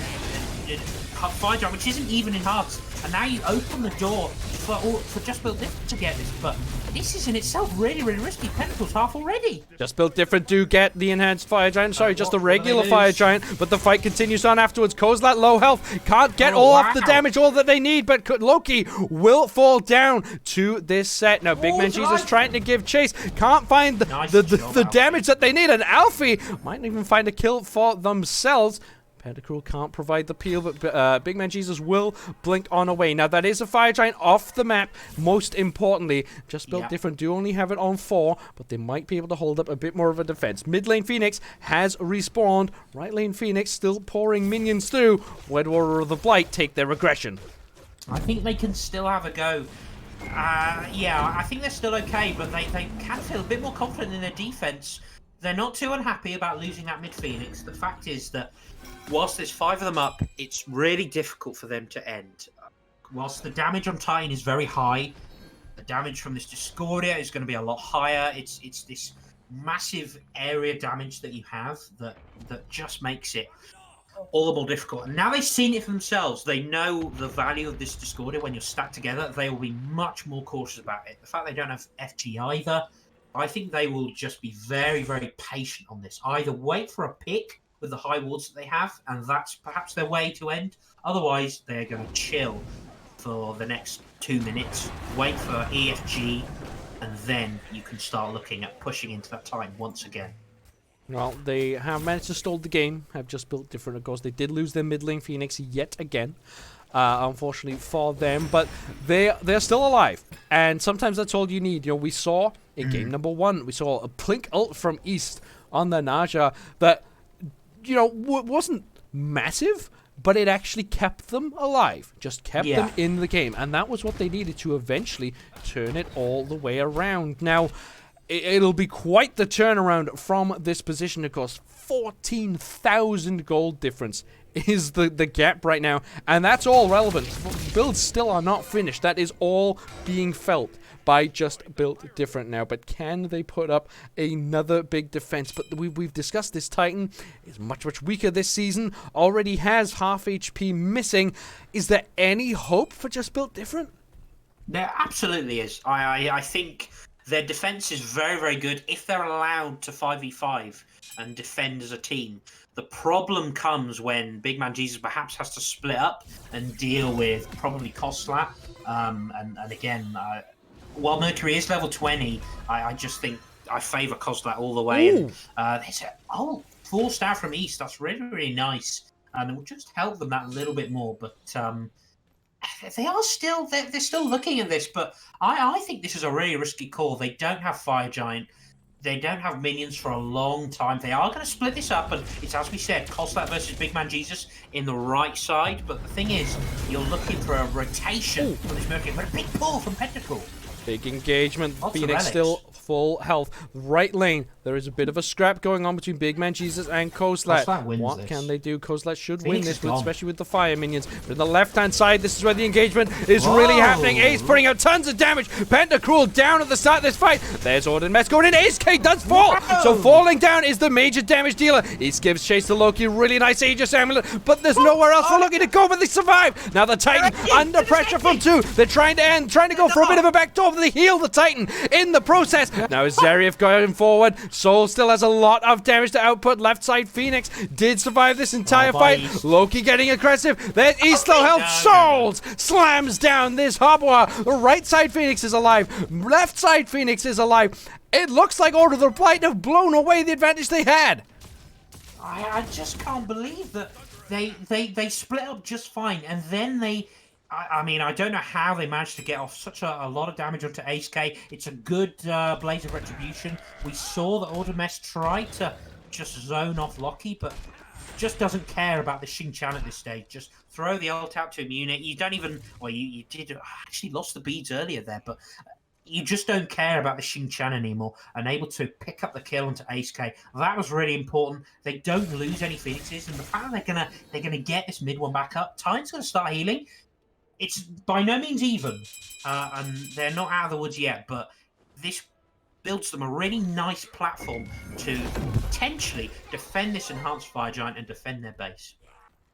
and Fire Giant, which isn't even enhanced. And now you open the door for Just Built Different to get this, but this is in itself really, really risky. Pentacle's half already. Just Built Different do get the enhanced Fire Giant. Sorry, just the regular Fire Giant, but the fight continues on afterwards. Kozlat low health, can't get all of the damage, all that they need, but Loki will fall down to this set. Now, Big Man Jesus trying to give chase, can't find the damage that they need, and Alfie might even find a kill for themselves. Pentacruel can't provide the peel, but Big Man Jesus will blink on away. Now, that is a Fire Giant off the map. Most importantly, Just Built Different do only have it on 4, but they might be able to hold up a bit more of a defense. Mid lane Phoenix has respawned. Right lane Phoenix still pouring minions through. Wed Warrior of the Blight take their regression. I think they can still have a go. Yeah, I think they're still okay, but they can feel a bit more confident in their defense. They're not too unhappy about losing that mid Phoenix. The fact is that whilst there's 5 of them up, it's really difficult for them to end. Whilst the damage on Titan is very high, the damage from this Discordia is going to be a lot higher. It's this massive area damage that you have that just makes it all the more difficult. And now they've seen it for themselves. They know the value of this Discordia when you're stacked together. They will be much more cautious about it. The fact they don't have FG either, I think they will just be very, very patient on this. Either wait for a pick with the high wards that they have, and that's perhaps their way to end. Otherwise, they're going to chill for the next 2 minutes, wait for EFG, and then you can start looking at pushing into that time once again. Well, they have managed to stall the game, have just built different. Of course, they did lose their mid lane Phoenix yet again, unfortunately for them, but they're still alive, and sometimes that's all you need. You know, we saw in game number 1, we saw a Plink ult from East on the Naja that, you know, wasn't massive, but it actually kept them alive, just kept them in the game, and that was what they needed to eventually turn it all the way around. Now, it'll be quite the turnaround from this position, of course. 14,000 gold difference is the gap right now, and that's all relevant. Builds still are not finished. That is all being felt by Just Built Different now, but can they put up another big defense? But we've discussed this Titan is much weaker this season, already has half HP missing. Is there any hope for Just Built Different? There absolutely is. I think their defense is very good if they're allowed to 5v5 and defend as a team. The problem comes when Big Man Jesus perhaps has to split up and deal with probably Kostlat. And again, while Mercury is level 20, I just think I favour Kostlat all the way. Ooh. And they said, oh, 4-star from East. That's really nice. And it will just help them that little bit more. But they are still they're still looking at this, but I think this is a really risky call. They don't have Fire Giant, they don't have minions for a long time. They are going to split this up, and it's, as we said, Kostlat versus Big Man Jesus in the right side. But the thing is, you're looking for a rotation from this Mercury, but a big pull from Pentacle. Big engagement. Lots of Phoenix relics. still full health. Right lane, there is a bit of a scrap going on between Big Man Jesus and Kostlat. Kostlat wins What this. can they do? Kostlat should Phoenix win is this, gone. especially with the fire minions. But on the left-hand side, this is where the engagement is really happening. Ace putting out tons of damage. Pentacruel down at the start of this fight. There's Orden Mess going in. Ace K does fall. So falling down is the major damage dealer. Ace gives chase to Loki. Really nice Aegis Amulet, but there's nowhere else for Loki to go, but they survive. Now the Titan under pressure from 2. They're trying to go for a bit of a backdoor, but they heal the Titan in the process. Now Zariev going forward. Soul still has a lot of damage to output. Left side Phoenix did survive this entire fight. East. Loki getting aggressive. There's East low health. Souls slams down this Hobwa. The right side Phoenix is alive. Left side Phoenix is alive. It looks like Order of the Blight have blown away the advantage they had. I just can't believe that they split up just fine, and then they. I mean, I don't know how they managed to get off such a lot of damage onto Ace K. It's a good Blaze of Retribution. We saw that Ordemes tried to just zone off Loki, but just doesn't care about the Xing-Chan at this stage. Just throw the ult out to immune it. You don't even... Well, you did actually lost the beads earlier there, but you just don't care about the Xing-Chan anymore, and able to pick up the kill onto Ace K. That was really important. They don't lose any Phoenixes, and the fact that they're gonna get this mid one back up, Titan's gonna start healing. It's by no means even, and they're not out of the woods yet, but this builds them a really nice platform to potentially defend this enhanced Fire Giant and defend their base.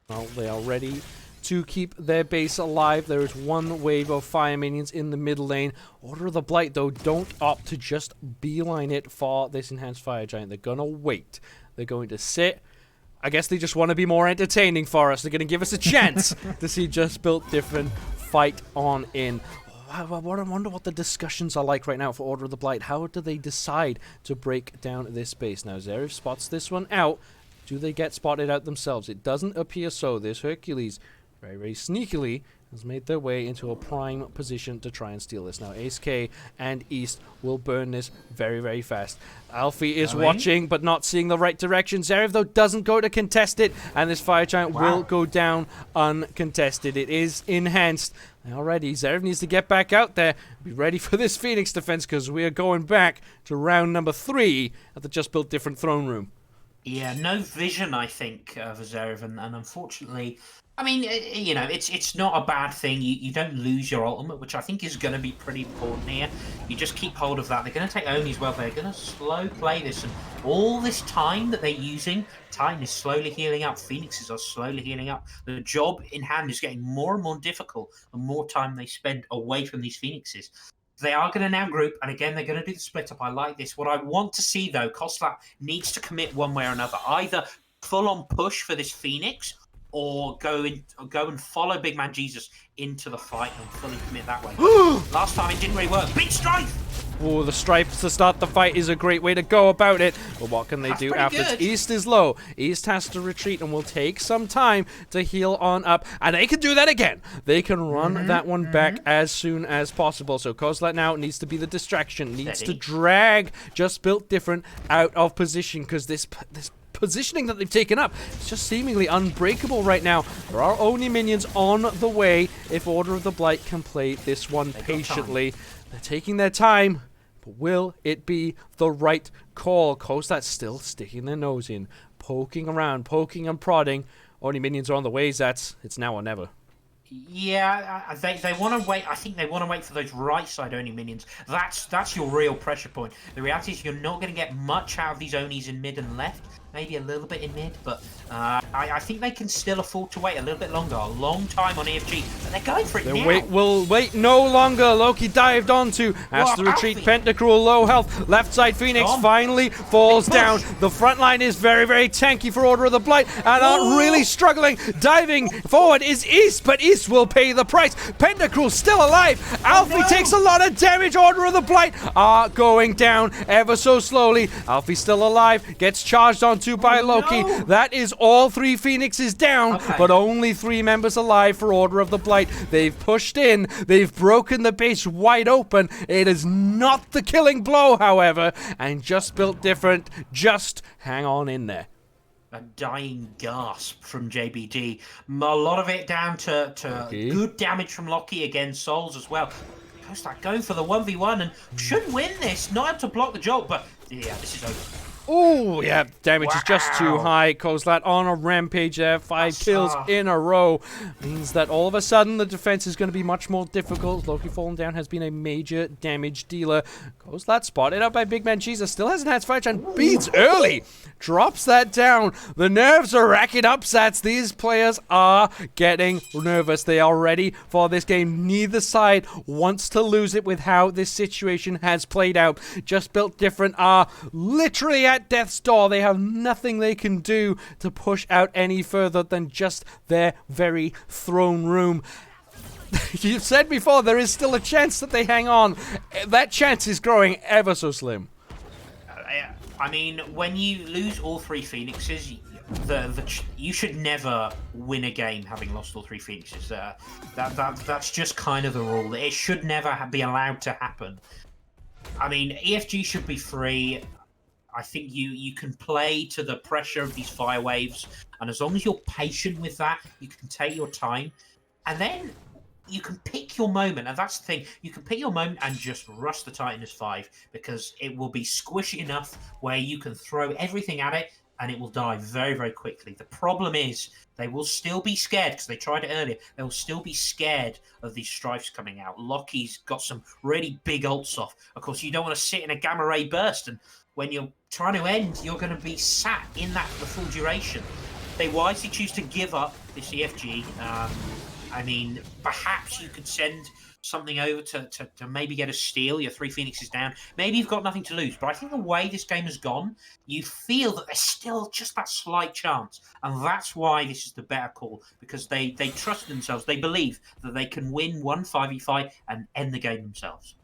Well, they are ready to keep their base alive. There is one wave of fire minions in the mid lane. Order of the Blight, though, don't opt to just beeline it for this enhanced Fire Giant. They're going to wait. They're going to sit. I guess they just want to be more entertaining for us. They're going to give us a chance to see Just Built Different fight on in. I wonder what the discussions are like right now for Order of the Blight. How do they decide to break down this base? Now, Zarif spots this one out. Do they get spotted out themselves? It doesn't appear so. This Hercules, very sneakily, has made their way into a prime position to try and steal this. Now, Ace K and East will burn this very fast. Alfie is watching, but not seeing the right direction. Zarif, though, doesn't go to contest it, and this Fire Giant will go down uncontested. It is enhanced. Already, Zarif needs to get back out there. Be ready for this Phoenix defense, because we are going back to round number 3 at the Just Built Different throne room. Yeah, no vision, I think, for Zarif, and unfortunately... I mean, you know, it's not a bad thing. You don't lose your ultimate, which I think is going to be pretty important here. You just keep hold of that. They're going to take Oni as well. They're going to slow play this. And all this time that they're using, Titan is slowly healing up. Phoenixes are slowly healing up. The job in hand is getting more and more difficult the more time they spend away from these Phoenixes. They are going to now group, and again, they're going to do the split up. I like this. What I want to see, though, Kostlat needs to commit one way or another. Either full-on push for this Phoenix, or go and follow Big Man Jesus into the fight and fully commit that way. Last time it didn't really work. Big strike! Oh, the stripes to start the fight is a great way to go about it. But what can they do pretty after good. East is low? East has to retreat and will take some time to heal on up. And they can do that again. They can run that one back as soon as possible. So Kozlat now needs to be the distraction. Needs to drag Just Built Different out of position, because this positioning that they've taken up is just seemingly unbreakable right now. There are Oni minions on the way if Order of the Blight can play this one patiently. They're taking their time, but will it be the right call? Kozlat's still sticking their nose in, poking around, poking and prodding. Oni minions are on the way, Zats. It's now or never. Yeah, they want to wait. I think they want to wait for those right side Oni minions. That's your real pressure point. The reality is you're not going to get much out of these Onis in mid and left. Maybe a little bit in mid, but I think they can still afford to wait a little bit longer. A long time on EFG, but they're going for it now. We'll wait no longer. Loki dived onto, has to retreat. Pentacruel, low health. Left side Phoenix finally falls down. The front line is very, very tanky for Order of the Blight, and aren't really struggling. Diving forward is East, but East will pay the price. Pentacruel still alive. Alfie takes a lot of damage. Order of the Blight are going down ever so slowly. Alfie still alive, gets charged onto by Loki. That is all 3 Phoenixes down, but only 3 members alive for Order of the Blight. They've pushed in. They've broken the base wide open. It is not the killing blow, however, and Just Built Different. Just hang on in there. A dying gasp from JBD. A lot of it down to good damage from Loki against Souls as well. Kozlat going for the 1v1 and should win this. Not able to block the jolt, but yeah, this is over. Oh, yeah, damage is just too high. Kozlat on a rampage there. 5 kills in a row. Means that all of a sudden the defense is going to be much more difficult. Loki falling down has been a major damage dealer. Kozlat spotted up by Big Man Jesus. Still hasn't had Fletch and beats early. Drops that down. The nerves are racking up, Sats. These players are getting nervous. They are ready for this game. Neither side wants to lose it with how this situation has played out. Just Built Different are literally at death's door. They have nothing they can do to push out any further than just their very throne room. You've said before there is still a chance that they hang on. That chance is growing ever so slim. I mean, when you lose all 3 Phoenixes, you should never win a game having lost all 3 Phoenixes. That's just kind of the rule. It should never be allowed to happen. I mean, EFG should be free. I think you can play to the pressure of these fire waves, and as long as you're patient with that, you can take your time, and then you can pick your moment. And that's the thing, you can pick your moment and just rush the Titanus 5, because it will be squishy enough where you can throw everything at it and it will die very, very quickly. The problem is they will still be scared, because they tried it earlier. They will still be scared of these strifes coming out. Loki's got some really big ults off. Of course, you don't want to sit in a gamma ray burst, and when you're trying to end, you're going to be sat in that for the full duration. They wisely choose to give up this EFG. I mean, perhaps you could send something over to maybe get a steal. Your 3 Phoenixes down. Maybe you've got nothing to lose. But I think the way this game has gone, you feel that there's still just that slight chance. And that's why this is the better call. Because they trust themselves. They believe that they can win one 5v5 and end the game themselves.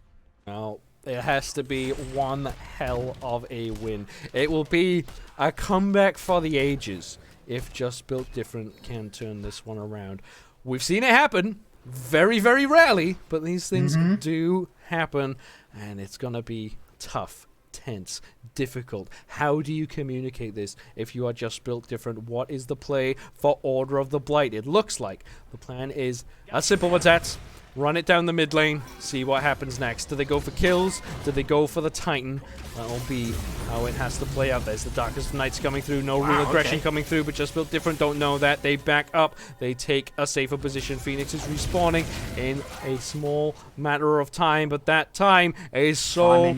Well, it has to be one hell of a win. It will be a comeback for the ages if Just Built Different can turn this one around. We've seen it happen very, very rarely, but these things do happen, and it's going to be tough, tense, difficult. How do you communicate this if you are Just Built Different? What is the play for Order of the Blight? It looks like the plan is a simple one, Tats. Run it down the mid lane, see what happens next. Do they go for kills? Do they go for the Titan? That'll be how it has to play out. There's the Darkest of Nights coming through. No real aggression coming through, but Just Built Different don't know that. They back up. They take a safer position. Phoenix is respawning in a small matter of time, but that time is so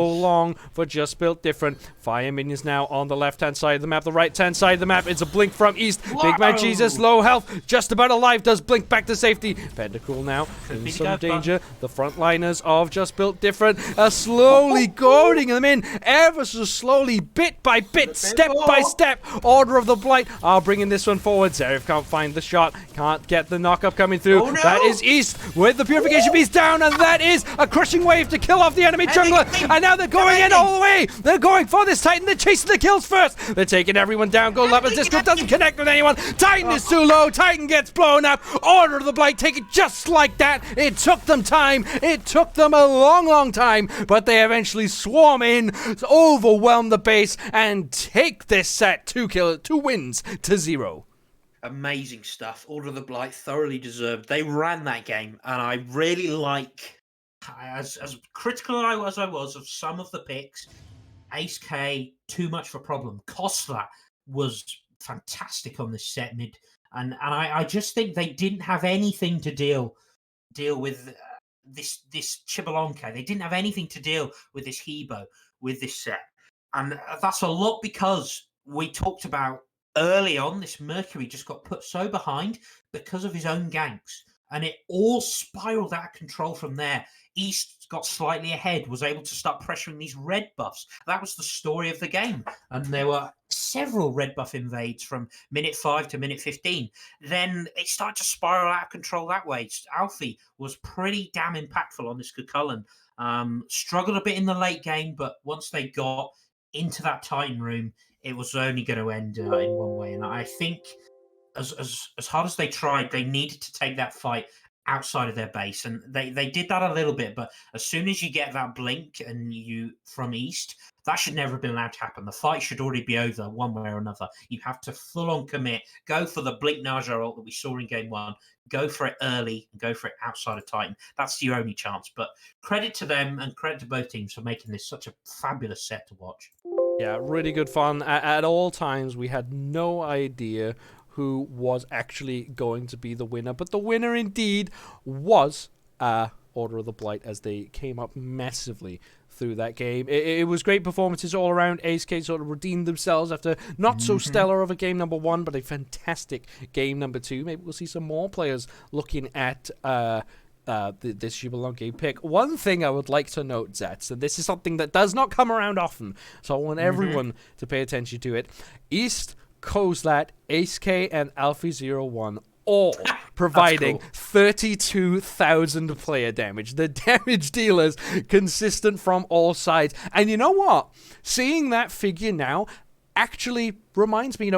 long for Just Built Different. Fire minions now on the left-hand side of the map. The right-hand side of the map, it's a blink from East. Big Man Jesus, low health, just about alive, does blink back to safety. Pentacruel now Could be the some go danger. The frontliners of Just Built Different are slowly goading them in, ever so slowly, bit by bit, step by step. Order of the Blight are bringing this one forward. Zerif can't find the shot, can't get the knock-up coming through. Oh, no. That is East with the Purification Beast down, and that is a crushing wave to kill off the enemy jungler. And now they're going in all the way. They're going for this Titan. They're chasing the kills first. They're taking everyone down. Gold Leopard's Disco doesn't connect with anyone. Titan is too low. Titan gets blown up. Order of the Blight take it just like that. It took them time. It took them a long, long time, but they eventually swarm in, overwhelm the base, and take this set. 2 wins to 0. Amazing stuff. Order of the Blight thoroughly deserved. They ran that game, and I really like, as critical as I was of some of the picks, Ace K, too much of a problem. Kostla was fantastic on this set mid, and I just think they didn't have anything to deal with this Chibalonke. They didn't have anything to deal with this Hebo, with this set, and that's a lot because we talked about early on this Mercury just got put so behind because of his own ganks, and it all spiraled out of control from there. East got slightly ahead, was able to start pressuring these red buffs. That was the story of the game. And there were several red buff invades from minute 5 to minute 15. Then it started to spiral out of control that way. Alfie was pretty damn impactful on this Kukulkan. Struggled a bit in the late game, but once they got into that Titan room, it was only going to end in one way. And I think as hard as they tried, they needed to take that fight outside of their base, and they did that a little bit. But as soon as you get that blink and you from East, that should never have been allowed to happen. The fight should already be over one way or another. You have to full on commit, go for the blink Naja ult that we saw in game 1, go for it early and go for it outside of Titan. That's your only chance. But credit to them and credit to both teams for making this such a fabulous set to watch. Yeah, really good fun. At all times, we had no idea who was actually going to be the winner, but the winner indeed was Order of the Blight, as they came up massively through that game. It was great performances all around. AceK sort of redeemed themselves after not so stellar of a game number 1, but a fantastic game number 2. Maybe we'll see some more players looking at this Chibalonke pick. One thing I would like to note, Zats, and this is something that does not come around often, so I want everyone to pay attention to it. East, Kozlat, AceK, and Alfie01 all providing cool. 32,000 player damage. The damage dealers consistent from all sides. And you know what? Seeing that figure now actually reminds me,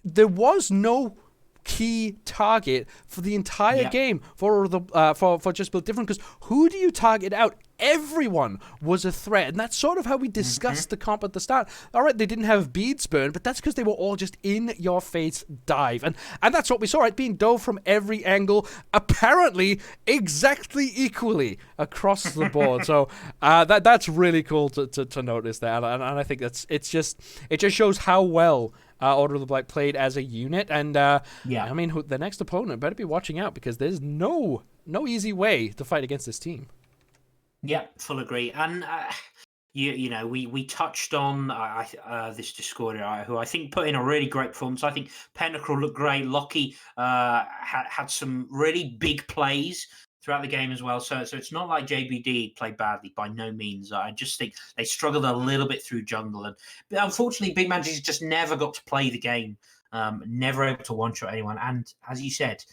there was no key target for the entire game for Just Built Different, because who do you target out? Everyone was a threat, and that's sort of how we discussed the comp at the start. All right, they didn't have beads burn, but that's because they were all just in your face dive, and that's what we saw, right? Being dove from every angle, apparently exactly equally across the board. So that's really cool to notice that, and I think it just shows how well Order of the Blight played as a unit, and I mean, the next opponent better be watching out, because there's no easy way to fight against this team. Yeah, full agree. And we touched on this Discord who I think put in a really great performance. I think Pinnacle looked great. Lockie had some really big plays throughout the game as well. So it's not like JBD played badly, by no means. I just think they struggled a little bit through jungle, and unfortunately, Big Man just never got to play the game. Never able to one-shot anyone. And as you said,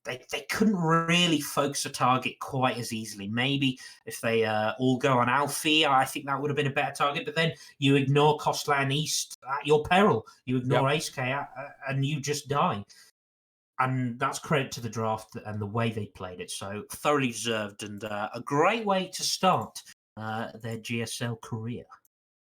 they couldn't really focus a target quite as easily. Maybe if they all go on Alfie, I think that would have been a better target. But then you ignore Kostlan East at your peril. You ignore AceK and you just die. And that's credit to the draft and the way they played it. So thoroughly deserved, and a great way to start their GSL career.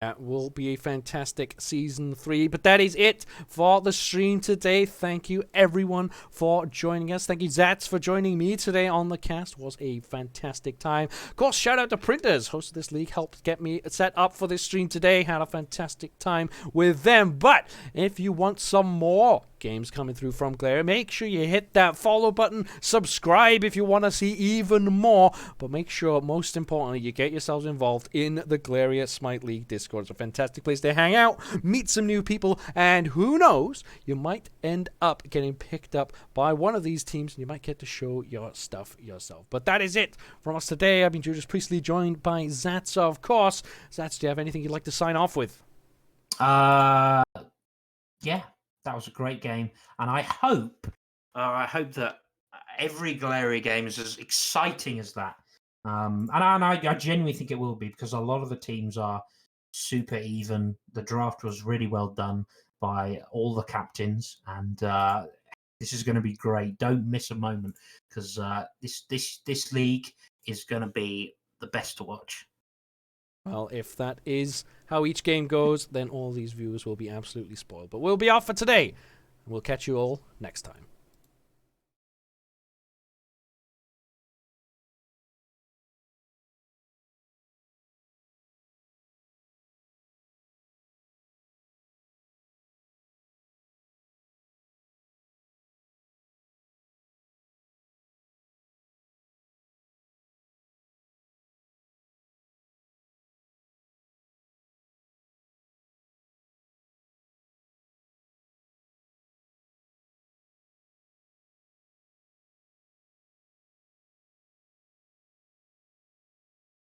That will be a fantastic Season 3. But that is it for the stream today. Thank you, everyone, for joining us. Thank you, Zats, for joining me today on the cast. It was a fantastic time. Of course, shout out to Printers, host of this league, helped get me set up for this stream today. Had a fantastic time with them. But if you want some more games coming through from Glare. Make sure you hit that follow button, subscribe if you want to see even more, but make sure, most importantly, you get yourselves involved in the Glaria Smite League Discord. It's a fantastic place to hang out, meet some new people, and who knows, you might end up getting picked up by one of these teams and you might get to show your stuff yourself. But that is it from us today. I've been Judas Priestley, joined by Zats, of course. Zats, do you have anything you'd like to sign off with? Yeah, that was a great game, and I hope that every Galeria game is as exciting as that. And I genuinely think it will be, because a lot of the teams are super even. The draft was really well done by all the captains, and this is going to be great. Don't miss a moment, because this league is going to be the best to watch. Well, if that is how each game goes, then all these viewers will be absolutely spoiled. But we'll be off for today, and we'll catch you all next time.